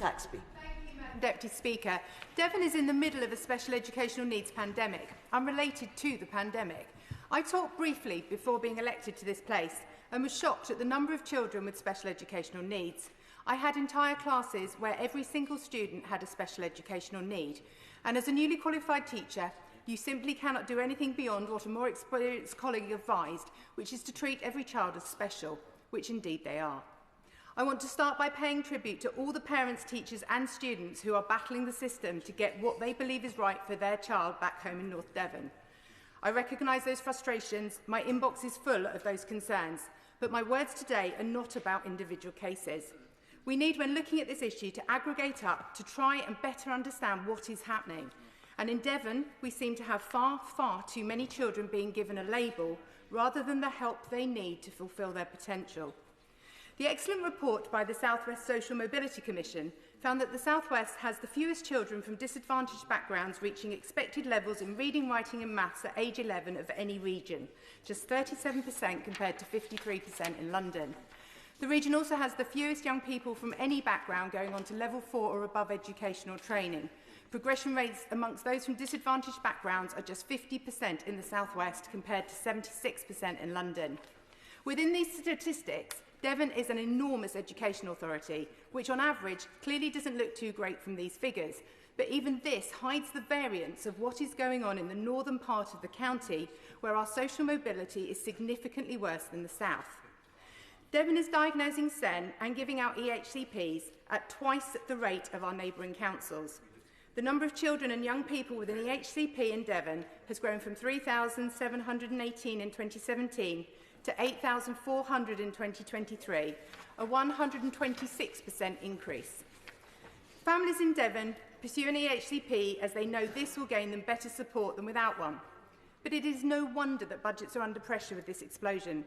Saxby. Thank you, Deputy Speaker. Devon is in the middle of a special educational needs pandemic, unrelated to the pandemic. I talked briefly before being elected to this place and was shocked at the number of children with special educational needs. I had entire classes where every single student had a special educational need. And as a newly qualified teacher, you simply cannot do anything beyond what a more experienced colleague advised, which is to treat every child as special, which indeed they are. I want to start by paying tribute to all the parents, teachers and students who are battling the system to get what they believe is right for their child back home in North Devon. I recognise those frustrations. My inbox is full of those concerns, but my words today are not about individual cases. We need, when looking at this issue, to aggregate up to try and better understand what is happening. And in Devon, we seem to have far, far too many children being given a label rather than the help they need to fulfil their potential. The excellent report by the South West Social Mobility Commission found that the South West has the fewest children from disadvantaged backgrounds reaching expected levels in reading, writing and maths at age 11 of any region, just 37% compared to 53% in London. The region also has the fewest young people from any background going on to level 4 or above educational training. Progression rates amongst those from disadvantaged backgrounds are just 50% in the South West compared to 76% in London. Within these statistics, Devon is an enormous education authority, which on average clearly doesn't look too great from these figures. But even this hides the variance of what is going on in the northern part of the county, where our social mobility is significantly worse than the south. Devon is diagnosing SEN and giving out EHCPs at twice the rate of our neighbouring councils. The number of children and young people with an EHCP in Devon has grown from 3,718 in 2017 to 8,400 in 2023, a 126% increase. Families in Devon pursue an EHCP as they know this will gain them better support than without one. But it is no wonder that budgets are under pressure with this explosion.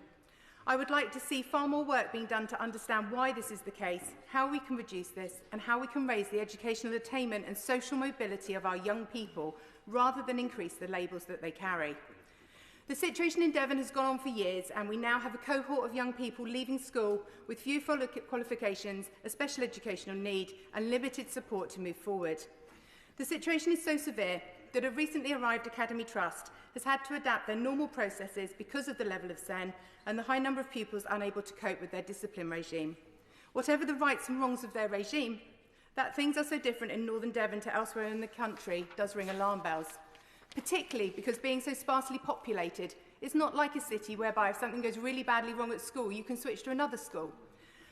I would like to see far more work being done to understand why this is the case, how we can reduce this, and how we can raise the educational attainment and social mobility of our young people, rather than increase the labels that they carry. The situation in Devon has gone on for years, and we now have a cohort of young people leaving school with few qualifications, a special educational need, and limited support to move forward. The situation is so severe that a recently arrived Academy Trust has had to adapt their normal processes because of the level of SEN and the high number of pupils unable to cope with their discipline regime. Whatever the rights and wrongs of their regime, that things are so different in Northern Devon to elsewhere in the country does ring alarm bells, particularly because being so sparsely populated, it's not like a city whereby if something goes really badly wrong at school, you can switch to another school.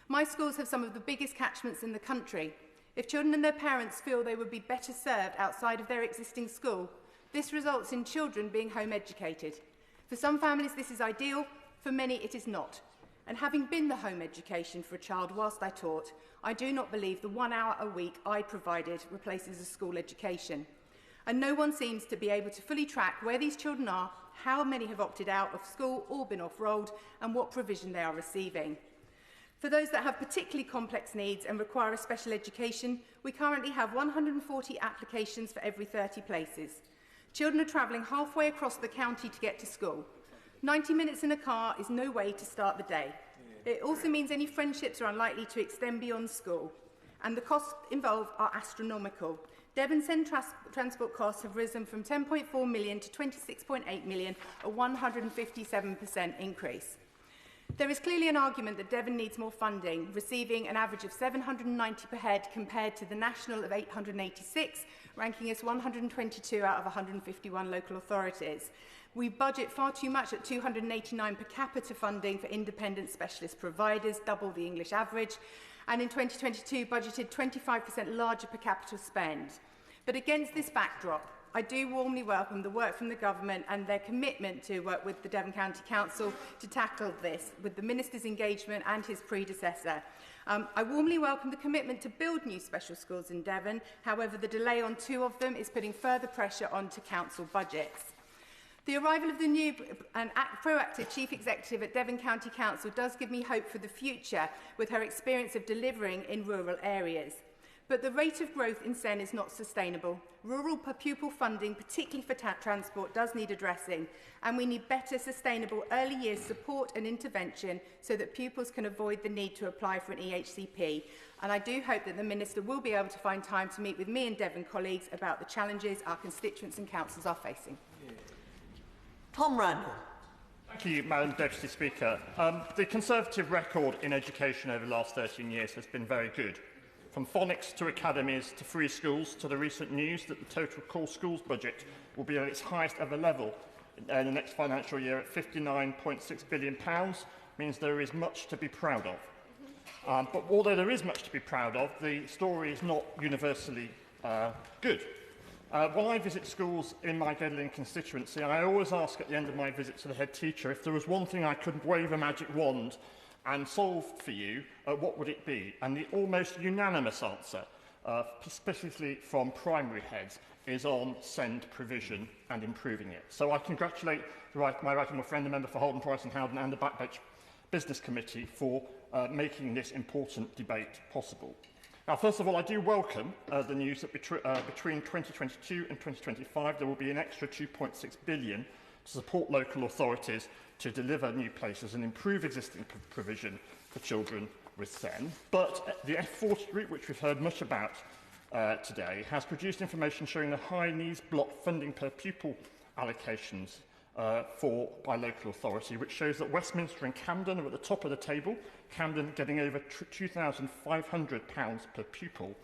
My schools have some of the biggest catchments in the country. If children and their parents feel they would be better served outside of their existing school, this results in children being home educated. For some families this is ideal, for many it is not. And having been the home education for a child whilst I taught, I do not believe the 1 hour a week I provided replaces a school education. And no one seems to be able to fully track where these children are, how many have opted out of school or been off-rolled, and what provision they are receiving. For those that have particularly complex needs and require a special education, we currently have 140 applications for every 30 places. Children are travelling halfway across the county to get to school. 90 minutes in a car is no way to start the day. It also means any friendships are unlikely to extend beyond school, and the costs involved are astronomical. Devon SEN transport costs have risen from 10.4 million to 26.8 million, a 157% increase. There is clearly an argument that Devon needs more funding, receiving an average of 790 per head compared to the national of 886, ranking us 122 out of 151 local authorities. We budget far too much at 289 per capita funding for independent specialist providers, double the English average, and in 2022 budgeted 25% larger per capita spend. But against this backdrop, I do warmly welcome the work from the government and their commitment to work with the Devon County Council to tackle this, with the Minister's engagement and his predecessor. I warmly welcome the commitment to build new special schools in Devon. However, the delay on 2 of them is putting further pressure onto council budgets. The arrival of the new and proactive Chief Executive at Devon County Council does give me hope for the future with her experience of delivering in rural areas. But the rate of growth in SEN is not sustainable. Rural per pupil funding, particularly for transport, does need addressing, and we need better sustainable early years support and intervention so that pupils can avoid the need to apply for an EHCP. And I do hope that the Minister will be able to find time to meet with me and Devon colleagues about the challenges our constituents and councils are facing. Tom Randall. Thank you, Madam Deputy Speaker. The Conservative record in education over the last 13 years has been very good. From phonics to academies to free schools to the recent news that the total core schools budget will be at its highest ever level in the next financial year at £59.6 billion means there is much to be proud of. But although there is much to be proud of, the story is not universally good. When I visit schools in my Gedling constituency, I always ask at the end of my visit to the head teacher if there was one thing I could wave a magic wand and solve for you, what would it be? And the almost unanimous answer, specifically from primary heads, is on SEND provision and improving it. So I congratulate my right honourable friend, the member for Haltemprice and Howden, and the Backbench Business Committee for making this important debate possible. Now, first of all, I do welcome the news that between 2022 and 2025 there will be an extra £2.6 billion to support local authorities to deliver new places and improve existing provision for children with SEN. But the F40 group, which we've heard much about today, has produced information showing the high needs block funding per pupil allocations by local authority, which shows that Westminster and Camden are at the top of the table, Camden getting over £2,500 per pupil,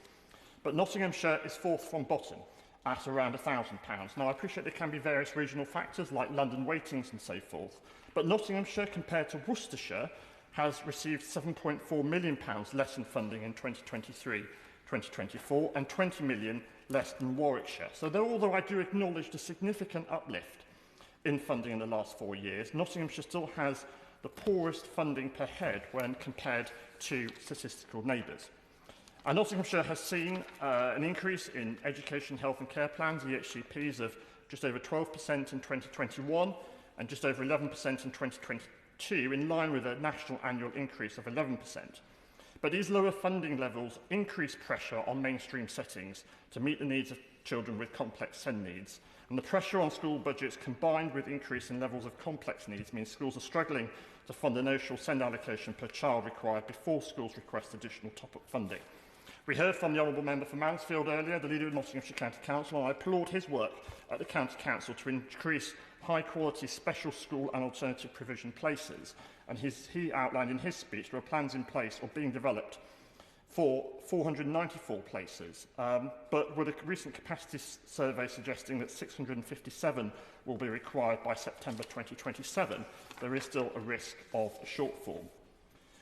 but Nottinghamshire is fourth from bottom at around £1,000. Now, I appreciate there can be various regional factors like London weightings and so forth, but Nottinghamshire, compared to Worcestershire, has received £7.4 million less in funding in 2023-2024 and £20 million less than Warwickshire. So although I do acknowledge the significant uplift in funding in the last 4 years, Nottinghamshire still has the poorest funding per head when compared to statistical neighbours. And Nottinghamshire has seen an increase in education, health and care plans, EHCPs, of just over 12% in 2021 and just over 11% in 2022, in line with a national annual increase of 11%. But these lower funding levels increase pressure on mainstream settings to meet the needs of children with complex SEN needs. And the pressure on school budgets, combined with increase in levels of complex needs, means schools are struggling to fund the notional SEND allocation per child required before schools request additional top-up funding. We heard from the Honourable Member for Mansfield earlier, the leader of Nottinghamshire County Council, and I applaud his work at the County Council to increase high-quality special school and alternative provision places. And he outlined in his speech there are plans in place or being developed for 494 places, but with a recent capacity survey suggesting that 657 will be required by September 2027, there is still a risk of a shortfall.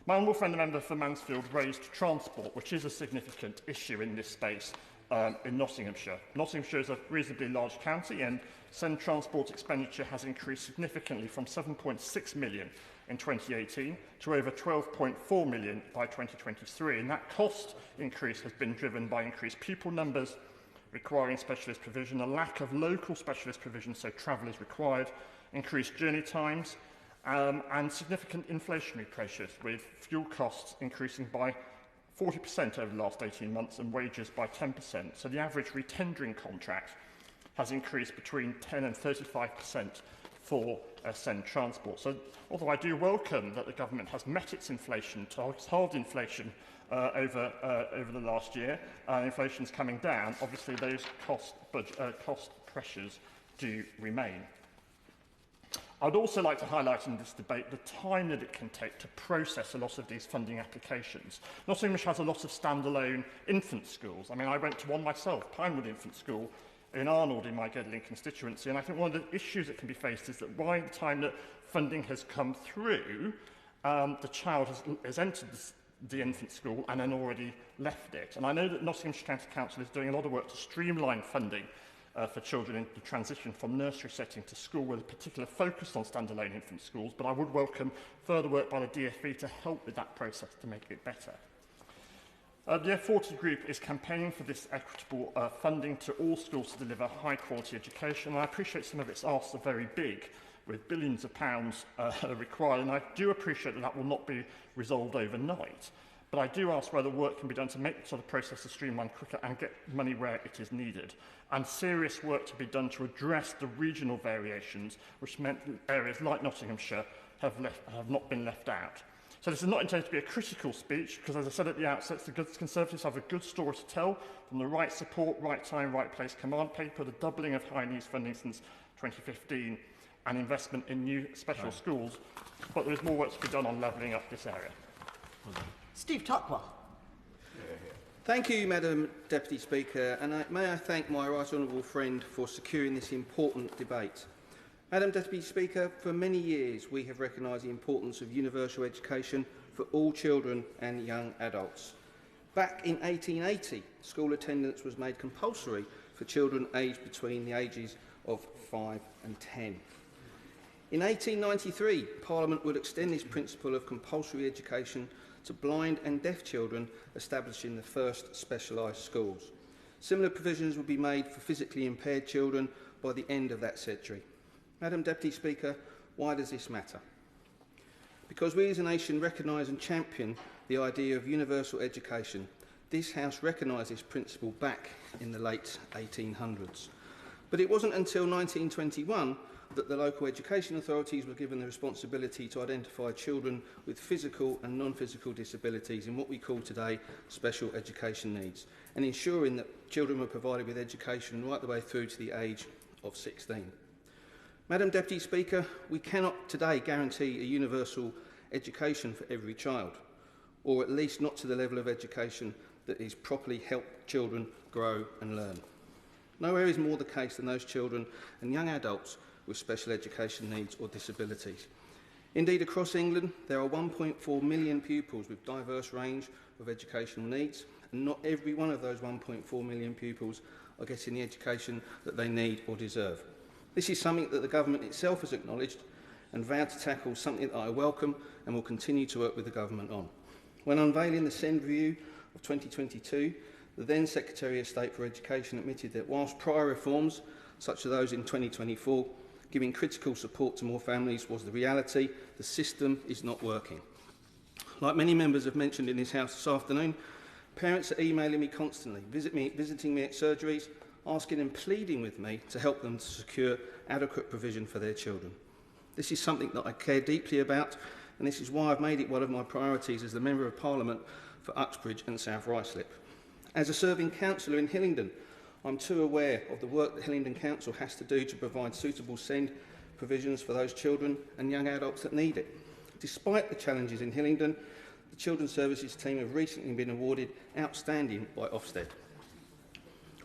My honourable friend, the member for Mansfield, raised transport, which is a significant issue in this space in Nottinghamshire. Nottinghamshire is a reasonably large county, and SEND transport expenditure has increased significantly from £7.6 million in 2018 to over £12.4 million by 2023. And that cost increase has been driven by increased pupil numbers requiring specialist provision, a lack of local specialist provision, so travel is required, increased journey times, and significant inflationary pressures, with fuel costs increasing by 40% over the last 18 months and wages by 10%. So the average retendering contract has increased between 10 and 35% for SEND transport. So although I do welcome that the government has met its inflation targets, halved inflation over the last year, and inflation is coming down, obviously those cost pressures do remain. I'd also like to highlight in this debate the time that it can take to process a lot of these funding applications. Nottinghamshire has a lot of standalone infant schools. I mean, I went to one myself, Pinewood Infant School, in Arnold in my Gedling constituency, and I think one of the issues that can be faced is that by the time that funding has come through, the child has entered the infant school and then already left it. And I know that Nottinghamshire County Council is doing a lot of work to streamline funding for children in the transition from nursery setting to school, with a particular focus on standalone infant schools, but I would welcome further work by the DFE to help with that process to make it better. The F40 group is campaigning for this equitable funding to all schools to deliver high-quality education, and I appreciate some of its asks are very big, with billions of pounds required, and I do appreciate that that will not be resolved overnight. But I do ask whether work can be done to make the sort of process streamlined quicker and get money where it is needed, and serious work to be done to address the regional variations, which meant that areas like Nottinghamshire have not been left out. So this is not intended to be a critical speech, because as I said at the outset, the Conservatives have a good story to tell, from the right support, right time, right place command paper, the doubling of high needs funding since 2015, and investment in new special schools, but there is more work to be done on levelling up this area. Steve Tuckwell. Thank you, Madam Deputy Speaker, and may I thank my right honourable friend for securing this important debate. Madam Deputy Speaker, for many years we have recognised the importance of universal education for all children and young adults. Back in 1880, school attendance was made compulsory for children aged between the ages of 5 and 10. In 1893, Parliament would extend this principle of compulsory education to blind and deaf children, establishing the first specialised schools. Similar provisions would be made for physically impaired children by the end of that century. Madam Deputy Speaker, why does this matter? Because we as a nation recognise and champion the idea of universal education. This House recognised this principle back in the late 1800s. But it wasn't until 1921 that the local education authorities were given the responsibility to identify children with physical and non-physical disabilities in what we call today special education needs, and ensuring that children were provided with education right the way through to the age of 16. Madam Deputy Speaker, we cannot today guarantee a universal education for every child, or at least not to the level of education that is properly help children grow and learn. Nowhere is more the case than those children and young adults with special education needs or disabilities. Indeed, across England, there are 1.4 million pupils with diverse range of educational needs, and not every one of those 1.4 million pupils are getting the education that they need or deserve. This is something that the government itself has acknowledged and vowed to tackle, something that I welcome and will continue to work with the government on. When unveiling the SEND review of 2022, the then Secretary of State for Education admitted that whilst prior reforms, such as those in 2024, giving critical support to more families was the reality, the system is not working. Like many members have mentioned in this House this afternoon, parents are emailing me constantly, visiting me at surgeries, asking and pleading with me to help them to secure adequate provision for their children. This is something that I care deeply about, and this is why I've made it one of my priorities as the Member of Parliament for Uxbridge and South Ruislip. As a serving councillor in Hillingdon, I'm too aware of the work that Hillingdon Council has to do to provide suitable SEND provisions for those children and young adults that need it. Despite the challenges in Hillingdon, the Children's Services team have recently been awarded Outstanding by Ofsted.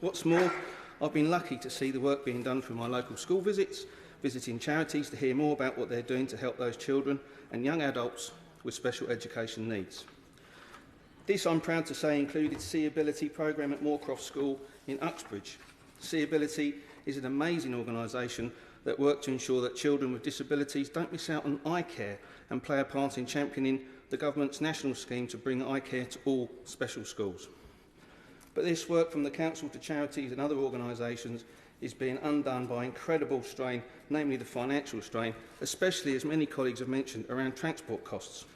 What's more, I've been lucky to see the work being done through my local school visits, visiting charities to hear more about what they're doing to help those children and young adults with special education needs. This, I'm proud to say, included See Ability programme at Moorcroft School in Uxbridge. See Ability is an amazing organisation that works to ensure that children with disabilities don't miss out on eye care and play a part in championing the government's national scheme to bring eye care to all special schools. But this work from the council to charities and other organisations is being undone by incredible strain, namely the financial strain, especially, as many colleagues have mentioned, around transport costs.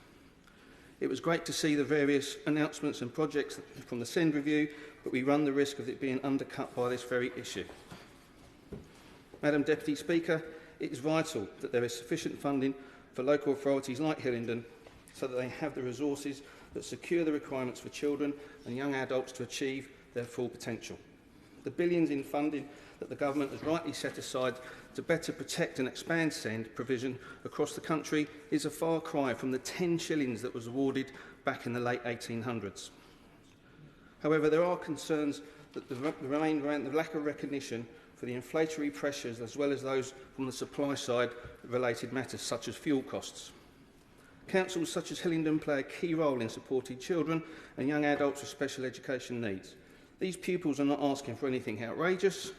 It was great to see the various announcements and projects from the SEND review, but we run the risk of it being undercut by this very issue. Madam Deputy Speaker, it is vital that there is sufficient funding for local authorities like Hillingdon so that they have the resources that secure the requirements for children and young adults to achieve their full potential. The billions in funding that the government has rightly set aside to better protect and expand SEND provision across the country is a far cry from the 10 shillings that was awarded back in the late 1800s. However, there are concerns that remain around the lack of recognition for the inflationary pressures, as well as those from the supply side related matters such as fuel costs. Councils such as Hillingdon play a key role in supporting children and young adults with special education needs. These pupils are not asking for anything outrageous,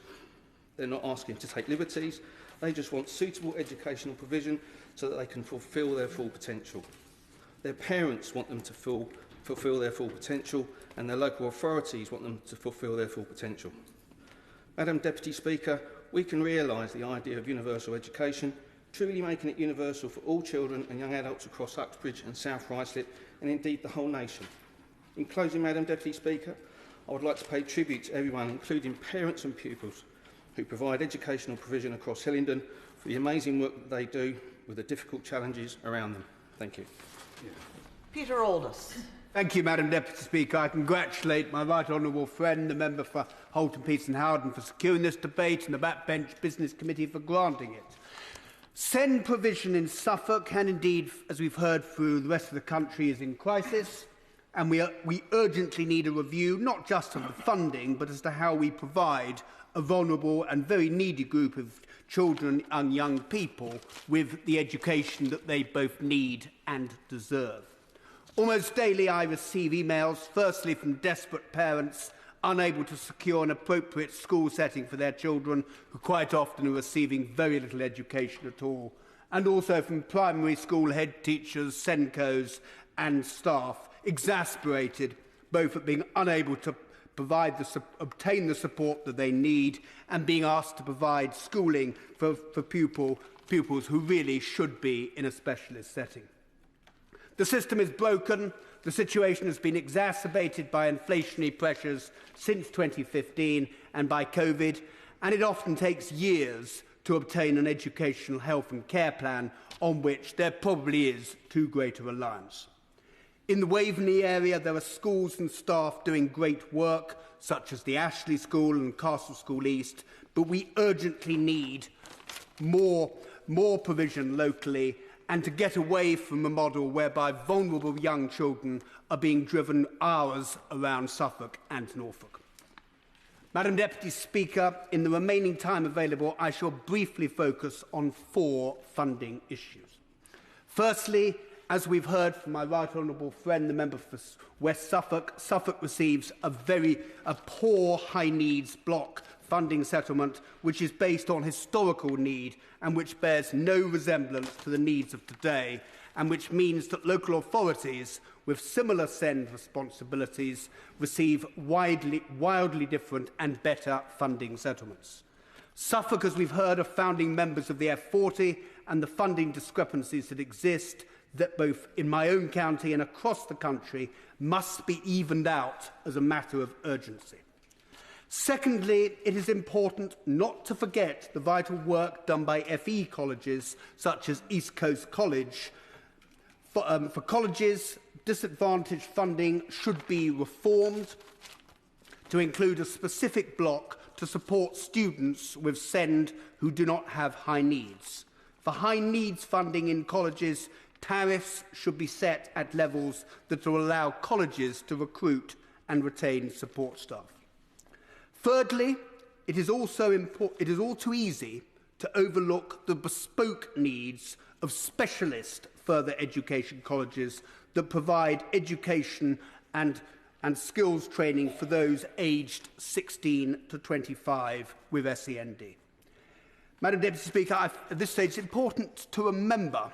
they're not asking to take liberties, they just want suitable educational provision so that they can fulfil their full potential. Their parents want them to fulfil their full potential, and their local authorities want them to fulfil their full potential. Madam Deputy Speaker, we can realise the idea of universal education, truly making it universal for all children and young adults across Uxbridge and South Ruislip, and indeed the whole nation. In closing, Madam Deputy Speaker, I would like to pay tribute to everyone, including parents and pupils, who provide educational provision across Hillingdon for the amazing work that they do with the difficult challenges around them. Thank you. Peter Aldous. Thank you, Madam Deputy Speaker. I congratulate my right honourable friend, the member for Haltemprice and Howden, for securing this debate and the Backbench Business Committee for granting it. SEND provision in Suffolk, and indeed, as we've heard through the rest of the country, is in crisis, and we urgently need a review, not just of the funding, but as to how we provide a vulnerable and very needy group of children and young people with the education that they both need and deserve. Almost daily I receive emails, firstly from desperate parents unable to secure an appropriate school setting for their children, who quite often are receiving very little education at all, and also from primary school head teachers, SENCOs and staff, exasperated both at being unable to obtain the support that they need and being asked to provide schooling for pupils who really should be in a specialist setting. The system is broken. The situation has been exacerbated by inflationary pressures since 2015 and by COVID, and it often takes years to obtain an educational health and care plan on which there probably is too great a reliance. In the Waveney area, there are schools and staff doing great work, such as the Ashley School and Castle School East, but we urgently need more provision locally, and to get away from a model whereby vulnerable young children are being driven hours around Suffolk and Norfolk. Madam Deputy Speaker, in the remaining time available, I shall briefly focus on 4 funding issues. Firstly, as we've heard from my right honourable friend, the member for West Suffolk, Suffolk receives a poor high needs block funding settlement which is based on historical need and which bears no resemblance to the needs of today, and which means that local authorities with similar SEND responsibilities receive wildly different and better funding settlements. Suffolk, as we've heard, are founding members of the F40, and the funding discrepancies that exist, that both in my own county and across the country, must be evened out as a matter of urgency. Secondly, it is important not to forget the vital work done by FE colleges, such as East Coast College. For colleges, disadvantaged funding should be reformed to include a specific block to support students with SEND who do not have high needs. For high needs funding in colleges, tariffs should be set at levels that will allow colleges to recruit and retain support staff. Thirdly, it is all too easy to overlook the bespoke needs of specialist further education colleges that provide education and skills training for those aged 16 to 25 with SEND. Madam Deputy Speaker, at this stage it's important to remember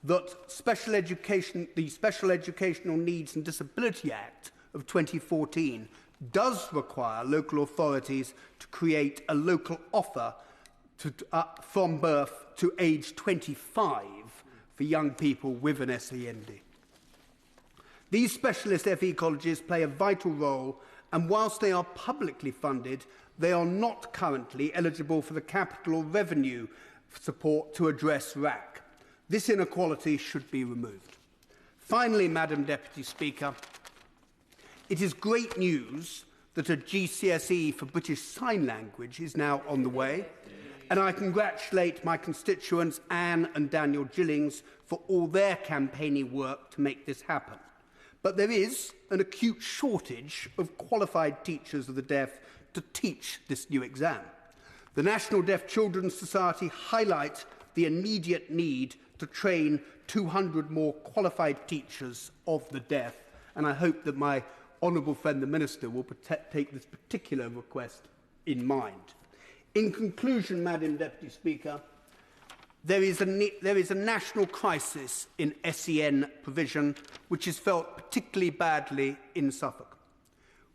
that the Special Educational Needs and Disability Act of 2014 does require local authorities to create a local offer from birth to age 25 for young people with an SEND. These specialist FE colleges play a vital role, and whilst they are publicly funded, they are not currently eligible for the capital revenue support to address RAC. This inequality should be removed. Finally, Madam Deputy Speaker, it is great news that a GCSE for British Sign Language is now on the way, and I congratulate my constituents Anne and Daniel Gillings for all their campaigning work to make this happen. But there is an acute shortage of qualified teachers of the deaf to teach this new exam. The National Deaf Children's Society highlight the immediate need to train 200 more qualified teachers of the deaf, and I hope that my honourable friend the Minister will take this particular request in mind. In conclusion, Madam Deputy Speaker, there is a national crisis in SEN provision which is felt particularly badly in Suffolk.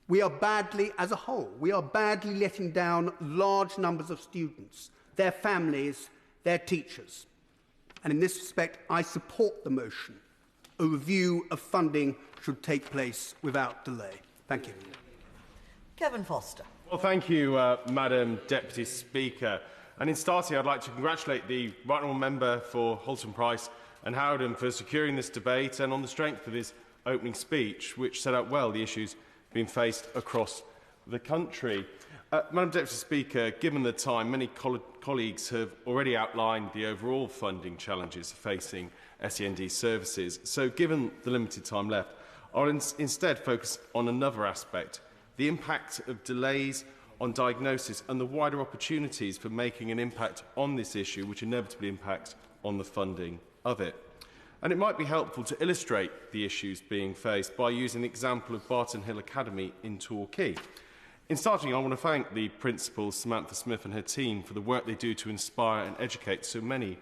We are badly, as a whole, letting down large numbers of students, their families, their teachers. And in this respect, I support the motion a review of funding should take place without delay. Thank you. Kevin Foster. Well, thank you, Madam Deputy Speaker. And in starting, I'd like to congratulate the Right Honourable Member for Haltemprice and Howden for securing this debate and on the strength of his opening speech, which set out well the issues being faced across the country. Madam Deputy Speaker, given the time, many colleagues have already outlined the overall funding challenges facing SEND services. So, given the limited time left, I'll instead focus on another aspect, the impact of delays on diagnosis and the wider opportunities for making an impact on this issue, which inevitably impacts on the funding of it. And it might be helpful to illustrate the issues being faced by using the example of Barton Hill Academy in Torquay. In starting, I want to thank the principal, Samantha Smith, and her team for the work they do to inspire and educate so many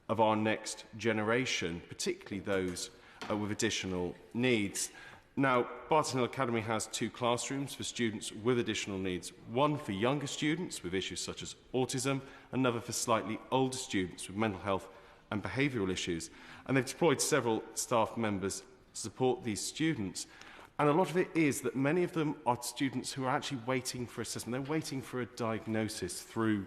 of our next generation, particularly those with additional needs. Now, Barton Hill Academy has 2 classrooms for students with additional needs, one for younger students with issues such as autism, another for slightly older students with mental health and behavioural issues. And they've deployed several staff members to support these students. And a lot of it is that many of them are students who are actually waiting for assessment. They're waiting for a diagnosis through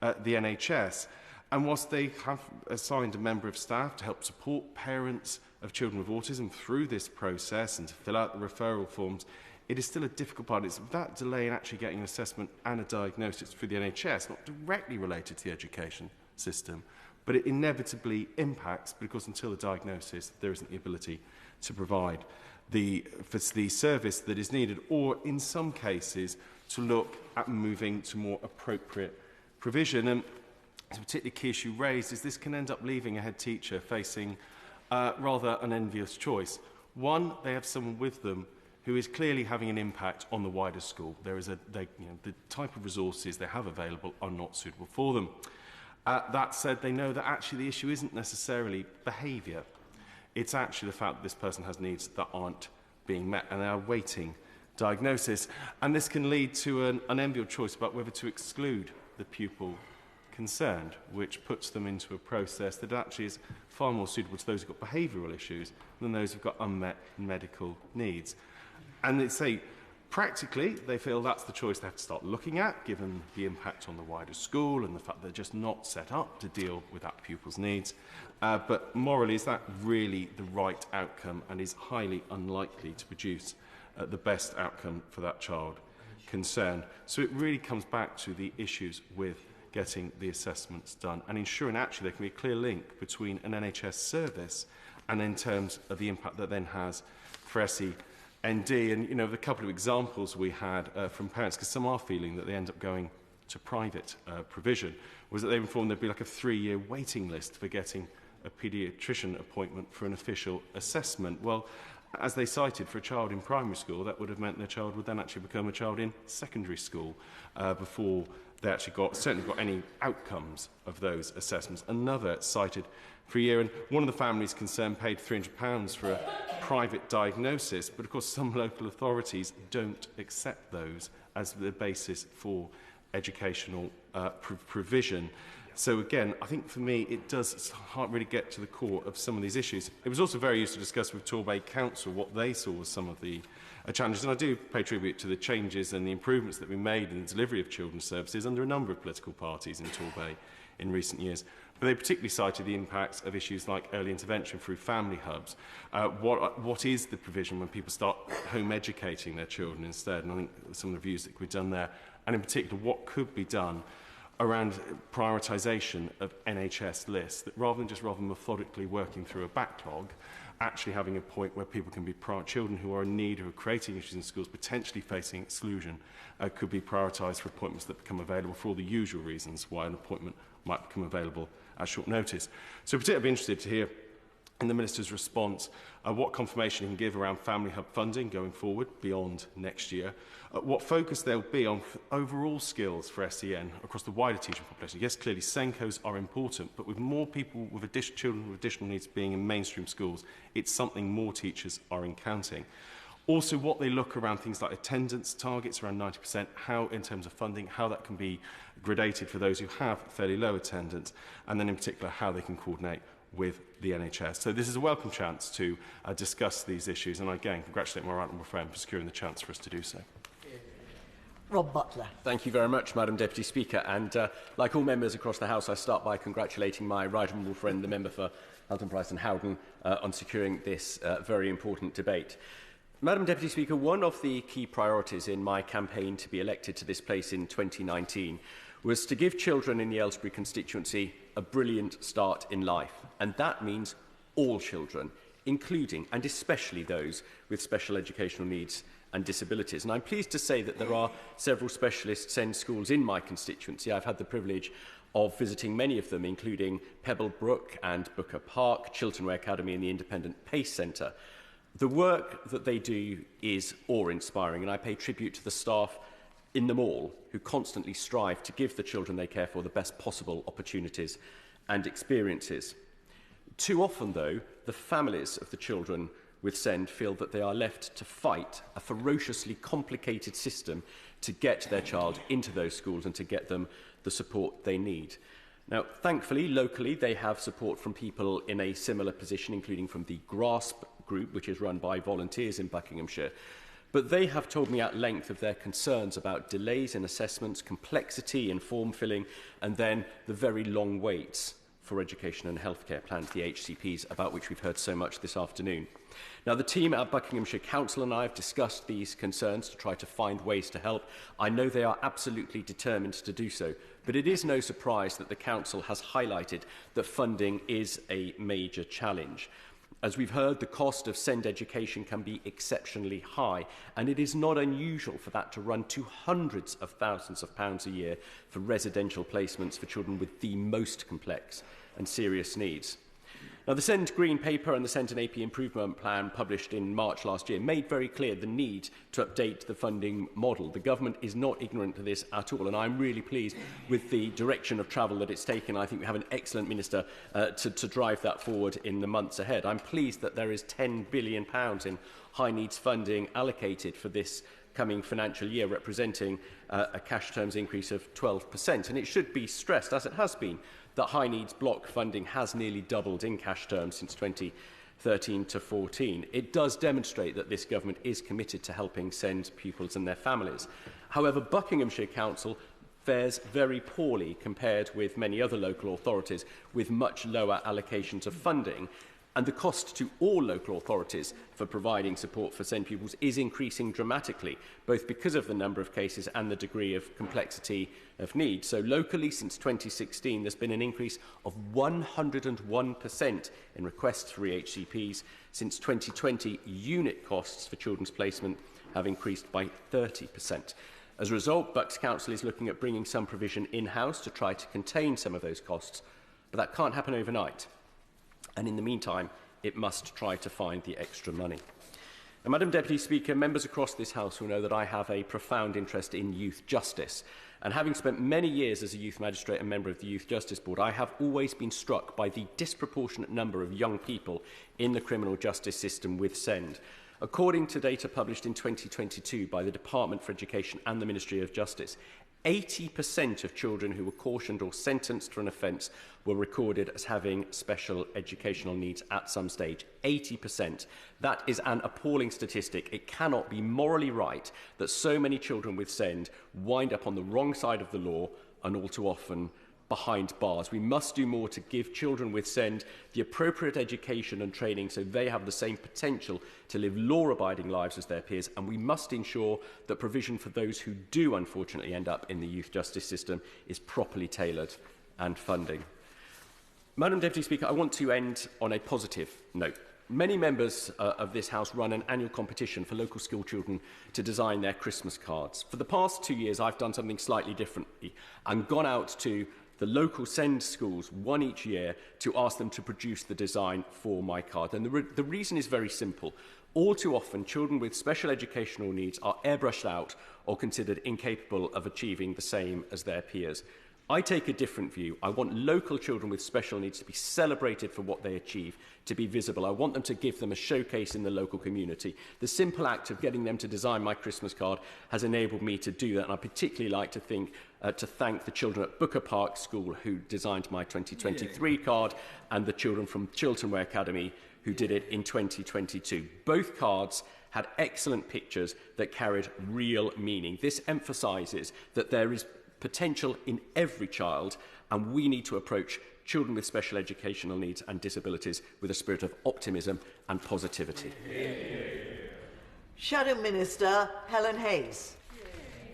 the NHS. And whilst they have assigned a member of staff to help support parents of children with autism through this process and to fill out the referral forms, it is still a difficult part. It's that delay in actually getting an assessment and a diagnosis through the NHS, not directly related to the education system, but it inevitably impacts because until the diagnosis, there isn't the ability to provide the service that is needed, or in some cases, to look at moving to more appropriate provision. And a particularly key issue raised is this can end up leaving a head teacher facing rather an envious choice. One, they have someone with them who is clearly having an impact on the wider school. The type of resources they have available are not suitable for them. That said, they know that actually the issue isn't necessarily behaviour. It's actually the fact that this person has needs that aren't being met and they are awaiting diagnosis. And this can lead to an unenviable choice about whether to exclude the pupil concerned, which puts them into a process that actually is far more suitable to those who've got behavioural issues than those who've got unmet medical needs. And they say, practically, they feel that's the choice they have to start looking at, given the impact on the wider school and the fact they're just not set up to deal with that pupil's needs. But morally, is that really the right outcome and is highly unlikely to produce the best outcome for that child concerned? So it really comes back to the issues with getting the assessments done and ensuring actually there can be a clear link between an NHS service and in terms of the impact that then has for SEND. And, you know, the couple of examples we had from parents, because some are feeling that they end up going to private provision, was that they were informed there'd be like a 3-year waiting list for getting a paediatrician appointment for an official assessment. Well, as they cited, for a child in primary school, that would have meant their child would then actually become a child in secondary school before they actually certainly got any outcomes of those assessments. Another cited for a year, and one of the families concerned paid £300 for a private diagnosis, but of course some local authorities don't accept those as the basis for educational provision. So again, I think for me it does really get to the core of some of these issues. It was also very useful to discuss with Torbay Council what they saw as some of the challenges, and I do pay tribute to the changes and the improvements that we made in the delivery of children's services under a number of political parties in Torbay in recent years. But they particularly cited the impacts of issues like early intervention through family hubs. What is the provision when people start home educating their children instead? And I think some of the reviews that could be done there, and in particular what could be done around prioritisation of NHS lists, that rather than methodically working through a backlog, actually having a point where people can be children who are in need, who are creating issues in schools, potentially facing exclusion, could be prioritised for appointments that become available for all the usual reasons why an appointment might become available at short notice. So particularly interested to hear in the Minister's response what confirmation he can give around Family Hub funding going forward beyond next year, what focus there will be on overall skills for SEN across the wider teaching population. Yes, clearly SENCOs are important, but with more people with children with additional needs being in mainstream schools, it's something more teachers are encountering. Also, what they look around things like attendance targets around 90%, how in terms of funding, how that can be gradated for those who have fairly low attendance, and then in particular how they can coordinate with the NHS. So this is a welcome chance to discuss these issues, and I again congratulate my right honourable friend for securing the chance for us to do so. Rob Butler. Thank you very much, Madam Deputy Speaker. And like all members across the House, I start by congratulating my right honourable friend, the member for Haltemprice and Howden, on securing this very important debate. Madam Deputy Speaker, one of the key priorities in my campaign to be elected to this place in 2019 was to give children in the Aylesbury constituency a brilliant start in life. And that means all children, including and especially those with special educational needs and disabilities. And I'm pleased to say that there are several specialist SEND schools in my constituency. I've had the privilege of visiting many of them, including Pebblebrook and Booker Park, Chiltern Way Academy and the Independent Pace Centre. The work that they do is awe-inspiring, and I pay tribute to the staff in them all who constantly strive to give the children they care for the best possible opportunities and experiences. Too often, though, the families of the children with SEND feel that they are left to fight a ferociously complicated system to get their child into those schools and to get them the support they need. Now, thankfully, locally, they have support from people in a similar position, including from the GRASP group, which is run by volunteers in Buckinghamshire. But they have told me at length of their concerns about delays in assessments, complexity in form filling, and then the very long waits for education and healthcare plans, the HCPs, about which we've heard so much this afternoon. Now, the team at Buckinghamshire Council and I have discussed these concerns to try to find ways to help. I know they are absolutely determined to do so, but it is no surprise that the Council has highlighted that funding is a major challenge. As we've heard, the cost of SEND education can be exceptionally high, and it is not unusual for that to run to hundreds of thousands of pounds a year for residential placements for children with the most complex and serious needs. Now, the SEND Green Paper and the SEND and AP Improvement Plan published in March last year made very clear the need to update the funding model. The government is not ignorant to this at all, and I'm really pleased with the direction of travel that it's taken. I think we have an excellent minister to drive that forward in the months ahead. I'm pleased that there is £10 billion in high needs funding allocated for this coming financial year, representing a cash terms increase of 12%. And it should be stressed, as it has been, that high needs block funding has nearly doubled in cash terms since 2013 to 14. It does demonstrate that this government is committed to helping SEND pupils and their families. However, Buckinghamshire Council fares very poorly compared with many other local authorities with much lower allocations of funding. And the cost to all local authorities for providing support for SEND pupils is increasing dramatically, both because of the number of cases and the degree of complexity of need. So locally, since 2016, there's been an increase of 101% in requests for EHCPs. Since 2020, unit costs for children's placement have increased by 30%. As a result, Bucks Council is looking at bringing some provision in-house to try to contain some of those costs, but that can't happen overnight. And in the meantime, it must try to find the extra money. Now, Madam Deputy Speaker, members across this House will know that I have a profound interest in youth justice. And having spent many years as a youth magistrate and member of the Youth Justice Board, I have always been struck by the disproportionate number of young people in the criminal justice system with SEND. According to data published in 2022 by the Department for Education and the Ministry of Justice, 80% of children who were cautioned or sentenced for an offence were recorded as having special educational needs at some stage. 80%. That is an appalling statistic. It cannot be morally right that so many children with SEND wind up on the wrong side of the law and all too often behind bars. We must do more to give children with SEND the appropriate education and training so they have the same potential to live law-abiding lives as their peers, and we must ensure that provision for those who do unfortunately end up in the youth justice system is properly tailored and funding. Madam Deputy Speaker, I want to end on a positive note. Many members of this House run an annual competition for local school children to design their Christmas cards. For the past 2 years, I've done something slightly differently and gone out to the local SEND schools, one each year, to ask them to produce the design for my card. And the reason is very simple. All too often, children with special educational needs are airbrushed out or considered incapable of achieving the same as their peers. I take a different view. I want local children with special needs to be celebrated for what they achieve, to be visible. I want them to give them a showcase in the local community. The simple act of getting them to design my Christmas card has enabled me to do that, and I particularly like to thank the children at Booker Park School who designed my 2023 card, and the children from Chiltern Way Academy who did it in 2022. Both cards had excellent pictures that carried real meaning. This emphasises that there is potential in every child, and we need to approach children with special educational needs and disabilities with a spirit of optimism and positivity. Shadow Minister Helen Hayes.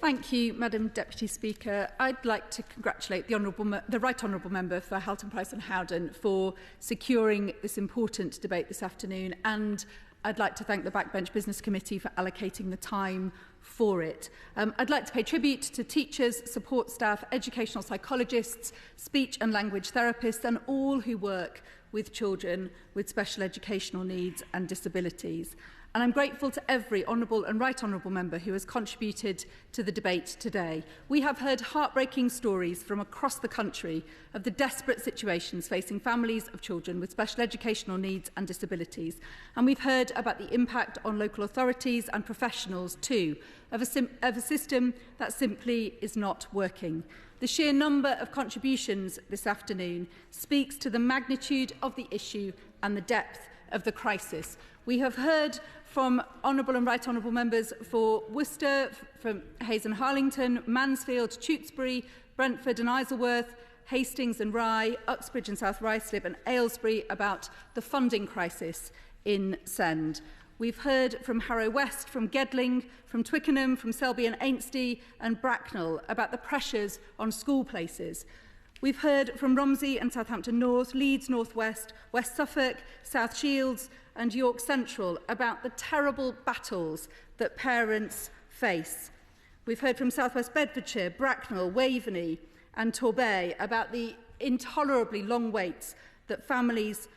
Thank you, Madam Deputy Speaker. I'd like to congratulate the Right Honourable Member for Haltemprice and Howden for securing this important debate this afternoon, and I'd like to thank the Backbench Business Committee for allocating the time for it. I'd like to pay tribute to teachers, support staff, educational psychologists, speech and language therapists, and all who work with children with special educational needs and disabilities. And I'm grateful to every Honourable and Right Honourable Member who has contributed to the debate today. We have heard heartbreaking stories from across the country of the desperate situations facing families of children with special educational needs and disabilities. And we've heard about the impact on local authorities and professionals too, of a system that simply is not working. The sheer number of contributions this afternoon speaks to the magnitude of the issue and the depth of the crisis. We have heard from Honourable and Right Honourable Members for Worcester, from Hayes and Harlington, Mansfield, Tewkesbury, Brentford and Isleworth, Hastings and Rye, Uxbridge and South Ruislip and Aylesbury about the funding crisis in Send. We've heard from Harrow West, from Gedling, from Twickenham, from Selby and Ainsty and Bracknell about the pressures on school places. We've heard from Romsey and Southampton North, Leeds North West, West Suffolk, South Shields and York Central about the terrible battles that parents face. We've heard from South West Bedfordshire, Bracknell, Waveney and Torbay about the intolerably long waits that families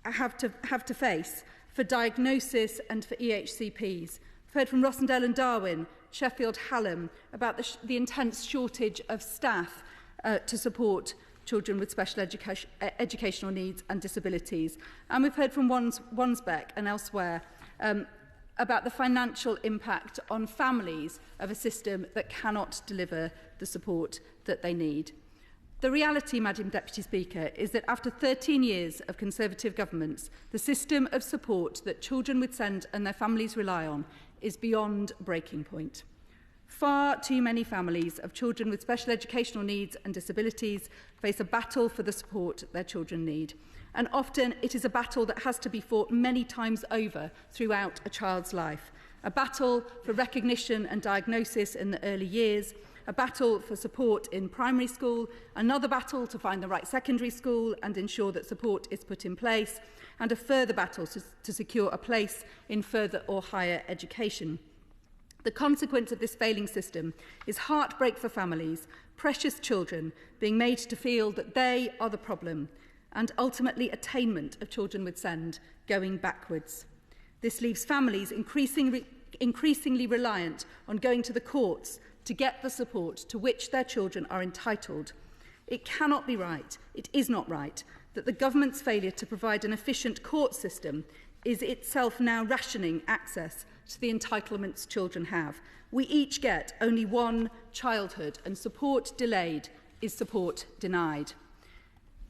have to face for diagnosis and for EHCPs. We've heard from Rossendale and Darwen, Sheffield, Hallam about the intense shortage of staff to support children with special educational needs and disabilities. And we've heard from Wansbeck and elsewhere about the financial impact on families of a system that cannot deliver the support that they need. The reality, Madam Deputy Speaker, is that after 13 years of Conservative governments, the system of support that children with SEND and their families rely on is beyond breaking point. Far too many families of children with special educational needs and disabilities face a battle for the support their children need. And often it is a battle that has to be fought many times over throughout a child's life. A battle for recognition and diagnosis in the early years, a battle for support in primary school, another battle to find the right secondary school and ensure that support is put in place, and a further battle to secure a place in further or higher education. The consequence of this failing system is heartbreak for families, precious children being made to feel that they are the problem, and ultimately attainment of children with SEND going backwards. This leaves families increasingly reliant on going to the courts to get the support to which their children are entitled. It cannot be right, it is not right, that the government's failure to provide an efficient court system is itself now rationing access to the entitlements children have. We each get only one childhood, and support delayed is support denied.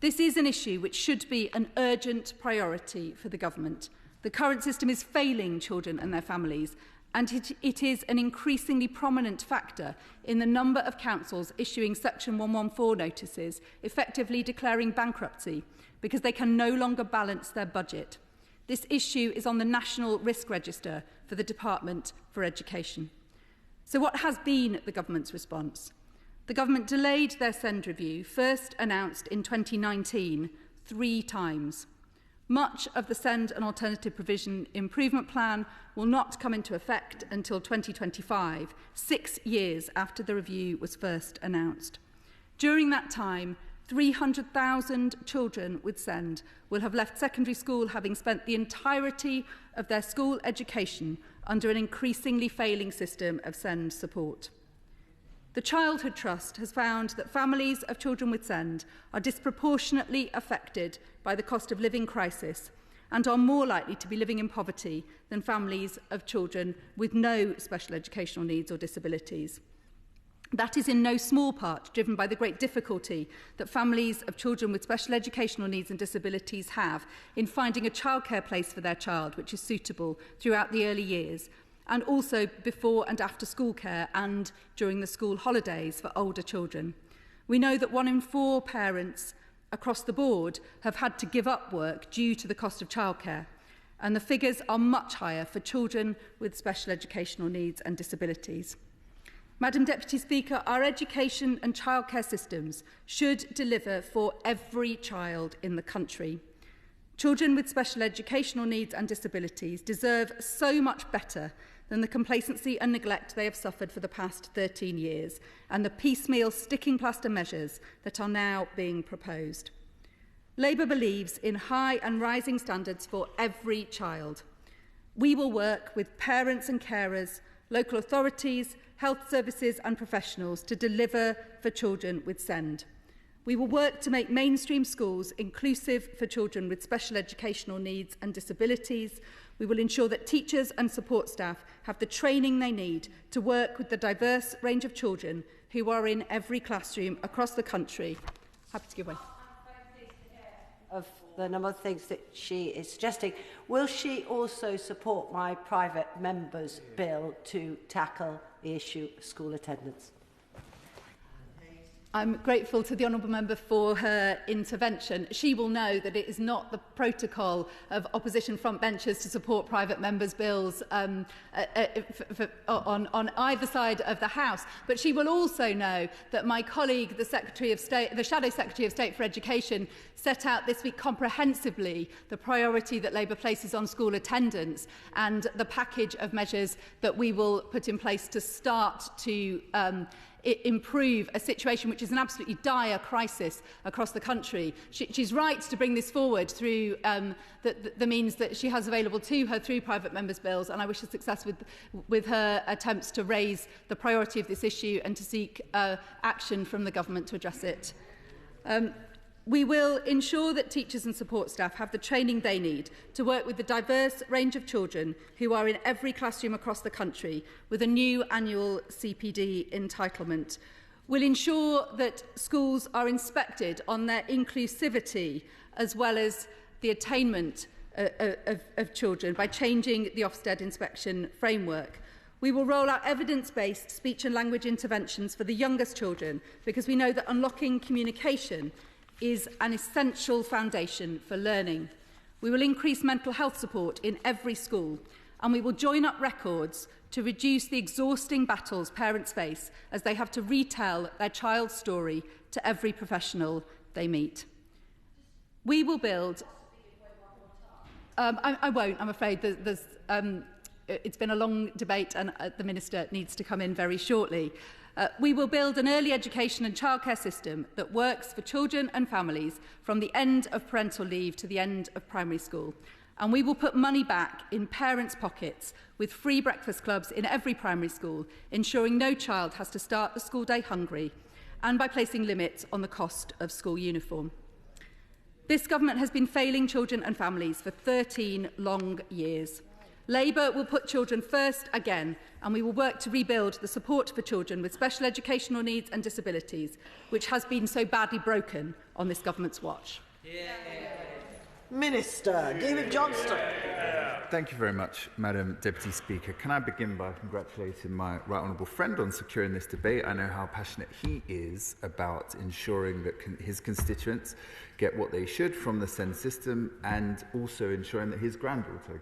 This is an issue which should be an urgent priority for the government. The current system is failing children and their families, and it is an increasingly prominent factor in the number of councils issuing Section 114 notices, effectively declaring bankruptcy because they can no longer balance their budget. This issue is on the National Risk Register for the Department for Education. So what has been the government's response? The government delayed their SEND review, first announced in 2019, 3 times. Much of the SEND and Alternative Provision Improvement Plan will not come into effect until 2025, 6 years after the review was first announced. During that time, 300,000 children with SEND will have left secondary school having spent the entirety of their school education under an increasingly failing system of SEND support. The Childhood Trust has found that families of children with SEND are disproportionately affected by the cost of living crisis and are more likely to be living in poverty than families of children with no special educational needs or disabilities. That is in no small part driven by the great difficulty that families of children with special educational needs and disabilities have in finding a childcare place for their child which is suitable throughout the early years, and also before and after school care and during the school holidays for older children. We know that 1 in 4 parents across the board have had to give up work due to the cost of childcare, and the figures are much higher for children with special educational needs and disabilities. Madam Deputy Speaker, our education and childcare systems should deliver for every child in the country. Children with special educational needs and disabilities deserve so much better than the complacency and neglect they have suffered for the past 13 years and the piecemeal sticking plaster measures that are now being proposed. Labour believes in high and rising standards for every child. We will work with parents and carers, local authorities, health services and professionals to deliver for children with SEND. We will work to make mainstream schools inclusive for children with special educational needs and disabilities. We will ensure that teachers and support staff have the training they need to work with the diverse range of children who are in every classroom across the country. Happy to give way. Of the number of things that she is suggesting. Will she also support my private member's bill to tackle the issue of school attendance? I'm grateful to the Honourable Member for her intervention. She will know that it is not the protocol of opposition frontbenchers to support private members' bills on either side of the House. But she will also know that my colleague, the Secretary of State, the Shadow Secretary of State for Education, set out this week comprehensively the priority that Labour places on school attendance and the package of measures that we will put in place to start to improve a situation which is an absolutely dire crisis across the country. She's right to bring this forward through the means that she has available to her through private members' bills, and I wish her success with her attempts to raise the priority of this issue and to seek action from the government to address it. We will ensure that teachers and support staff have the training they need to work with the diverse range of children who are in every classroom across the country with a new annual CPD entitlement. We'll ensure that schools are inspected on their inclusivity as well as the attainment of children by changing the Ofsted inspection framework. We will roll out evidence-based speech and language interventions for the youngest children because we know that unlocking communication is an essential foundation for learning. We will increase mental health support in every school, and we will join up records to reduce the exhausting battles parents face as they have to retell their child's story to every professional they meet. We will build... I won't, I'm afraid. It's been a long debate and the Minister needs to come in very shortly. We will build an early education and childcare system that works for children and families from the end of parental leave to the end of primary school. And we will put money back in parents' pockets with free breakfast clubs in every primary school, ensuring no child has to start the school day hungry, and by placing limits on the cost of school uniform. This government has been failing children and families for 13 long years. Labour will put children first again, and we will work to rebuild the support for children with special educational needs and disabilities, which has been so badly broken on this government's watch. Minister David Johnston. Thank you very much, Madam Deputy Speaker. Can I begin by congratulating my right honourable friend on securing this debate? I know how passionate he is about ensuring that his constituents get what they should from the SEND system, and also ensuring that his granddaughter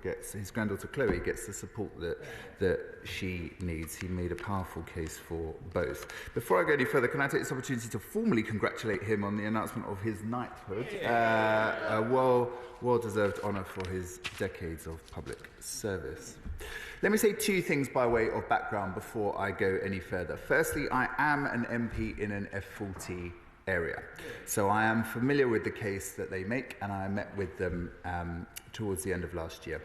Chloe gets the support that she needs. He made a powerful case for both. Before I go any further, can I take this opportunity to formally congratulate him on the announcement of his knighthood? A well-deserved honour for his decades of public service. Let me say two things by way of background before I go any further. Firstly, I am an MP in an F40 area, so I am familiar with the case that they make, and I met with them towards the end of last year.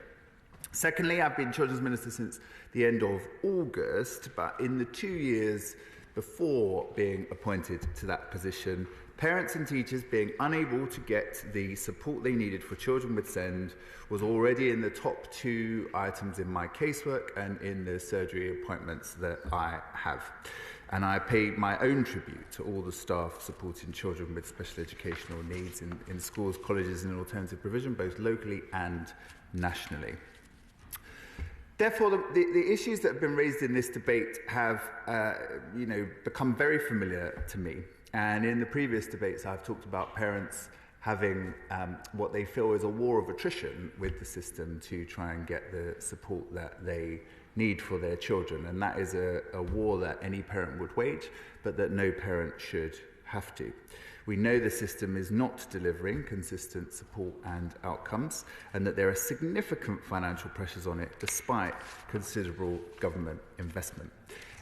Secondly, I've been Children's Minister since the end of August, but in the 2 years before being appointed to that position, parents and teachers being unable to get the support they needed for children with SEND was already in the top 2 items in my casework and in the surgery appointments that I have. And I pay my own tribute to all the staff supporting children with special educational needs in schools, colleges and alternative provision, both locally and nationally. Therefore, the issues that have been raised in this debate have become very familiar to me. And in the previous debates, I've talked about parents having what they feel is a war of attrition with the system to try and get the support that they need for their children. And that is a war that any parent would wage, but that no parent should have to. We know the system is not delivering consistent support and outcomes, and that there are significant financial pressures on it despite considerable government investment.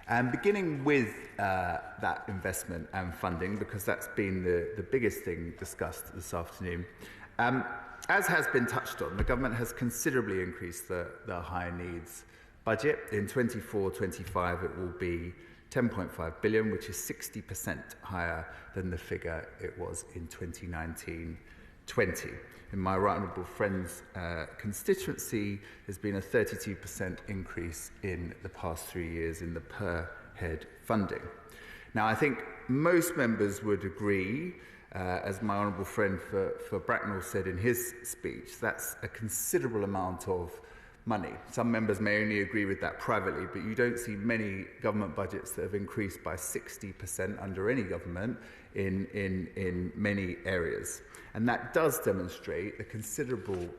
And beginning with that investment and funding, because that's been the biggest thing discussed this afternoon, as has been touched on, the government has considerably increased the high needs budget. In 24-25 it will be 10.5 billion, which is 60% higher than the figure it was in 2019-20. In my right honourable friend's constituency, there's been a 32% increase in the past 3 years in the per head funding. Now, I think most members would agree, as my honourable friend for Bracknell said in his speech, that's a considerable amount of money. Some members may only agree with that privately, but you don't see many government budgets that have increased by 60% under any government in many areas. And that does demonstrate the considerable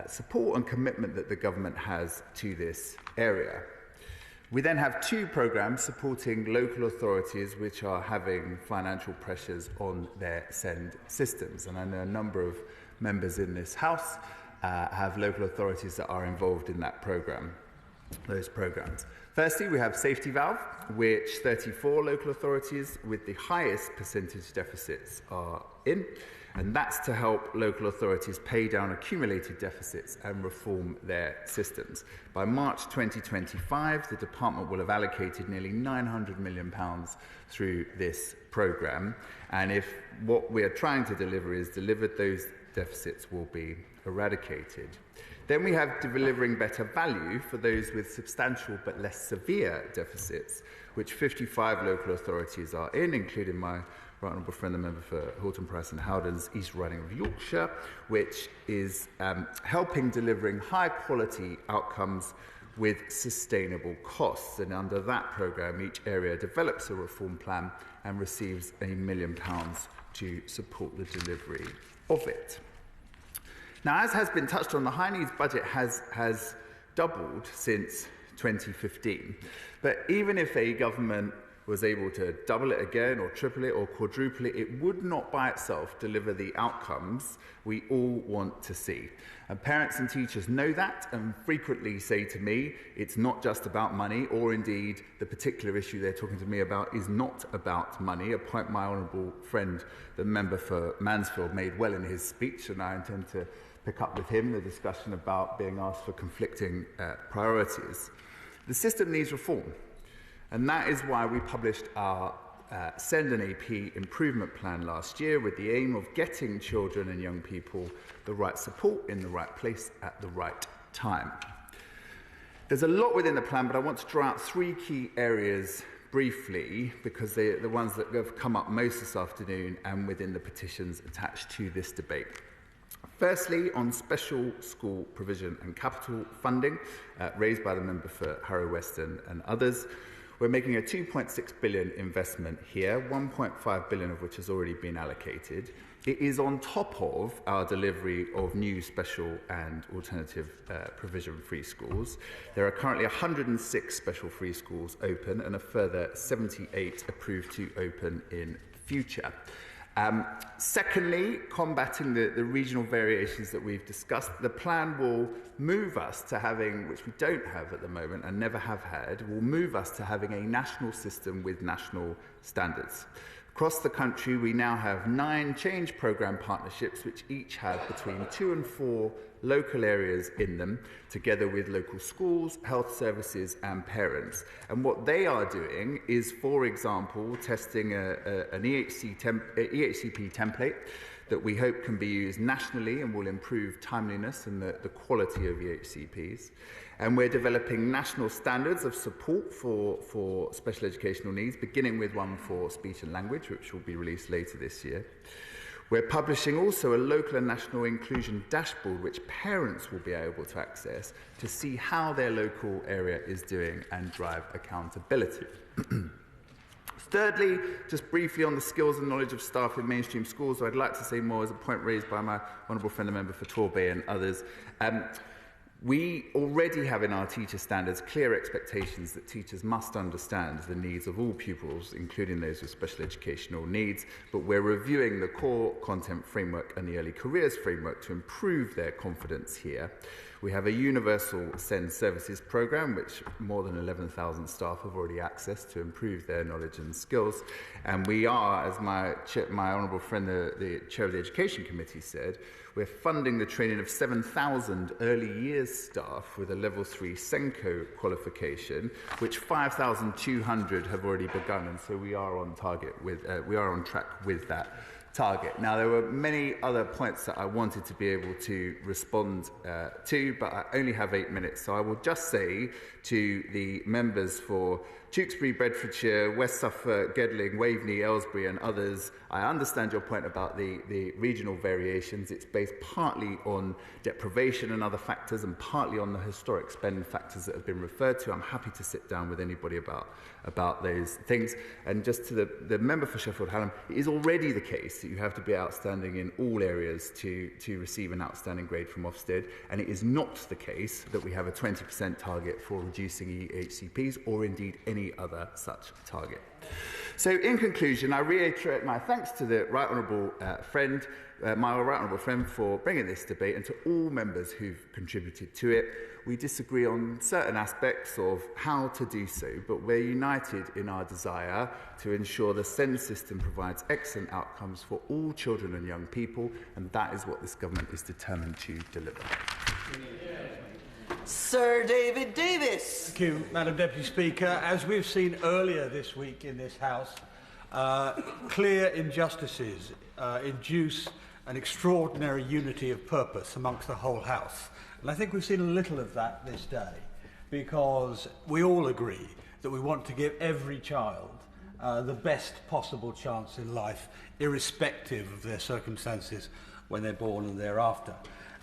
support and commitment that the government has to this area. We then have 2 programmes supporting local authorities which are having financial pressures on their SEND systems. And I know a number of members in this House have local authorities that are involved in that programme, those programmes. Firstly, we have Safety Valve, which 34 local authorities with the highest percentage deficits are in, and that's to help local authorities pay down accumulated deficits and reform their systems. By March 2025, the department will have allocated nearly £900 million through this programme, and if what we are trying to deliver is delivered, those deficits will be eradicated. Then we have delivering better value for those with substantial but less severe deficits, which 55 local authorities are in, including my right honourable friend, the member for Haltemprice and Howden's East Riding of Yorkshire, which is helping delivering high quality outcomes with sustainable costs. And under that programme, each area develops a reform plan and receives £1 million to support the delivery of it. Now, as has been touched on, the high needs budget has doubled since 2015. But even if a government was able to double it again or triple it or quadruple it, it would not by itself deliver the outcomes we all want to see. And parents and teachers know that and frequently say to me, it's not just about money, or indeed the particular issue they're talking to me about is not about money, a point my honourable friend, the member for Mansfield, made well in his speech, and I intend to pick up with him the discussion about being asked for conflicting priorities. The system needs reform, and that is why we published our SEND and AP improvement plan last year with the aim of getting children and young people the right support in the right place at the right time. There's a lot within the plan, but I want to draw out 3 key areas briefly, because they're the ones that have come up most this afternoon and within the petitions attached to this debate. Firstly, on special school provision and capital funding, raised by the member for Harrow West and others, we're making a £2.6 billion investment here, £1.5 billion of which has already been allocated. It is on top of our delivery of new special and alternative provision free schools. There are currently 106 special free schools open and a further 78 approved to open in future. Secondly, combating the regional variations that we've discussed, the plan will move us to having, which we don't have at the moment and never have had, will move us to having a national system with national standards. Across the country, we now have 9 change programme partnerships, which each have between 2 and 4 local areas in them, together with local schools, health services and parents. And what they are doing is, for example, testing an EHCP template that we hope can be used nationally and will improve timeliness and the quality of EHCPs. And we're developing national standards of support for special educational needs, beginning with one for speech and language, which will be released later this year. We're publishing also a local and national inclusion dashboard, which parents will be able to access to see how their local area is doing and drive accountability. Thirdly, just briefly on the skills and knowledge of staff in mainstream schools, so I'd like to say more as a point raised by my honourable friend, the member for Torbay and others. We already have in our teacher standards clear expectations that teachers must understand the needs of all pupils, including those with special educational needs, but we're reviewing the core content framework and the early careers framework to improve their confidence here. We have a universal SEND services programme, which more than 11,000 staff have already accessed to improve their knowledge and skills. And we are, as my honourable friend, the chair of the Education Committee said, we're funding the training of 7,000 early years staff with a level 3 SENCO qualification, which 5,200 have already begun, and so we are on target with, we are on track with that target. Now, there were many other points that I wanted to be able to respond to, but I only have 8 minutes, so I will just say to the members for Tewkesbury, Bedfordshire, West Suffolk, Gedling, Waveney, Aylesbury and others, I understand your point about the regional variations. It's based partly on deprivation and other factors and partly on the historic spend factors that have been referred to. I'm happy to sit down with anybody about those things. And just to the member for Sheffield Hallam, it is already the case that you have to be outstanding in all areas to receive an outstanding grade from Ofsted, and it is not the case that we have a 20% target for reducing EHCPs or indeed any other such target. So in conclusion, I reiterate my thanks to the Right Honourable friend, my Right Honourable friend, for bringing this debate, and to all members who've contributed to it. We disagree on certain aspects of how to do so, but we're united in our desire to ensure the SEND system provides excellent outcomes for all children and young people, and that is what this government is determined to deliver. Sir David Davis. Thank you, Madam Deputy Speaker. As we've seen earlier this week in this House, clear injustices induce an extraordinary unity of purpose amongst the whole House. And I think we've seen a little of that this day, because we all agree that we want to give every child the best possible chance in life, irrespective of their circumstances when they're born and thereafter.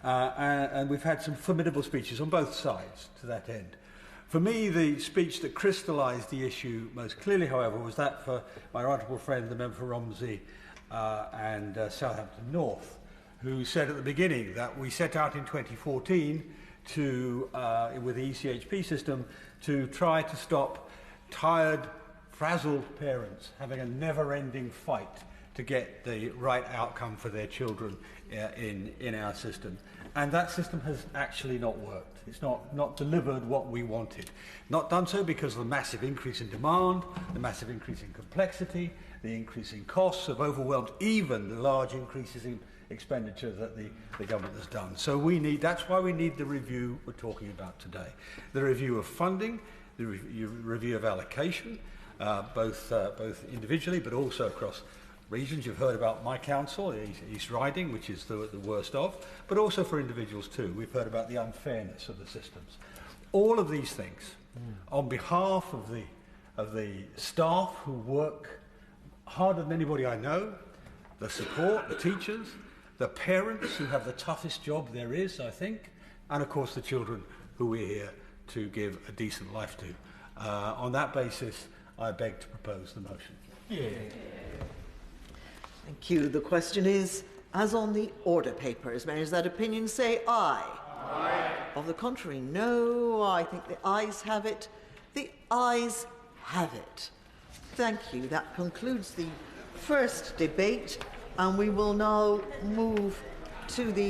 And we've had some formidable speeches on both sides to that end. For me, the speech that crystallised the issue most clearly, however, was that for my honourable friend, the member for Romsey and Southampton North, who said at the beginning that we set out in 2014 to, with the ECHP system, to try to stop tired, frazzled parents having a never-ending fight to get the right outcome for their children in our system. And that system has actually not worked. It's not delivered what we wanted. Not done so because of the massive increase in demand, the massive increase in complexity, the increase in costs have overwhelmed even the large increases in expenditure that the government has done. So that's why we need the review we're talking about today. The review of funding, the review of allocation, both individually but also across regions. You've heard about my council, East Riding, which is the worst of, but also for individuals too. We've heard about the unfairness of the systems. All of these things, on behalf of the staff who work harder than anybody I know, the support, the teachers, the parents who have the toughest job there is, I think, and of course the children who we're here to give a decent life to. On that basis, I beg to propose the motion. Yeah. Thank you. The question is, as on the order papers, may that opinion say aye? Aye. Of the contrary, no. I think the ayes have it. The ayes have it. Thank you. That concludes the first debate, and we will now move to the